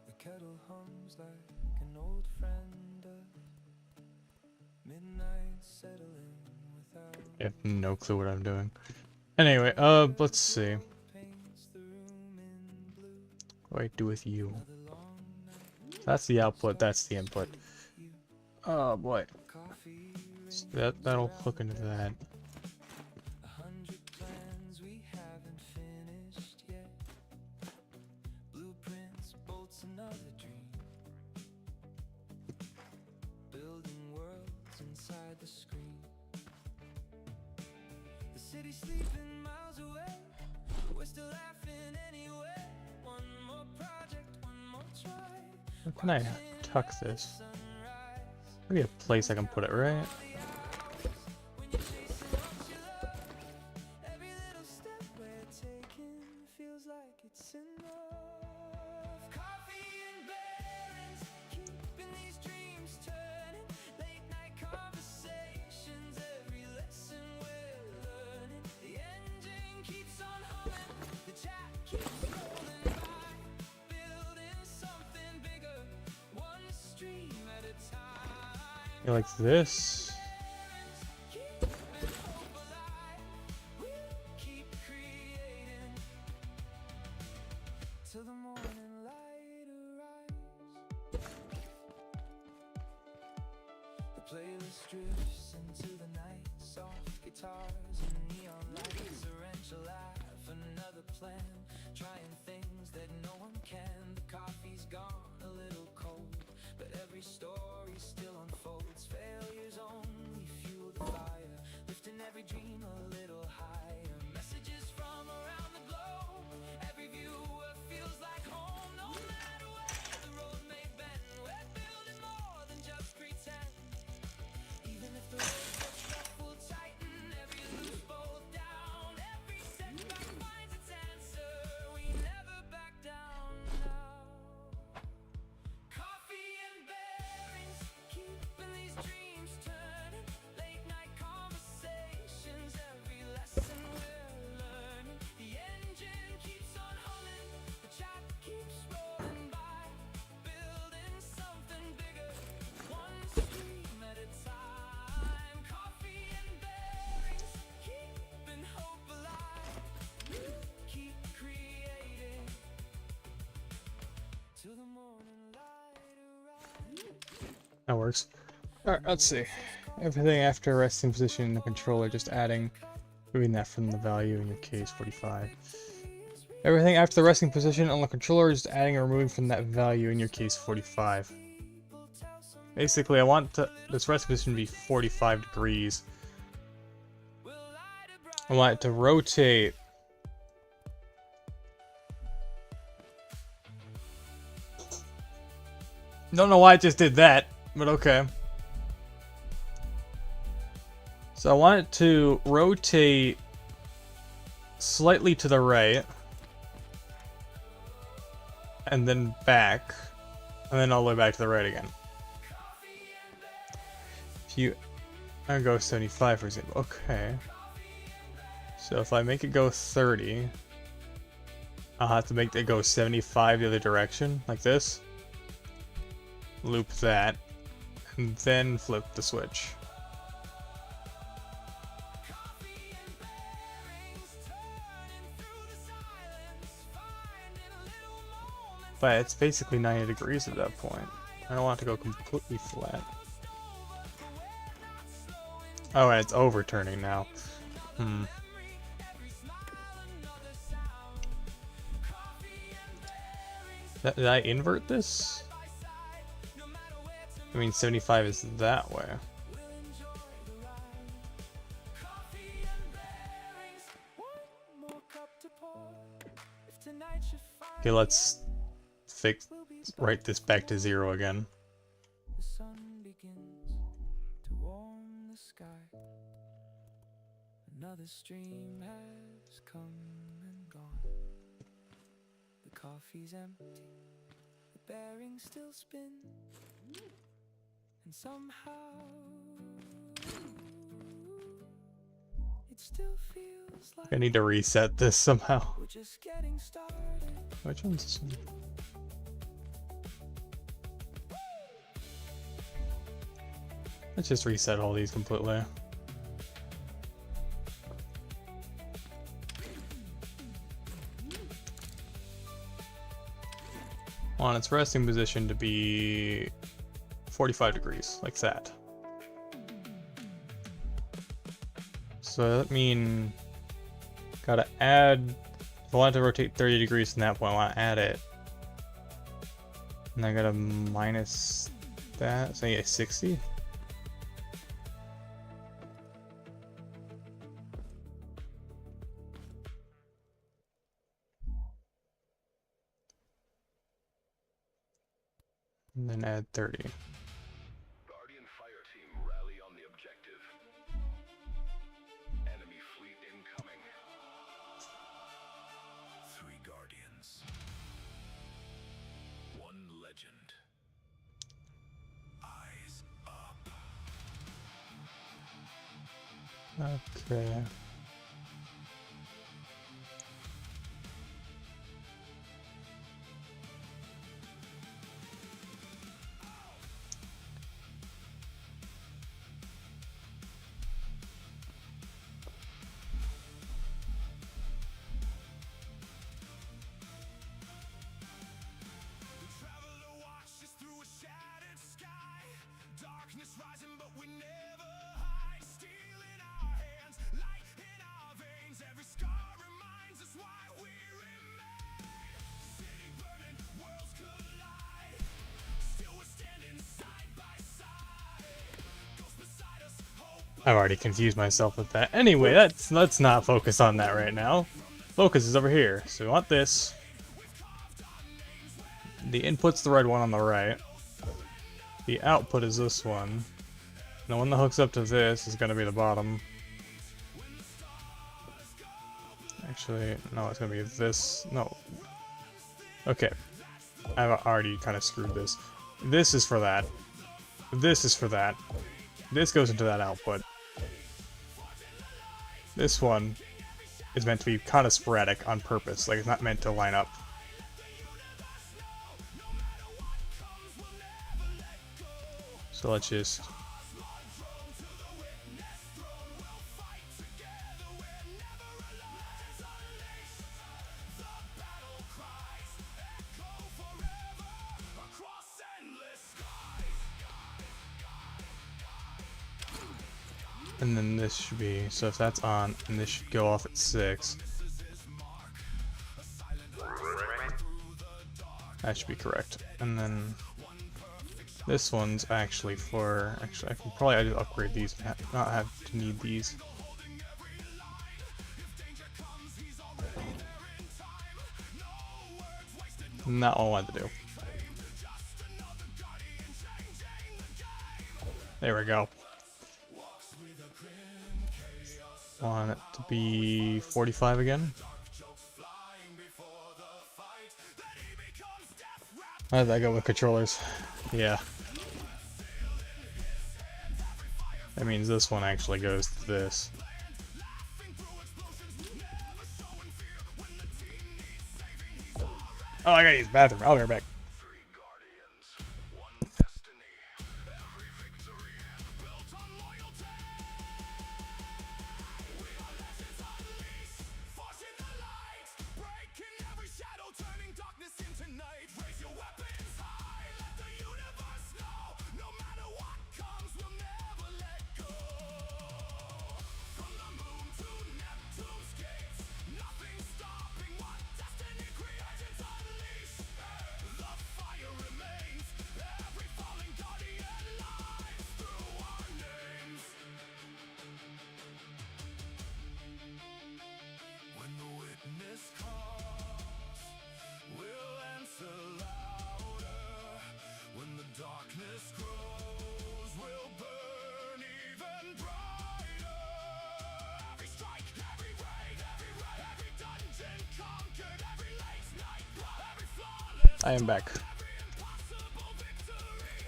The kettle hums like an old friend does. Midnight settling without I have no clue what I'm doing. Anyway, let's see. paints the room in blue. What do I do with you? The long night, That's the output, that's the input. Oh boy. coffee, So that'll hook into that. 100 plans we haven't finished yet. Blueprints, bolts, another dream. Building worlds inside the screen. The city sleeping miles away. We're still laughing anyway. One more project, one more try. Where can I tuck this? Maybe a place I can put it, right? When you're chasing what you love, every little step we're taking feels like it's enough. Coffee and barons, keeping these dreams turning. Late night conversations, every lesson we're learning. The engine keeps on humming, the chat keeps rolling by. Building something bigger, one stream at a time. Yeah, like this. Keeping hope alive, we'll keep creating. endless drifts into the night. Soft guitars and neon lights. A wrench, a laugh, another plan. Trying things that no one can. The coffee's gone a little cold, but every story still unfolds. Failures only fuel the fire, lifting every dream a little higher. Messages from around the globe, every viewer feels like home. No matter where the road may bend, we're building more than just pretend. Even if the road gets rough, we'll tighten every loose bolt down. Every setback finds its answer. We never back down now. Coffee and bearings, keeping these dreams turning. Late night conversations, every lesson we're learning. The engine keeps on humming, the chat keeps rolling by. Building something bigger, one stream at a time. Coffee and bearings, keeping hope alive. Keep creating till the morning light arrives. That works. Alright, let's see. Everything after resting position in the controller, just adding, moving that from the value in your case 45. Everything after the resting position on the controller is adding or removing from that value in your case 45. Basically, I want this resting position to be 45 degrees. I want it to rotate. Don't know why I just did that, but okay. So I want it to rotate slightly to the right, and then back, and then all the way back to the right again. If you, I'm gonna go 75 for example. Okay. So if I make it go 30, I'll have to make it go 75 the other direction, like this. Loop that, and then flip the switch. But it's basically 90 degrees at that point. I don't want it to go completely flat. Oh, and it's overturning now. Did I invert this? I mean, 75 is that way. Okay, let's write this back to 0 again. The sun begins to warm the sky. Another stream has come and gone. The coffee's empty, the bearings still spin, and somehow it still feels like I need to reset this somehow. we're just getting started. Which one's this one? Let's just reset all these completely. Want its resting position to be 45 degrees, like that. So that means gotta add, if I want it to rotate 30 degrees from that point, I want to add it. And I gotta minus that, so I get 60. And then add 30. Guardian fire team rally on the objective. Enemy fleet incoming. 3 Guardians. 1 legend. Eyes up. Okay. Traveler watches through a shattered sky. Darkness rising, but we never I've already confused myself with that. Anyway, let's not focus on that right now. Focus is over here. So we want this. The input's the red one on the right. The output is this one. The one that hooks up to this is gonna be the bottom. Actually, no, it's gonna be this. No. Okay. I've already kind of screwed this. This is for that. This is for that. This goes into that output. This one is meant to be kind of sporadic on purpose. Like, it's not meant to line up. So let's just... And then this should be, so if that's on, and this should go off at 6. That should be correct. And then this one's actually for, actually I can probably just upgrade these and not have to need these. Not what I wanted to do. There we go. Want it to be 45 again? How did that go with controllers? Yeah. That means this one actually goes to this. Oh, I gotta use the bathroom. I'll be right back. Darkness grows, will burn even brighter. Every strike, every raid, every dungeon conquered, every late night blood, every flawless I am back. impossible victory.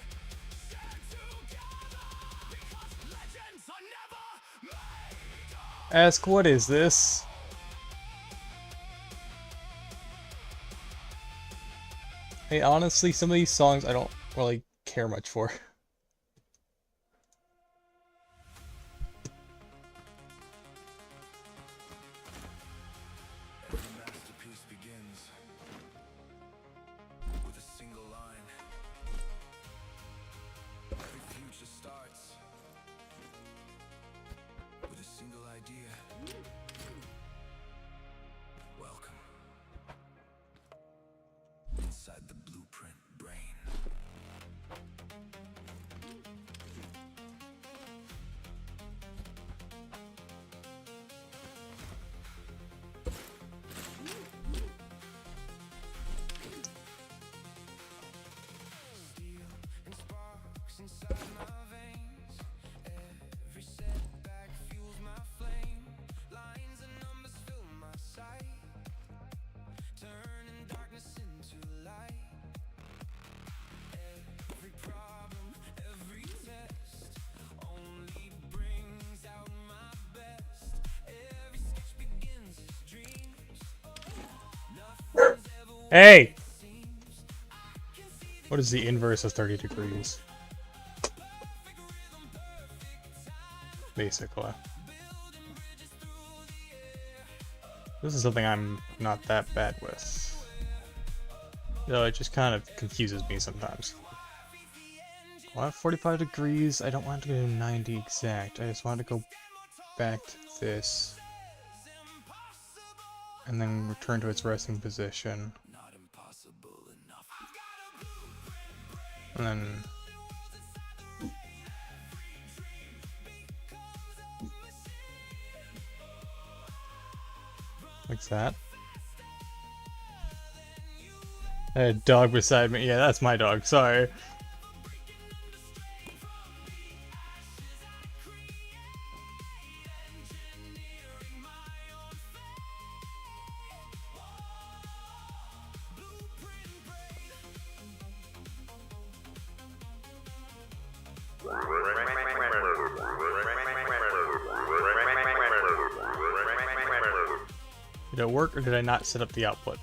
Stand together because legends are never made of. Ask, what is this? Hey, honestly, some of these songs I don't really care much for. Every masterpiece begins with a single line. Every future starts with a single idea. Welcome inside the blueprint brain. Steel and sparks inside my veins. Every setback fuels my flame. Lines and numbers fill my sight, turning darkness into light. Every problem, every test only brings out my best. Every sketch begins as dreams. Nothing's ever what Hey! it seems. I can see the What is the inverse of 30 degrees? perfect rhythm, perfect time. Basically. Building bridges through the air. This is something I'm not that bad with. Though it just kind of confuses me sometimes. I want 45 degrees. I don't want to go 90 exact. I just want to go back to this. And then return to its resting position. Not impossible enough. And then Like that. I had a dog beside me. Yeah, that's my dog. Sorry. Did it work or did I not set up the output?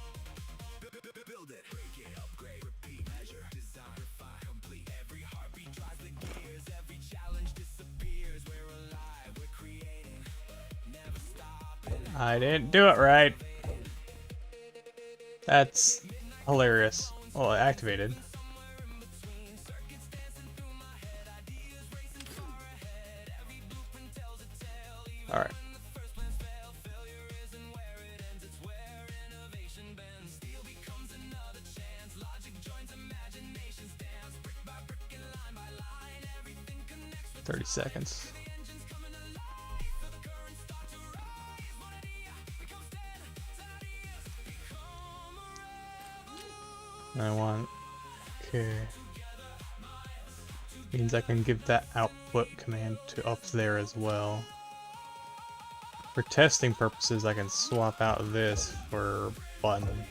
I didn't do it right. That's hilarious. Well, it activated. Alright. "30 seconds. I want... Okay. Means I can give that output command to up there as well. For testing purposes, I can swap out this for button.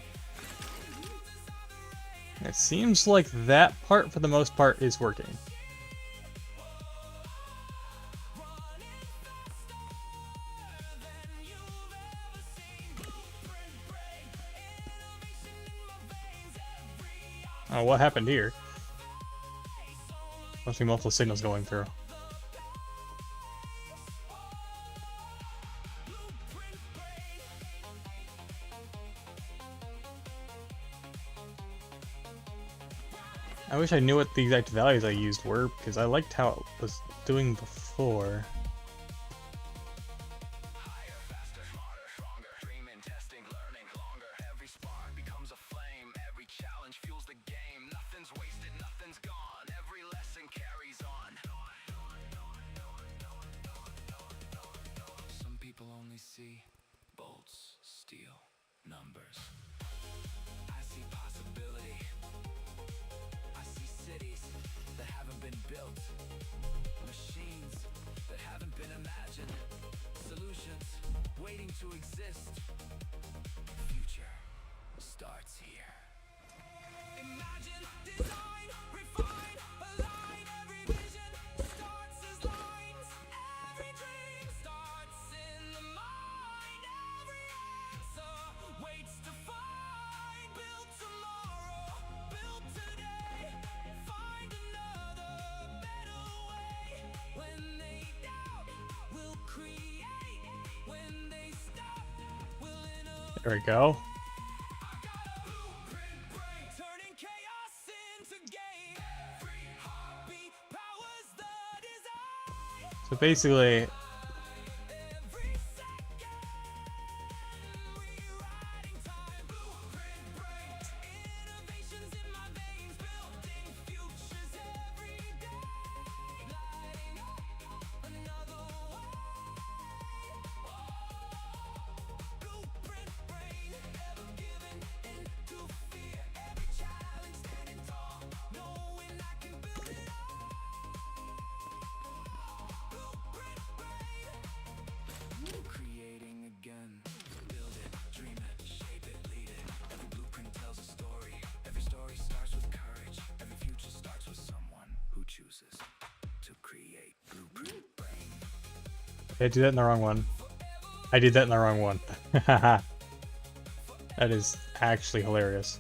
It seems like that part, for the most part, is working. Oh, what happened here? Must be multiple signals going through. I wish I knew what the exact values I used were, because I liked how it was doing before. Some people only see bolts, steel, numbers. I see possibility. I see cities that haven't been built, machines that haven't been imagined, solutions waiting to exist. Future starts here. Imagine, design, refine, align. Every vision starts as lines. Every dream starts in the mind. Every answer waits to find. Build tomorrow, build today. Find another better way. When they doubt, we'll create. When they stop, we'll innovate. There we go. Turning chaos into gain. Every heartbeat powers the design. So basically, Every second rewriting time. Blueprint brain. Innovations in my veins. Building futures every day. Lighting up another way. Blueprint brain. Never giving in to fear. Every challenge standing tall. Knowing I can build it all. Blueprint brain. Creating again. Build it, dream it, shape it, lead it. Every blueprint tells a story. Every story starts with courage. Every future starts with someone who chooses to create. Blueprint brain. I did that in the wrong one. I did that in the wrong one. That is actually hilarious.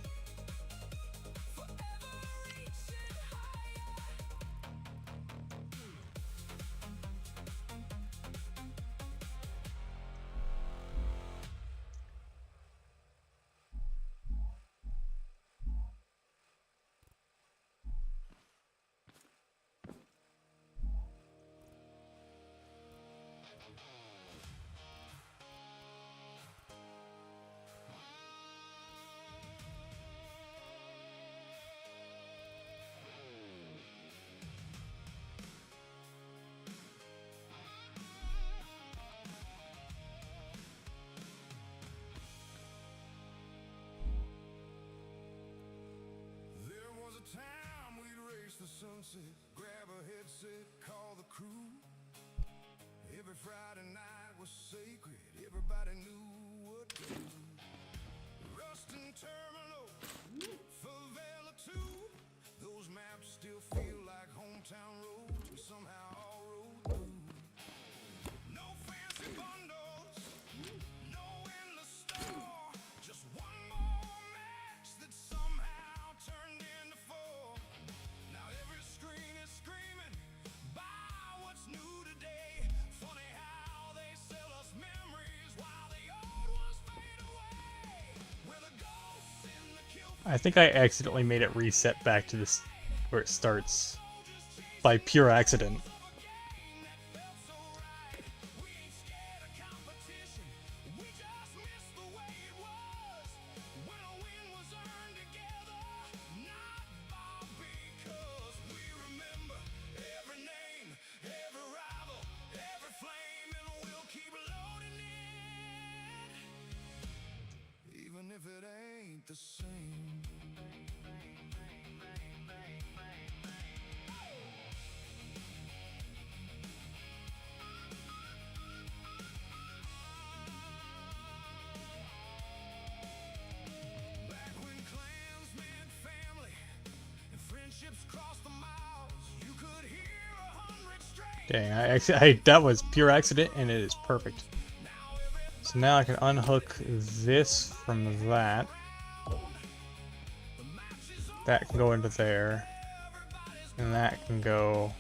sunset, grab a headset, call the crew. Every Friday night was sacred, everybody knew what to do. Ruston Terminal, Favela 2, those maps still feel like hometown roads we somehow all rode through. No fancy bundles, no endless store, just one more match that somehow turned into four. Now every screen is screaming, buy what's new today. Funny how they sell us memories while the old ones fade away. We're the ghosts in the kill. I think I accidentally made it reset back to this where it starts by pure accident. Even if it ain't the same. Back when clans meant family and friendships crossed the miles, you could hear 100 straight. Dang, that was pure accident, and it is perfect. So now I can unhook this from that. That can go into there. And that can go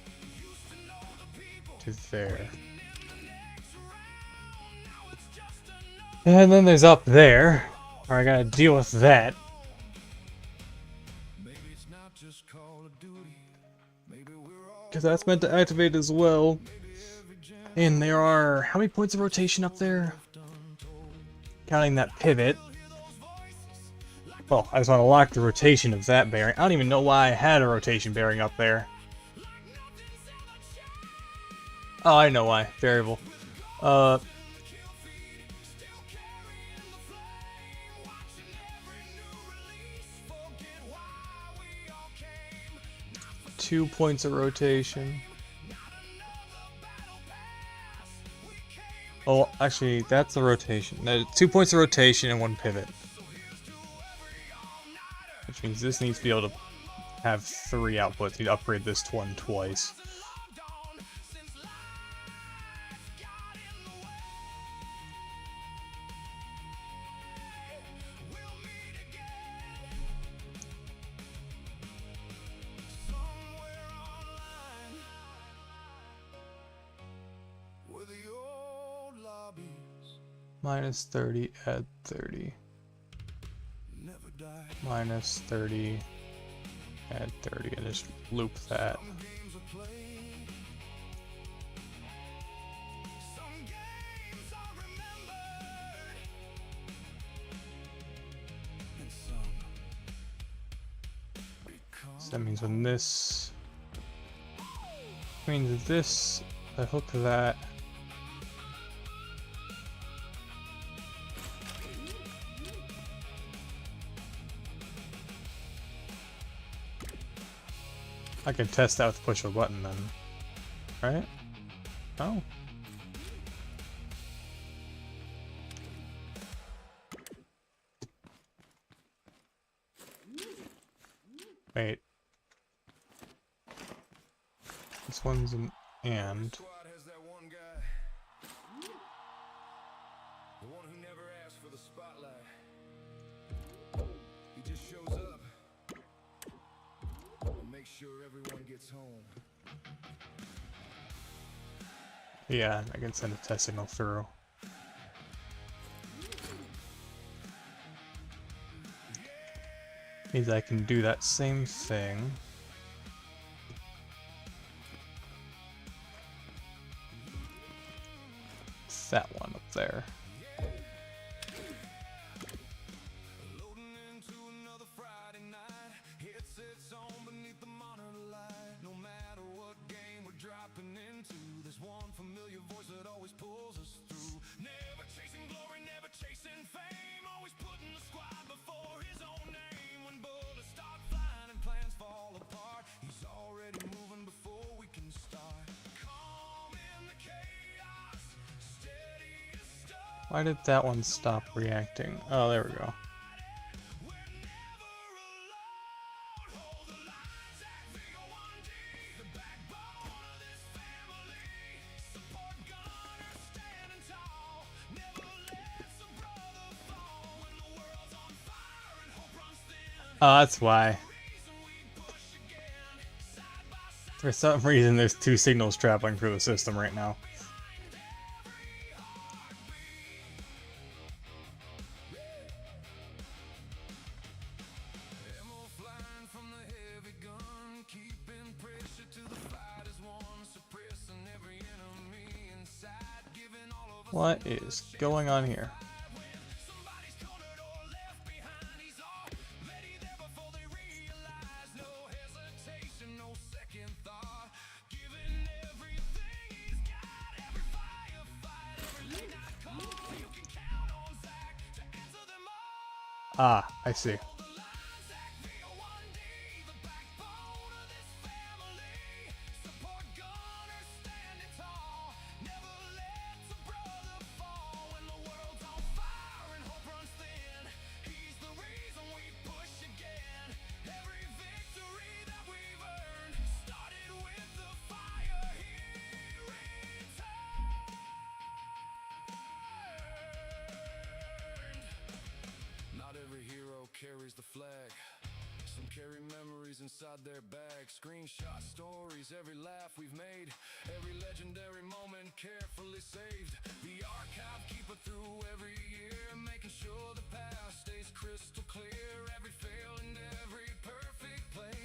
to there. And then there's up there, where I gotta deal with that. Maybe it's not just Call of Duty. Maybe we're all Because that's meant to activate as well. And there are, how many points of rotation up there? Counting that pivot. Well, I just want to lock the rotation of that bearing. I don't even know why I had a rotation bearing up there. Oh, I know why. Variable. 2 points of rotation. Oh, actually, that's the rotation. No, 2 points of rotation and 1 pivot. Which means this needs to be able to have 3 outputs. Need to upgrade this one twice. Minus 30, add 30. never die. Minus 30, add 30, and just loop that. Games are played. Some games are remembered. And some become. So that means when this means this, I hook that. I can test that with push a button then, right? Oh. Wait. This one's an and. Squad has that one guy. The one who never asked for the spotlight. He just shows up. And makes sure everyone gets home. Yeah, I can send a test signal through. Means I can do that same thing. That one up there. Loading into another Friday night. Headsets on beneath the monitor light. No matter what game we're dropping into, there's one familiar voice that always pulls us through. Never chasing glory, never chasing fame. Always putting the squad before his own name. When bullets start flying and plans fall apart, he's already Why did that one stop reacting? Oh, there we go. Oh, that's why. For some reason, there's two signals traveling through the system right now. What is going on here? Ah, I see. Not every hero carries the flag. Some carry memories inside their bag. Screenshot stories, every laugh we've made, every legendary moment carefully saved. The archive keep it through every year, making sure the past stays crystal clear. Every fail and every perfect play,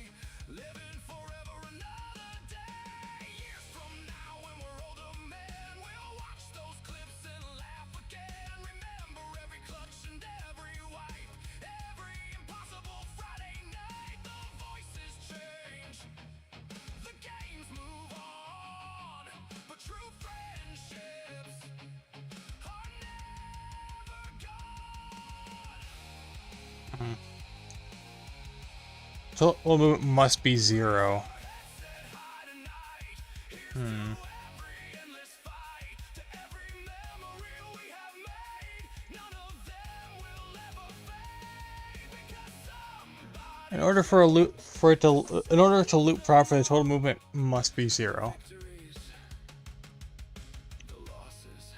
living forever another day. Years from now when we're older men, we'll watch those clips and laugh again. Remember every clutch and every wipe, every impossible Friday night. The voices change, the games move on, but true friendships are never gone. Total movement must be 0. In order for a loop in order to loop properly, the total movement must be 0. The losses,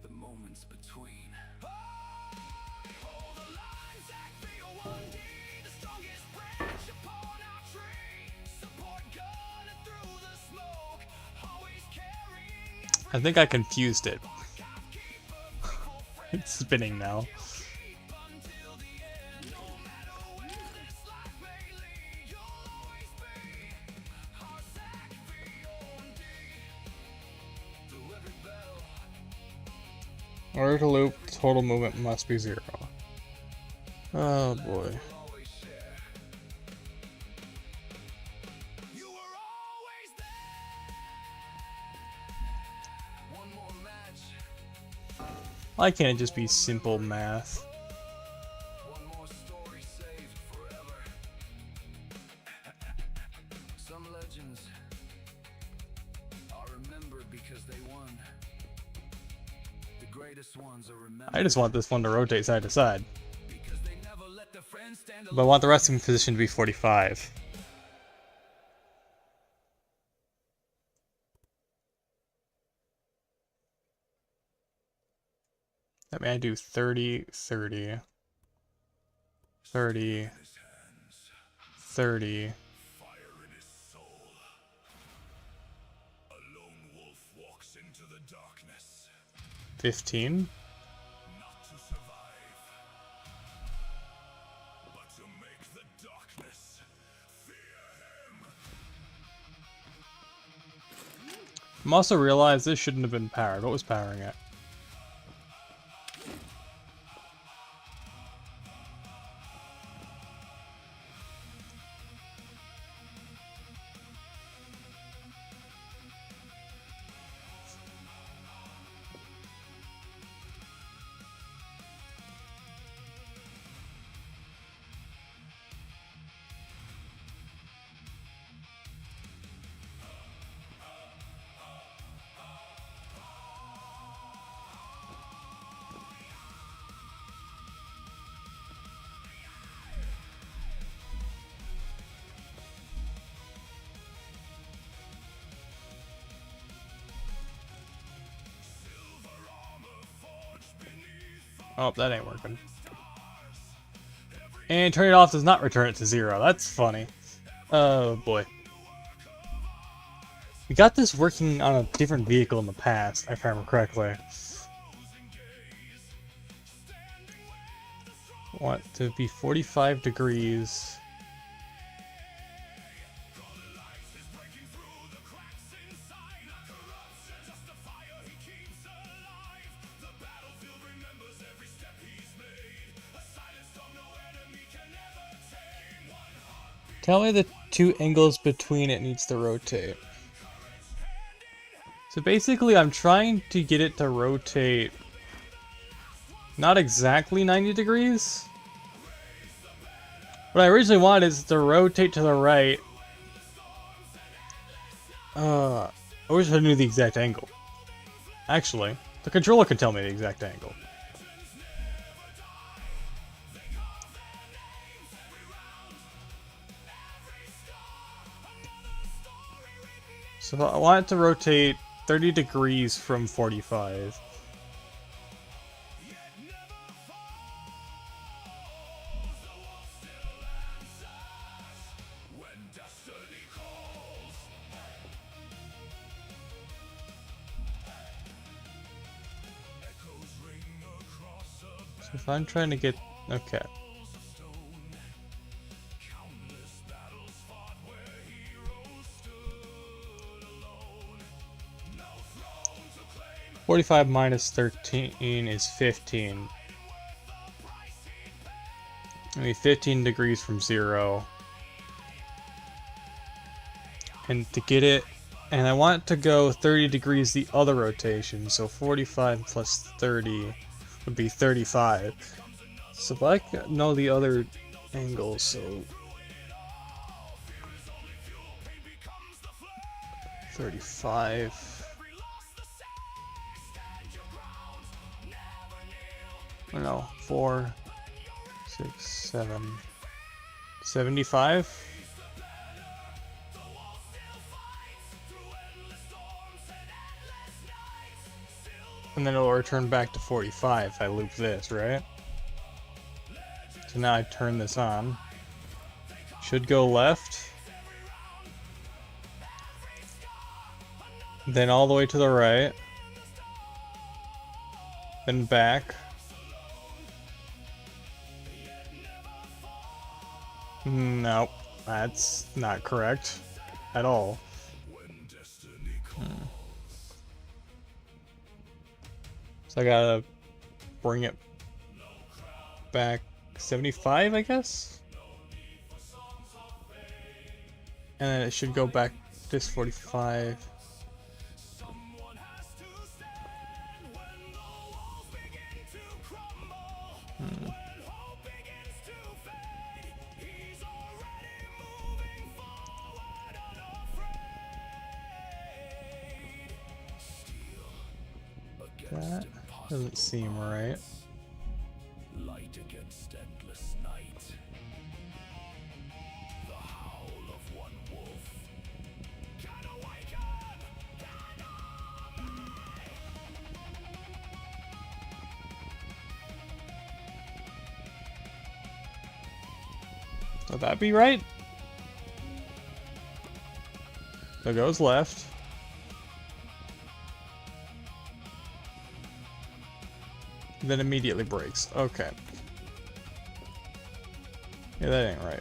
the moments between. Hold the line, Zach VO1D, the strongest branch upon our tree. Support gunning through the smoke, always carrying every I think I confused it. It's spinning now. until the end. No matter where this life may lead, you'll always be our Zach VO1D. Through every battle, In order to loop, total movement must be 0. Oh boy. always share. You were always there. One more match, Why can't it just be simple math? one more story saved forever. Some legends are remembered because they won. The greatest ones are remembered I just want this one to rotate side to side. because they never let their friends stand But I want the resting position to be 45. That means I do 30, 30, 30, 30. Fire in his soul. A lone wolf walks into the darkness, 15. not to survive, but to make the darkness fear him. I'm also realized this shouldn't have been powered. What was powering it? Oh, that ain't working. And turn it off does not return it to 0. That's funny. Oh boy. We got this working on a different vehicle in the past, if I remember correctly. Want to be 45 degrees. Tell me the two angles between it needs to rotate. So basically I'm trying to get it to rotate not exactly 90 degrees. What I originally wanted is to rotate to the right. I wish I knew the exact angle. Actually, the controller can tell me the exact angle. So I want it to rotate 30 degrees from 45. So if I'm trying to get... okay. -45 minus 13 is 15. I mean 15 degrees from 0. And to get it... and I want it to go 30 degrees the other rotation, so 45 plus 30 would be 35. So if I know the other angles, so 35. No, 4, 6, 7, 75. And then it'll return back to 45 if I loop this, right? So now I turn this on. Should go left. Then all the way to the right. Then back. Nope, that's not correct at all. So I gotta bring it back 75, I guess? And then it should go back this 45. That doesn't seem right. Light against endless night. The howl of one wolf. Can awaken! Would that be right? So it goes left. Then immediately breaks. Okay. Yeah, that ain't right.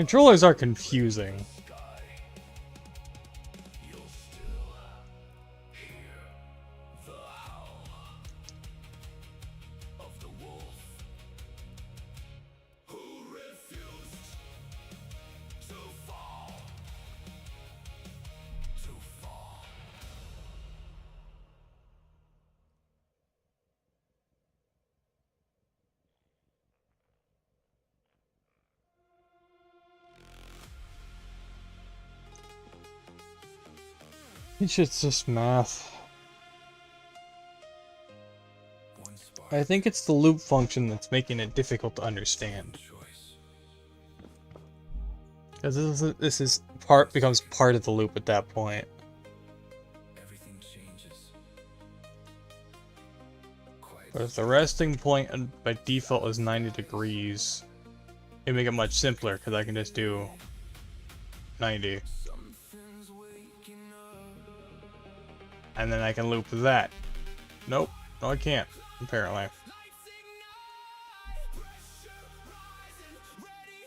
Controllers are confusing. It's just math. I think it's the loop function that's making it difficult to understand. Because this becomes part of the loop at that point. Everything changes. But if the resting point by default is 90 degrees, it make it much simpler because I can just do 90. And then I can loop that. Nope. No, I can't, apparently.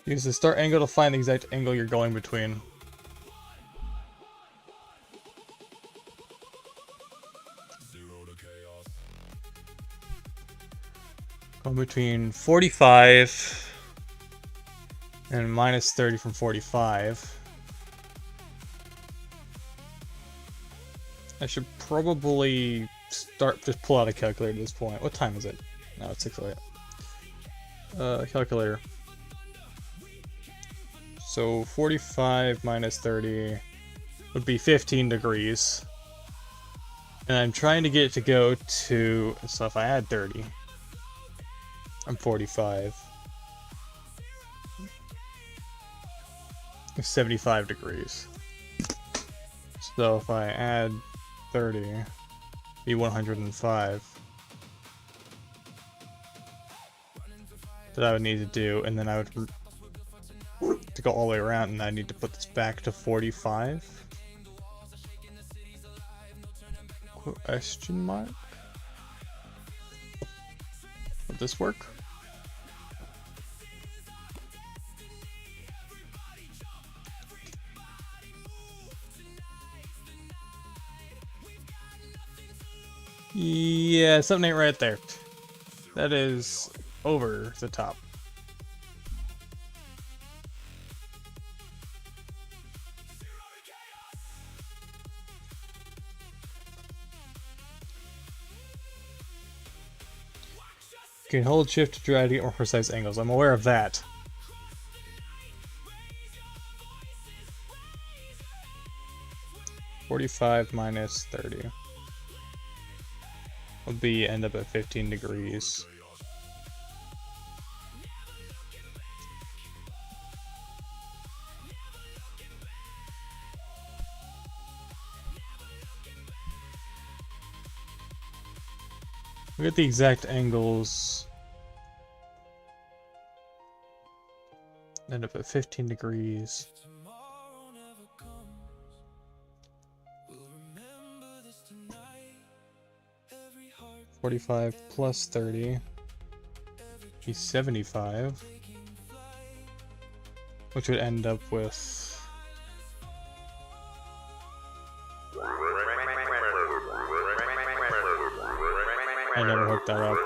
Use the start angle to find the exact angle you're going between. Going between 45 and minus 30 from 45. I should probably just pull out a calculator at this point. What time is it? No, it's 6:08. Calculator. So 45 minus 30 would be 15 degrees. And I'm trying to get it to go to, so if I add 30, I'm 45. 75 degrees. So if I add 30, be 105. That I would need to do, and then I would to go all the way around, and I need to put this back to 45. Question mark? Would this work? Yeah, something ain't right there. That is over the top. You can hold shift to try to get more precise angles. I'm aware of that. (45 minus 30) will be end up at 15 degrees. Look at the exact angles. End up at 15 degrees. 45 plus 30 be 75, which would end up with I never hooked that up.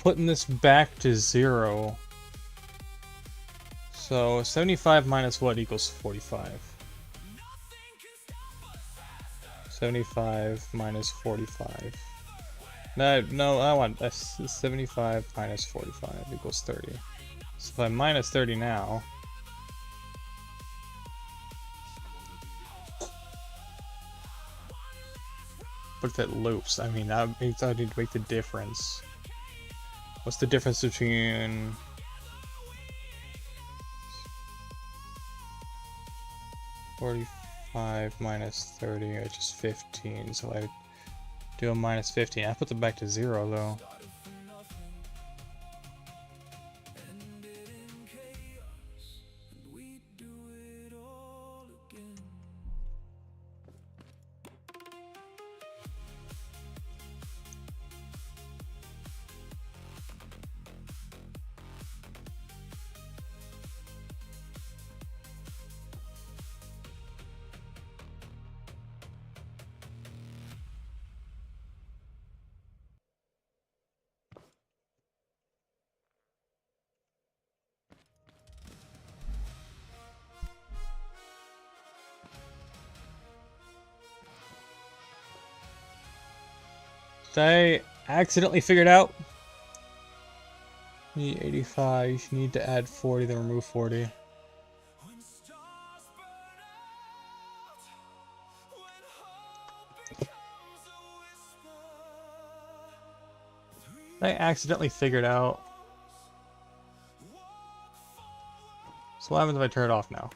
Putting this back to 0. So 75 minus what equals 45? 75 minus 45. No, I want 75 minus 45 equals 30. So if I minus 30 now, but if it loops, I mean, that means I need to make the difference. What's the difference between 45 minus 30, which is 15, so I do a minus 15. I put them back to 0 though. I accidentally figured out? You need 85, you need to add 40, then remove 40. I accidentally figured out. So what happens if I turn it off now?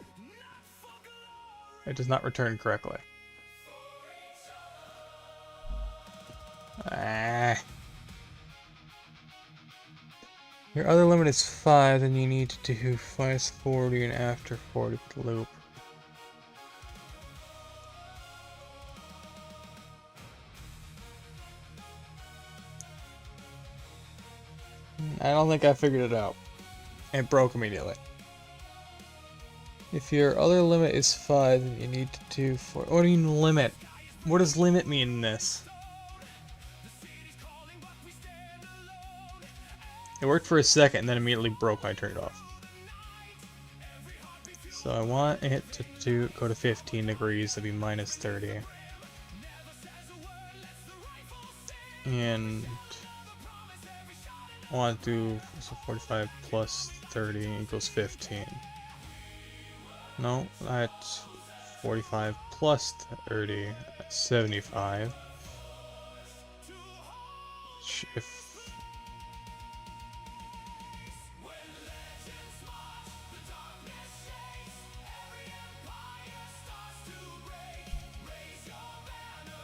It does not return correctly. Ah. Your other limit is 5, then you need to do minus 40 and after 40 with the loop. I don't think I figured it out. It broke immediately. If your other limit is 5, then you need to do 4. What do you mean limit? What does limit mean in this? It worked for a second and then immediately broke when I turned it off. So I want it to go to 15 degrees, that'd be minus 30. And I want to do so 45 plus 30 equals 15. No, that's 45 plus 30, that's 75. If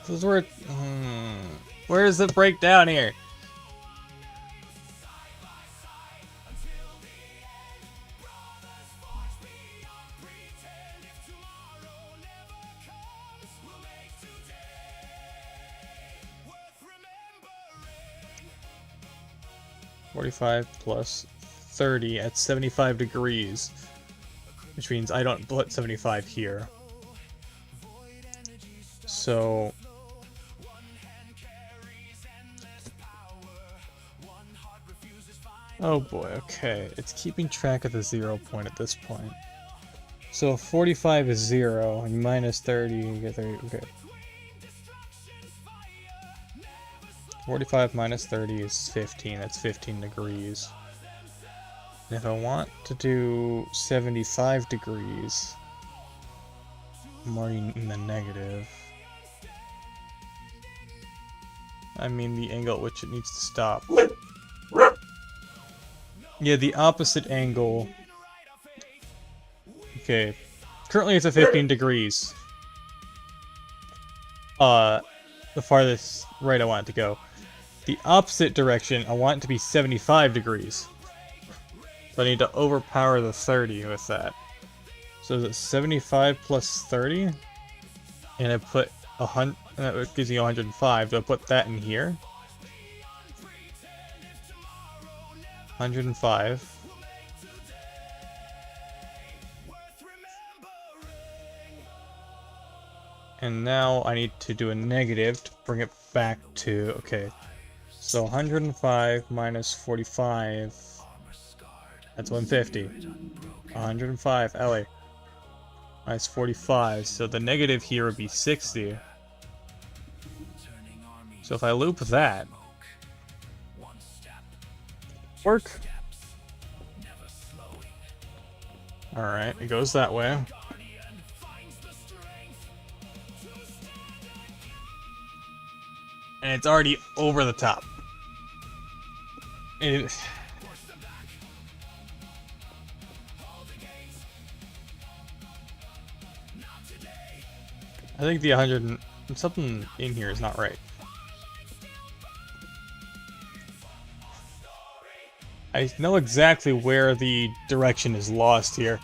this is where where is the breakdown here? $45 plus 30 at 75 degrees, which means I don't put 75 here. So oh boy, okay. It's keeping track of the 0 point at this point. So 45 is 0, and minus 30, you get 30, okay. 45 minus 30 is 15, that's 15 degrees. And if I want to do 75 degrees, I'm already in the negative. I mean the angle at which it needs to stop. Yeah, the opposite angle. Okay. Currently it's at 15 degrees. The farthest right I want it to go. The opposite direction, I want it to be 75 degrees. So I need to overpower the 30 with that. So is it 75 plus 30? And I put 100, that gives you 105. Do I put that in here? 105. And now I need to do a negative to bring it back to, okay. So 105 minus 45, that's 150. 105, Ellie. Minus 45, so the negative here would be 60. So if I loop that, work. Alright, it goes that way. And it's already over the top. I think the 100 and something in here is not right. I know exactly where the direction is lost here.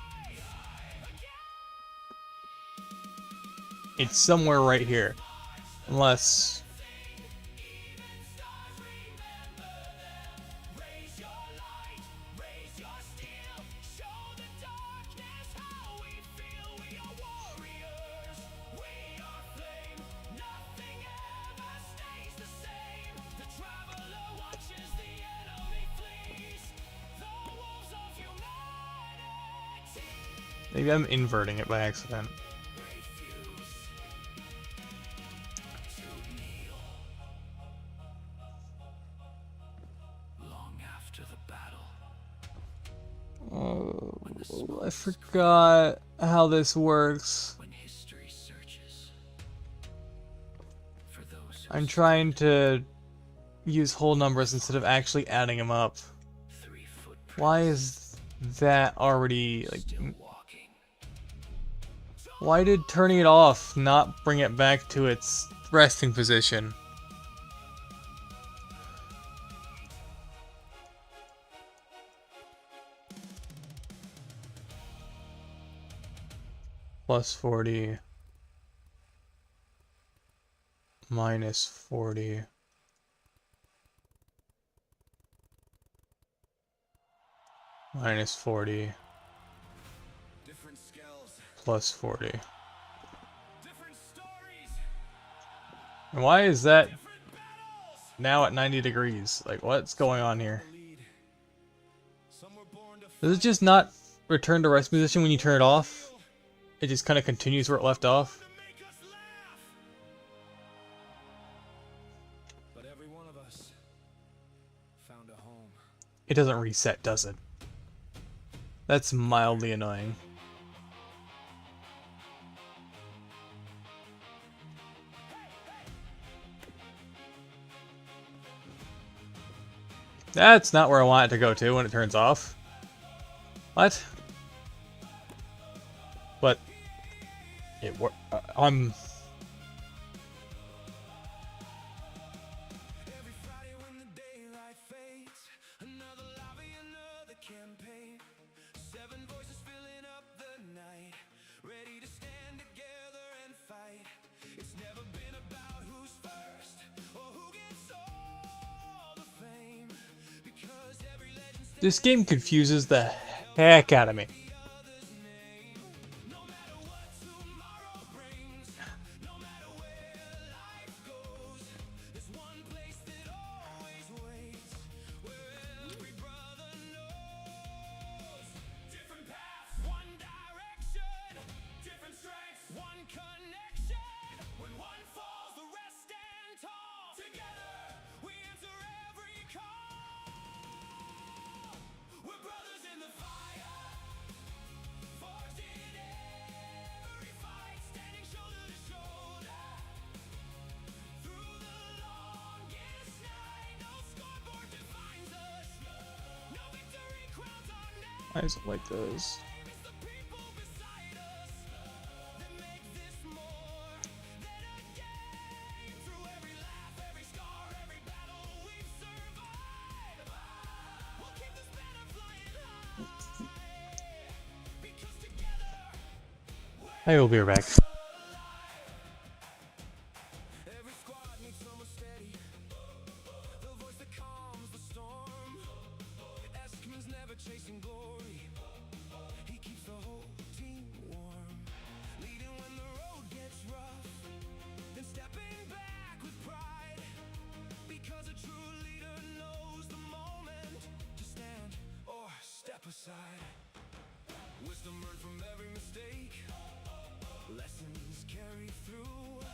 It's somewhere right here. Unless... maybe I'm inverting it by accident. I forgot how this works. I'm trying to use whole numbers instead of actually adding them up. Why is that already like? Why did turning it off not bring it back to its resting position? Plus 40. Minus 40. Minus 40. Different skills, Plus 40. different stories, And why is that different battles. now at 90 degrees? Like, what's going on here? Lead. Some were born to Does it just not return to rest position when you turn it off? It just kind of continues where it left off? make us laugh. But every one of us found a home. It doesn't reset, does it? That's mildly annoying. That's not where I want it to go to when it turns off. What? But it I'm Every Friday when the daylight fades, another lobby, another campaign. 7 voices filling up the night, ready to stand together and fight. It's never been about who's first or who gets all the fame, because every legend stands this game confuses the heck out of me. other's name. No matter what tomorrow brings, no matter where life goes, there's one place that always waits, where every brother knows. Different paths, one direction, different strengths, one connection. When one falls, the rest stand tall. Together, we answer every call. We're brothers in the fire, forged in every fight, standing shoulder to shoulder. Through the longest night, no scoreboard defines us. No victory crowns our name. Why is it like this? It's the people beside us that make this more than a game. Through every laugh, every scar, every battle we've survived, we'll keep this banner flying high. Because together, I will be right back. every squad needs someone steady, the voice that calms the storm. Eskim's never chasing glory, he keeps the whole team warm. Leading when the road gets rough, then stepping back with pride, because a true leader knows the moment to stand or step aside. Wisdom learned from every mistake, lessons carried through,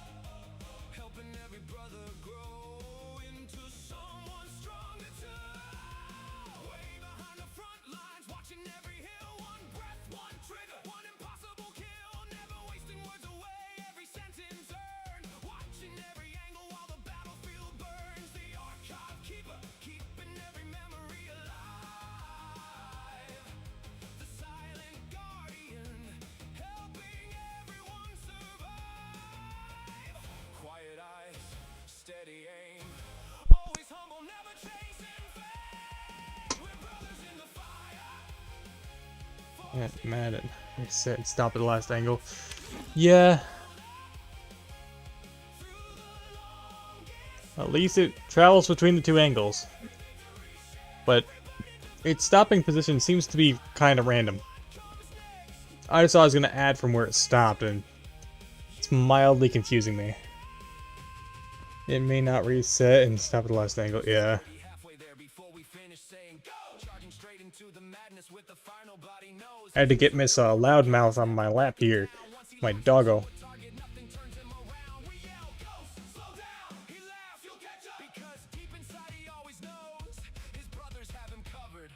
helping every brother grow into someone stronger too. Way behind the front lines, watching every hill, one breath, one trigger, one impossible kill. Never wasting words away, every sentence earned, watching every angle while the battlefield burns. The archive keeper, keeping every memory alive. The silent guardian, helping everyone survive. Quiet eyes, steady aim, always humble, never chasing fame. We're brothers in the fire. Yeah, mad at I said stop at the last angle. Yeah. At least it travels between the two angles. But its stopping position seems to be kind of random. I just thought I was going to add from where it stopped, and it's mildly confusing me. It may not reset and stop at the last angle. Yeah. Halfway there before we finish saying go. Charging straight into the madness with the final body knows. I had to get Miss Loudmouth on my lap here. My doggo. Target, nothing turns him around. We yell, go, slow down. He laughs, you'll catch up. Because deep inside he always knows his brothers have him covered.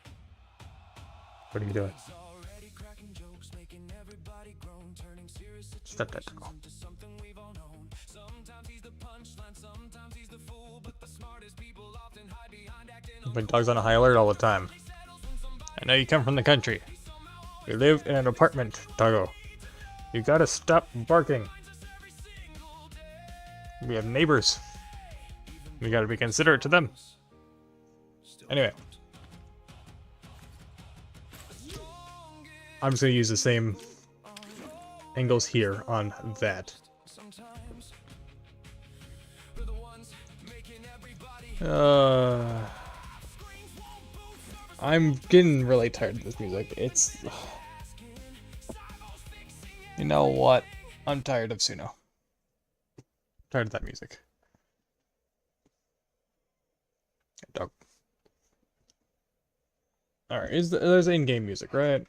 What are you doing? It's already cracked Step that girl. My dog's on a high alert all the time. I know you come from the country. You live in an apartment, doggo. You gotta stop barking. We have neighbors. We gotta be considerate to them. Anyway. I'm just gonna use the same angles here on that. I'm getting really tired of this music. It's... You know what? I'm tired of Suno. Tired of that music. Dog. Alright, there's in-game music, right?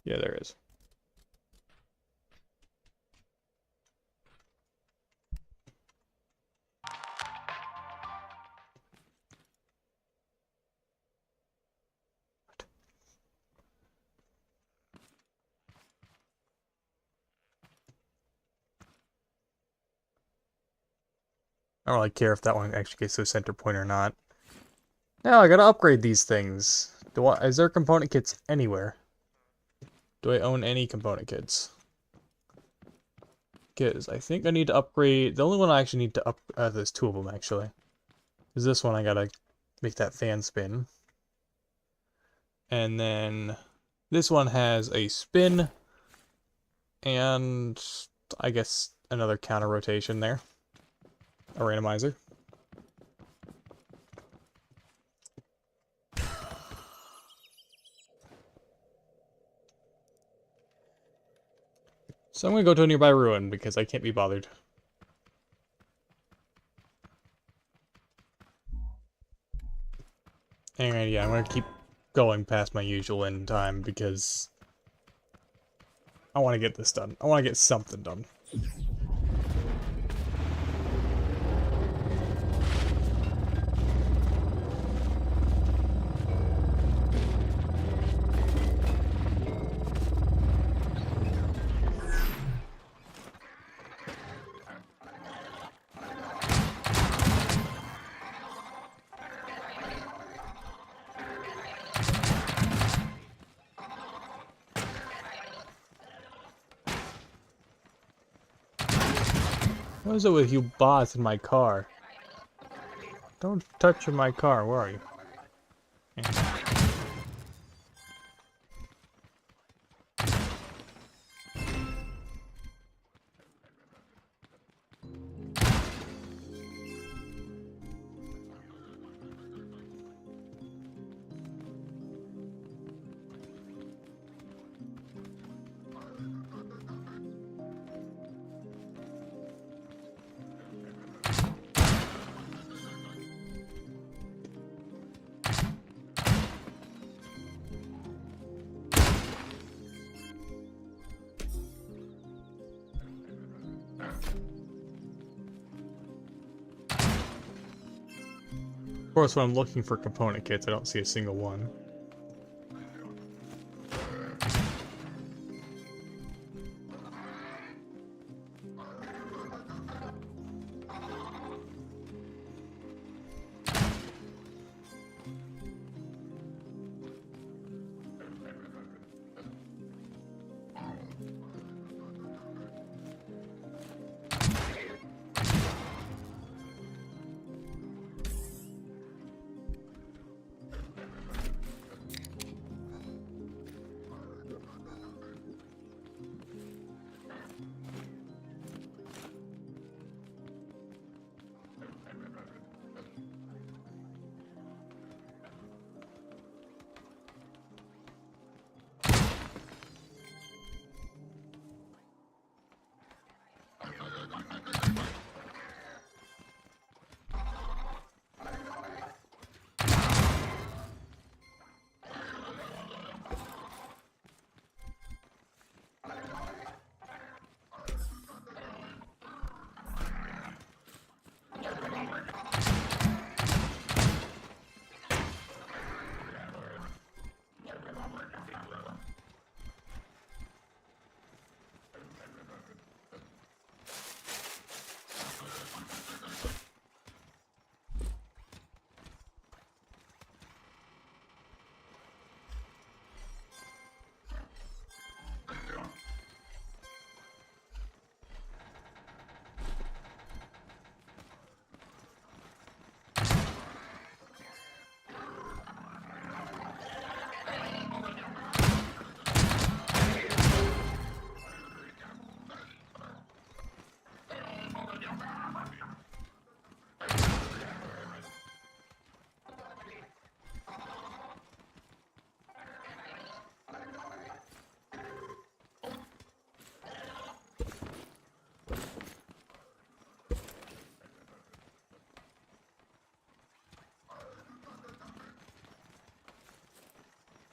Yeah, there is. I don't really care if that one actually gets to a center point or not. Now I gotta upgrade these things. Is there component kits anywhere? Do I own any component kits? Because I think I need to upgrade... The only one I actually need to there's two of them actually. Is this one I gotta make that fan spin. And then this one has a spin. And I guess another counter rotation there. A randomizer. So I'm gonna go to a nearby ruin because I can't be bothered. And yeah, I'm gonna keep going past my usual end time because I want to get this done. I want to get something done. What is it with you bots in my car? Don't touch my car. Where are you? Yeah. Of course, when I'm looking for component kits, I don't see a single one.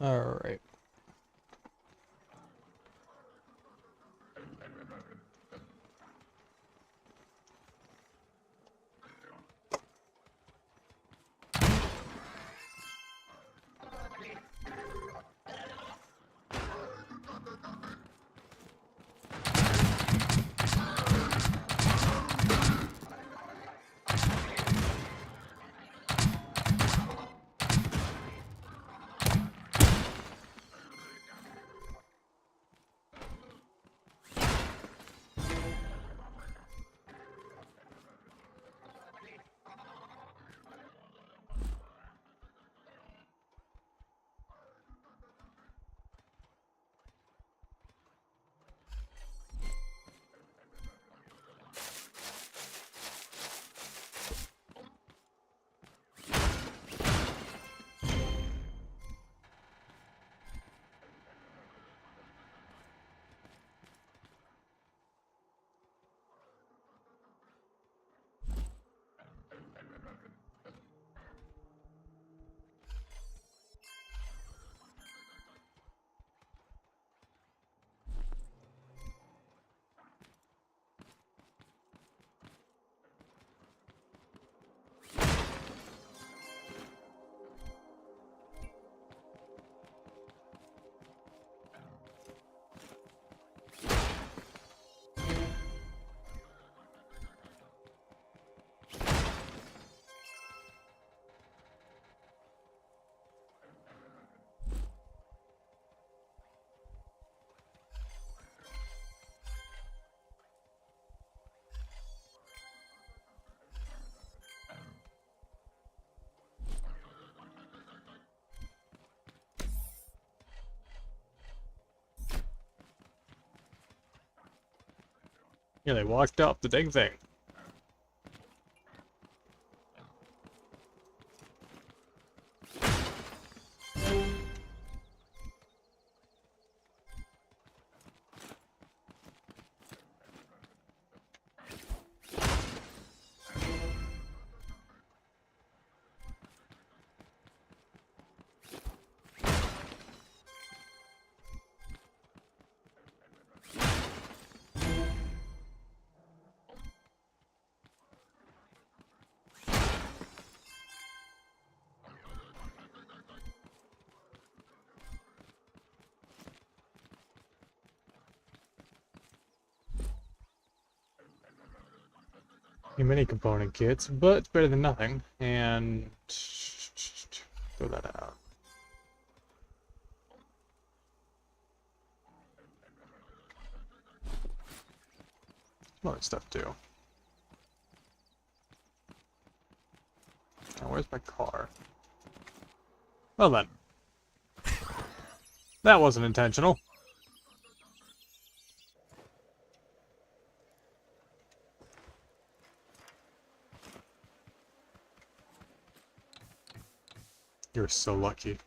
Alright. Yeah, they walked up the dang thing. Many component kits, but it's better than nothing. And throw that out. Some other stuff too. Now, where's my car? Well then. That wasn't intentional. You're so lucky.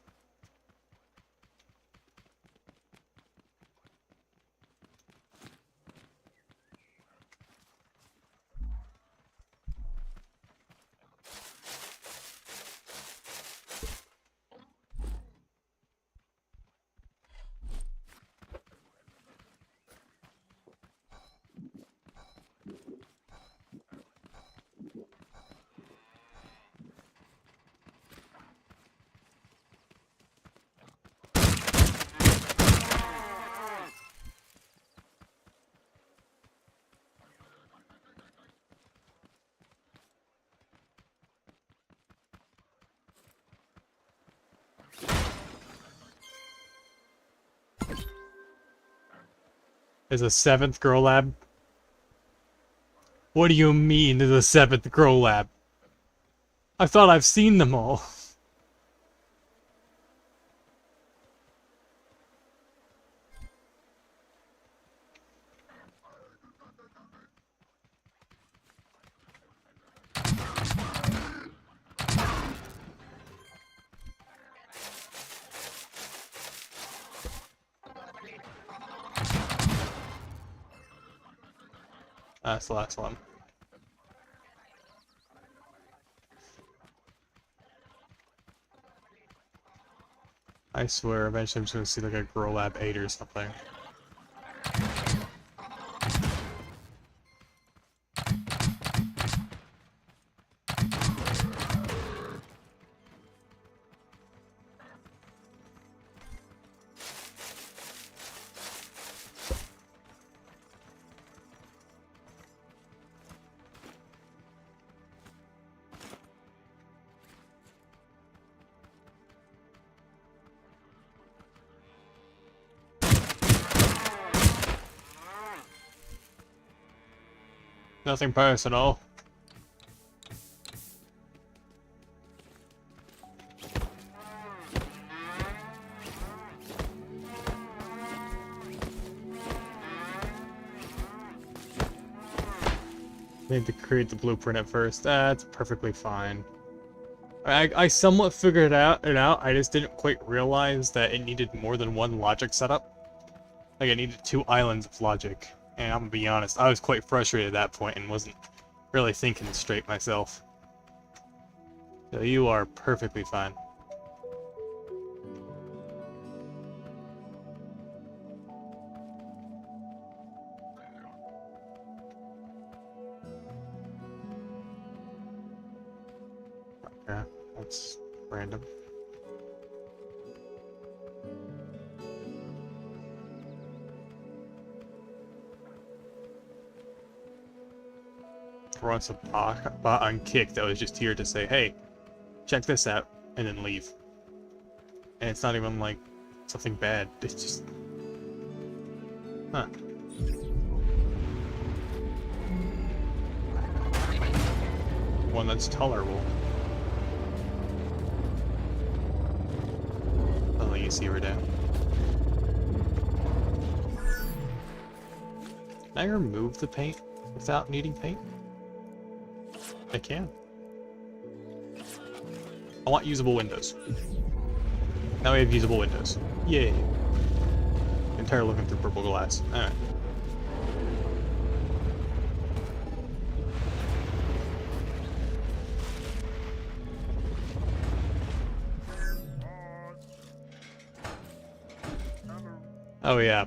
There's a 7th Grow Lab? What do you mean there's a 7th Grow Lab? I thought I've seen them all. That's the last one. I swear, eventually I'm just gonna see like a Grow Lab 8 or something. Nothing personal. Need to create the blueprint at first. That's perfectly fine. I somewhat figured it out. I just didn't quite realize that it needed more than one logic setup. Like it needed 2 islands of logic. And I'm gonna be honest, I was quite frustrated at that point and wasn't really thinking straight myself. So you are perfectly fine. Okay, that's random. For once a bot on Kick that was just here to say, hey, check this out, and then leave. And it's not even like something bad, it's just... Huh. One that's tolerable. I'll let you see her down. Can I remove the paint without needing paint? I can. I want usable windows. Now we have usable windows. Yay. Entire looking through purple glass. Alright. Oh yeah.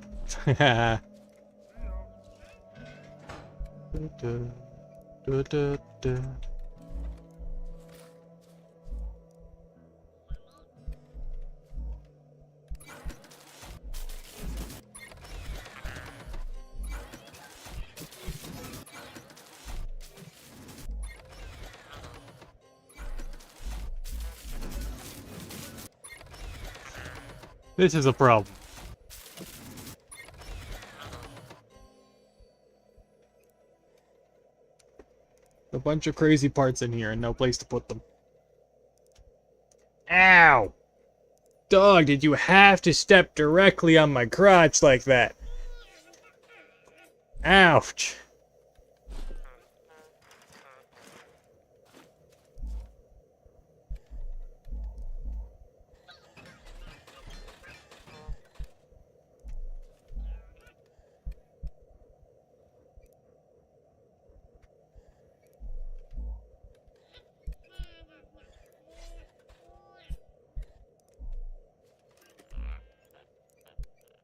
This is a problem. A bunch of crazy parts in here and no place to put them. Ow! Dog, did you have to step directly on my crotch like that? Ouch!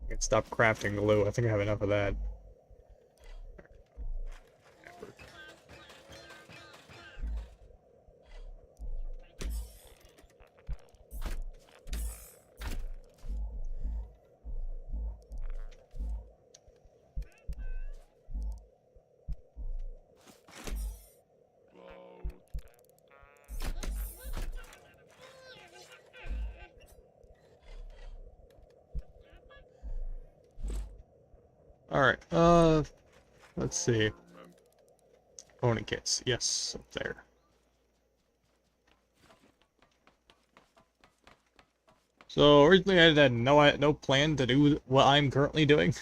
I can stop crafting glue. I think I have enough of that. Alright, let's see. Opponent kits. Yes, up there. So originally I had no plan to do what I'm currently doing.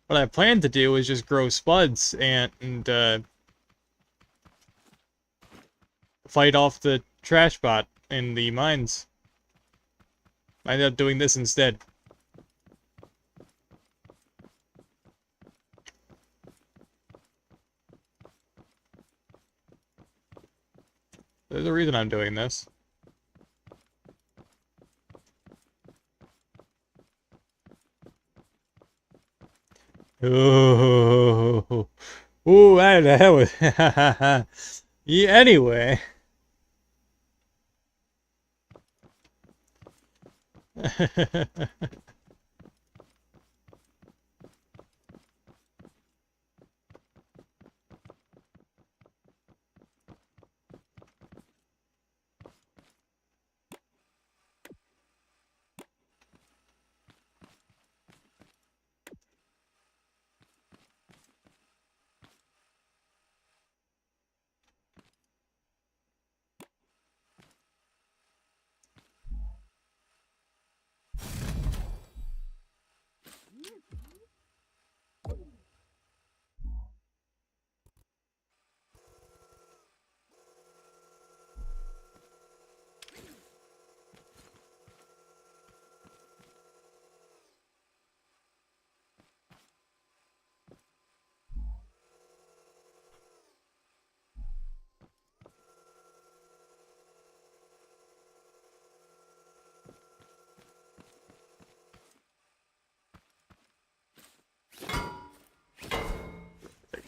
What I planned to do is just grow spuds and fight off the trash bot in the mines. I ended up doing this instead. There's a reason I'm doing this. Ooh, ooh, that was. Yeah, anyway.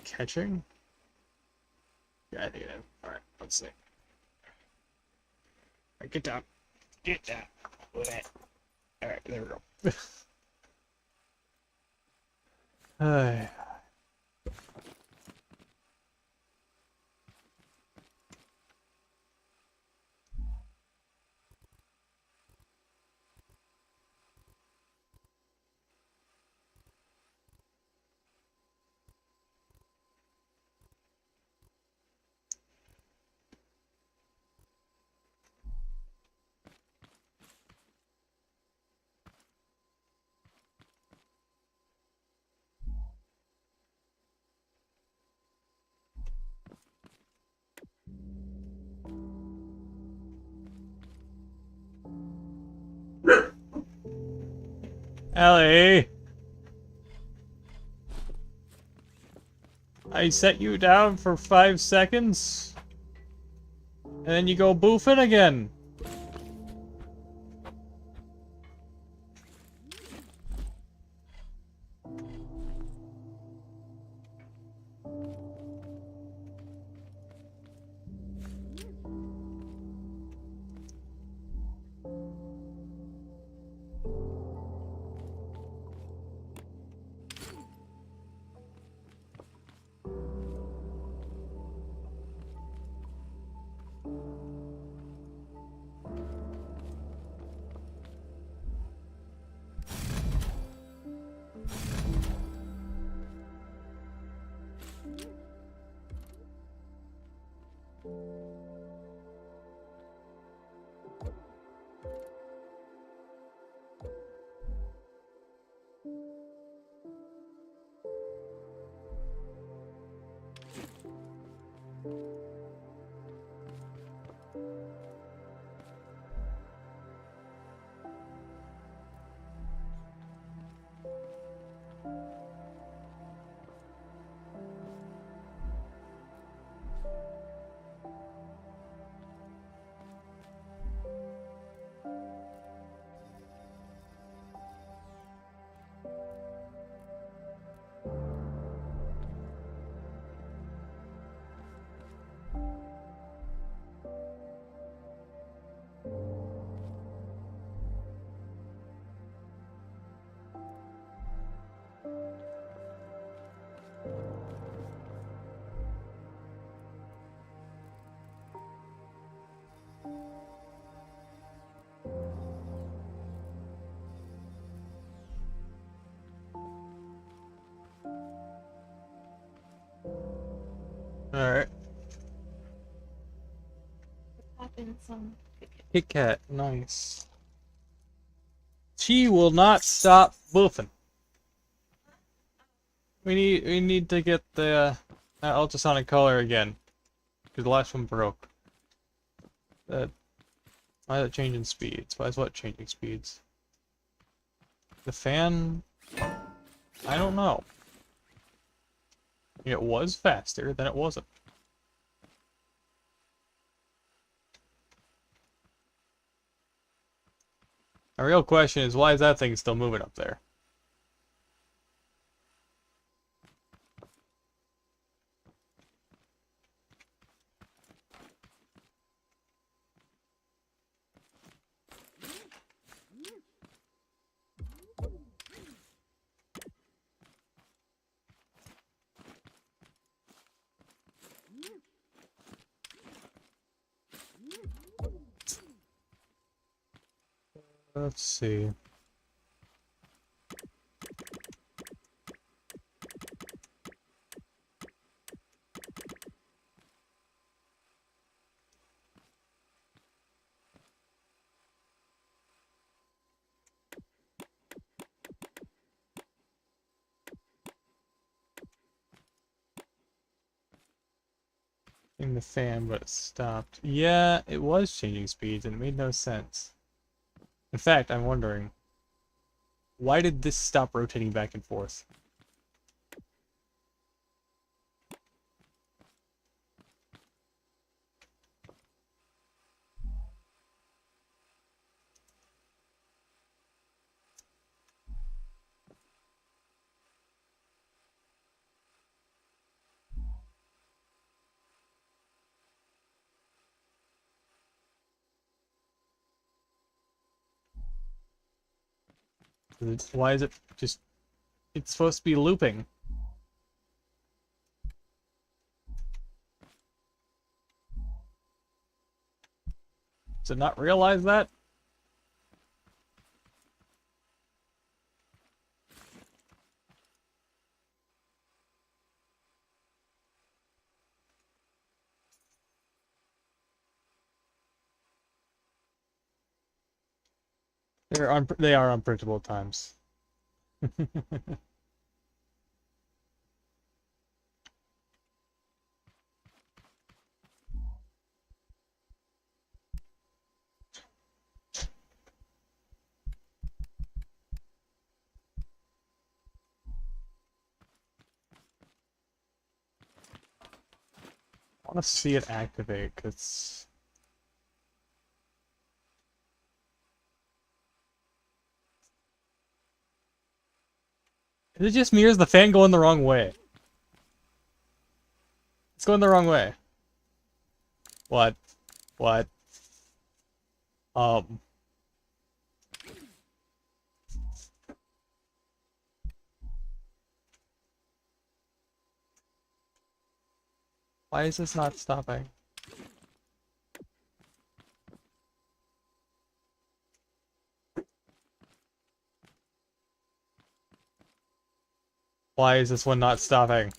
Catching? Yeah, I think it is. Alright, let's see. Alright, get down. Get down. Alright, there we go. Ay. Ellie! I set you down for 5 seconds, and then you go boofing again. Alright. Happened some. Kit Kat, nice. She will not stop boofing. We need to get the ultrasonic color again, because the last one broke. Why is it changing speeds? Why is what changing speeds? The fan? I don't know. It was faster, then it wasn't. A real question is, why is that thing still moving up there? Let's see. In the fan, but it stopped. Yeah, it was changing speeds and it made no sense. In fact, I'm wondering, why did this stop rotating back and forth? Why is it just... It's supposed to be looping. Does it not realize that? They are unpredictable at times. I want to see it activate, because... Is it just me or is the fan going the wrong way? It's going the wrong way. What? What? Um... Why is this not stopping? Why is this one not stopping?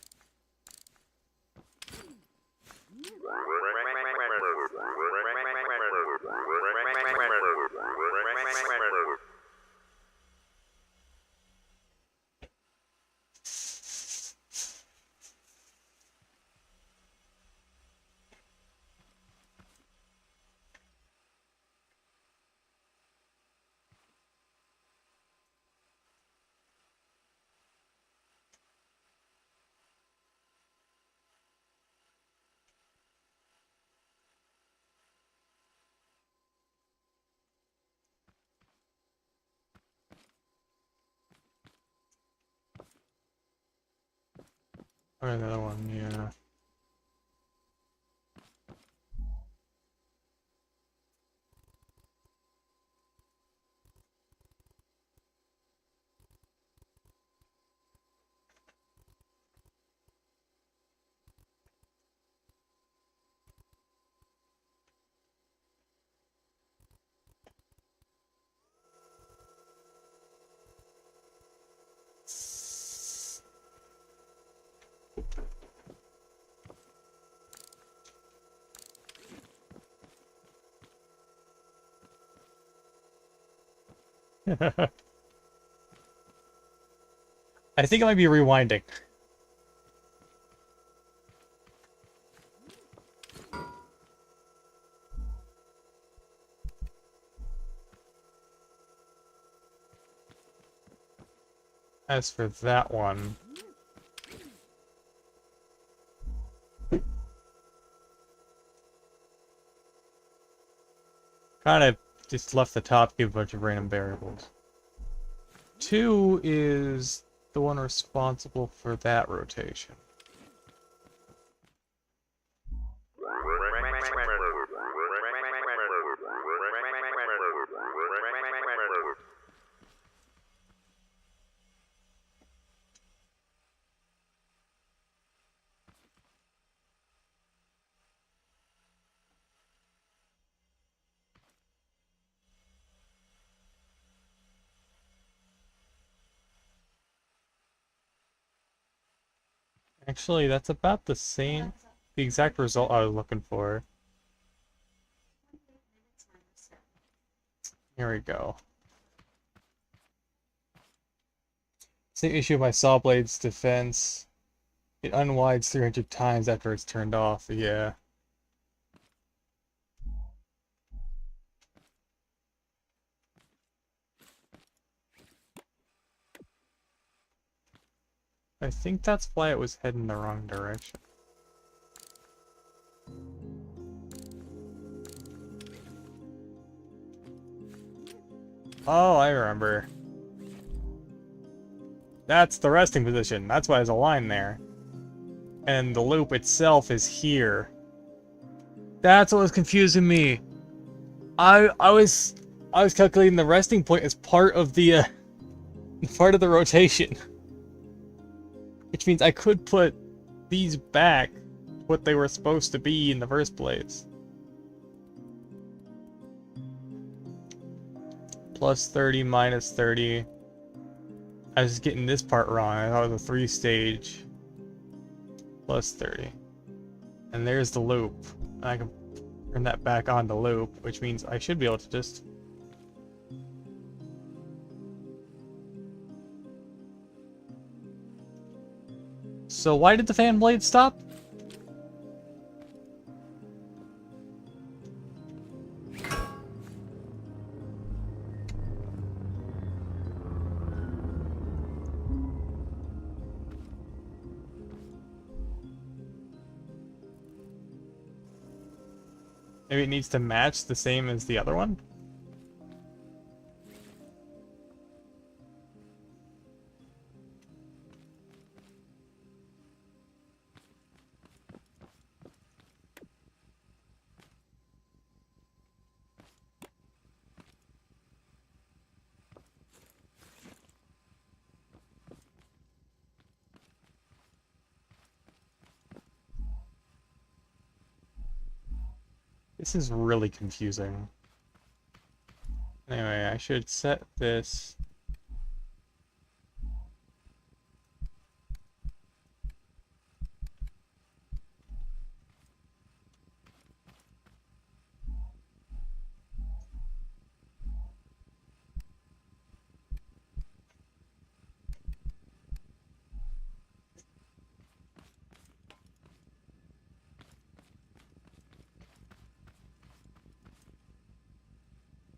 Okay, the other one, yeah. I think it might be rewinding. As for that one... Kind of just left the top, give a bunch of random variables. 2 is the one responsible for that rotation. Actually, that's about the same, the exact result I was looking for. Here we go. Same issue with my saw blade's defense. It unwinds 300 times after it's turned off. Yeah. I think that's why it was heading the wrong direction. Oh, I remember. That's the resting position. That's why there's a line there. And the loop itself is here. That's what was confusing me. I was calculating the resting point as part of the rotation. Which means I could put these back what they were supposed to be in the first place. Plus 30, minus 30. I was getting this part wrong. I thought it was a 3-stage. Plus 30. And there's the loop. I can turn that back on the loop, which means I should be able to just... So why did the fan blade stop? Maybe it needs to match the same as the other one? This is really confusing. Anyway, I should set this...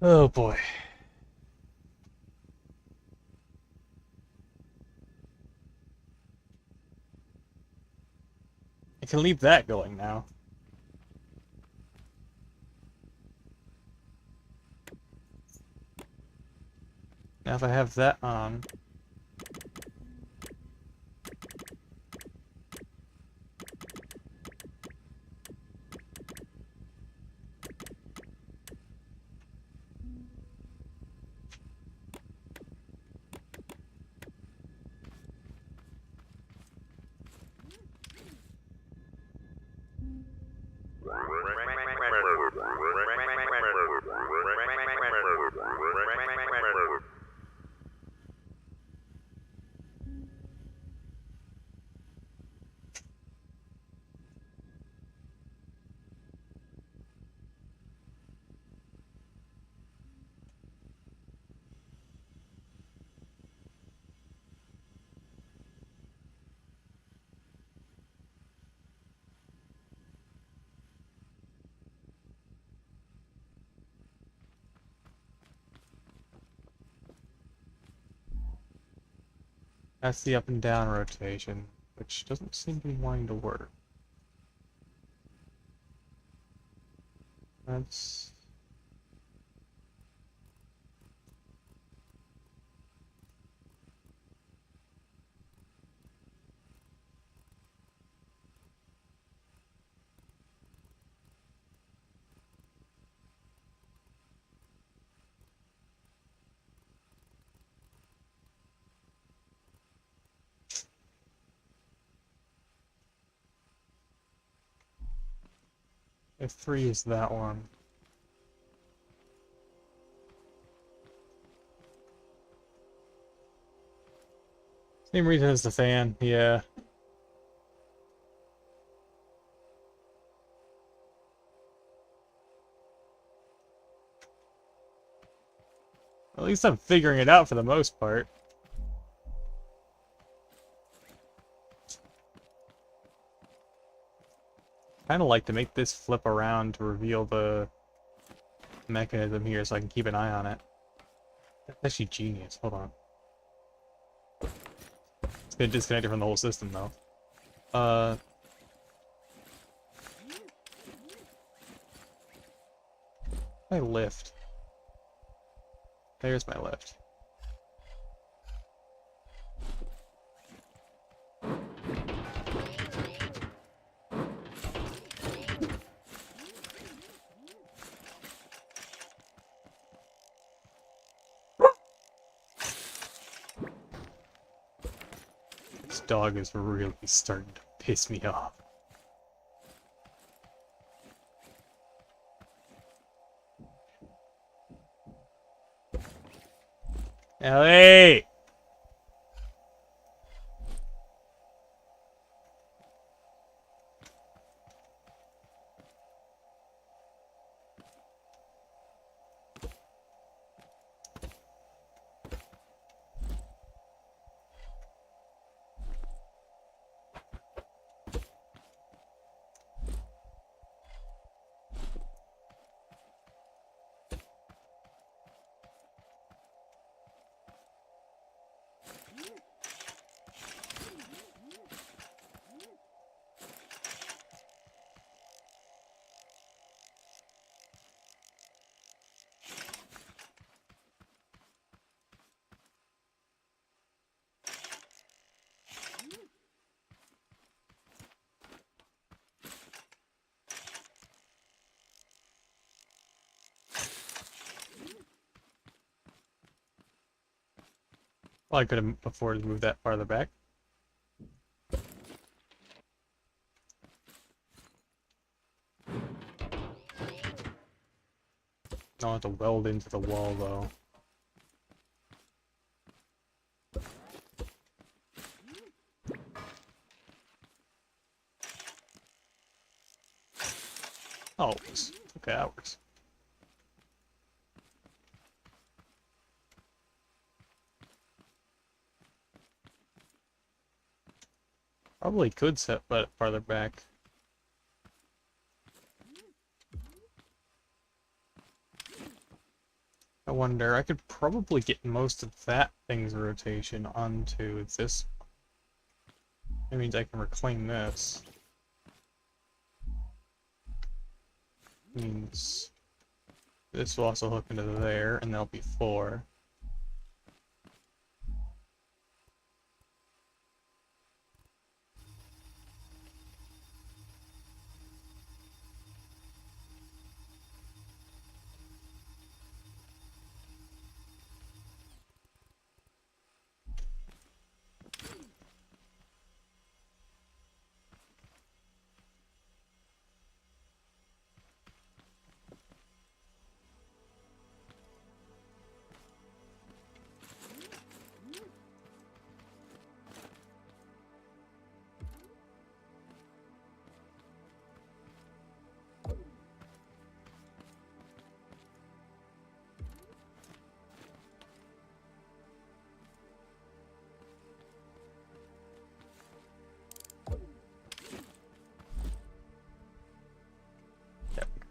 Oh boy. I can leave that going now. Now if I have that on... That's the up and down rotation, which doesn't seem to be wanting to work. That's... F3 is that one. Same reason as the fan, yeah. At least I'm figuring it out for the most part. Kind of like to make this flip around to reveal the mechanism here so I can keep an eye on it. That's actually genius. Hold on. It's gonna disconnect it from the whole system though. My lift. There's my lift. This dog is really starting to piss me off. Ellie! Well, I could have afforded to move that farther back. I'll have to weld into the wall, though. Oh, okay, that works. Probably could set but farther back. I wonder, I could probably get most of that thing's rotation onto this. That means I can reclaim this. Means this will also hook into there, and there'll be 4.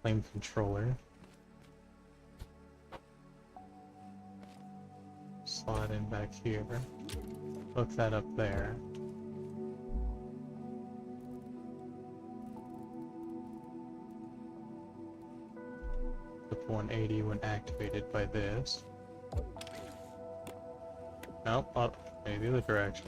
Reclaim controller. Slide in back here. Hook that up there. Flip 180 when activated by this. Nope, maybe the other direction.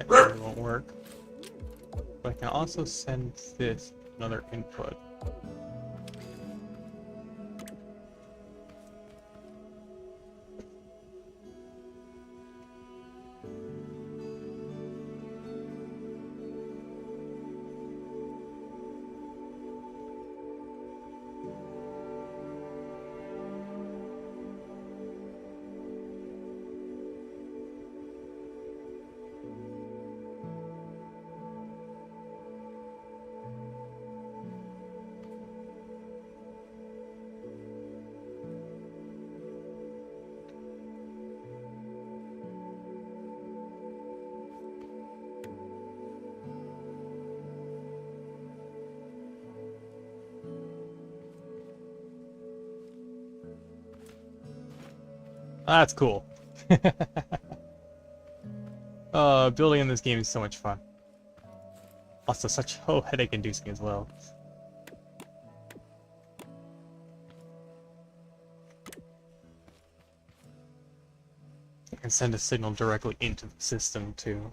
Probably won't work. But I can also send this another input. That's cool. Building in this game is so much fun. Also, such headache-inducing as well. I can send a signal directly into the system, too.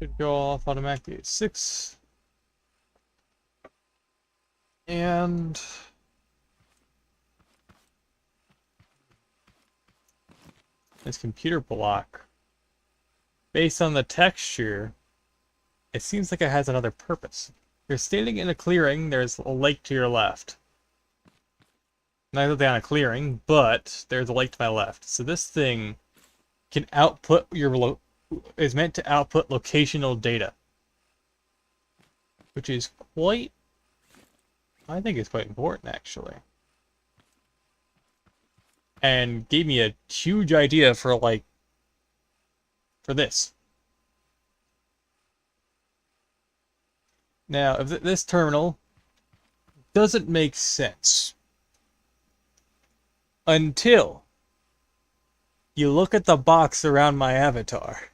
Should go off automatically at 6. And this computer block, based on the texture, it seems like it has another purpose. You're standing in a clearing, there's a lake to your left. Neither down a clearing, but there's a lake to my left. So this thing can output is meant to output locational data. Which is quite, I think it's quite important actually. And gave me a huge idea for for this. Now, if this terminal doesn't make sense until you look at the box around my avatar.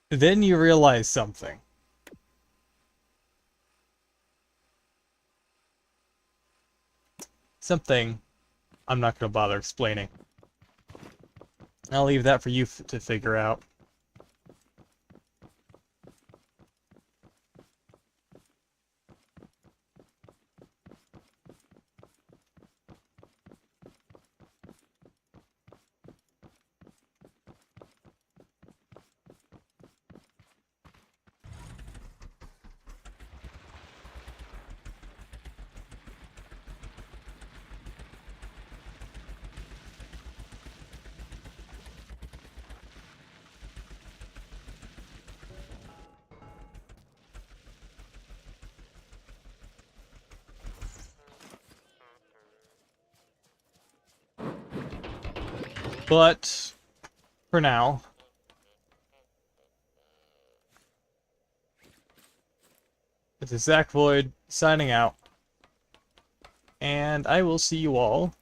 Then you realize something. Something I'm not going to bother explaining. I'll leave that for you to figure out. But for now, this is Zach Void signing out, and I will see you all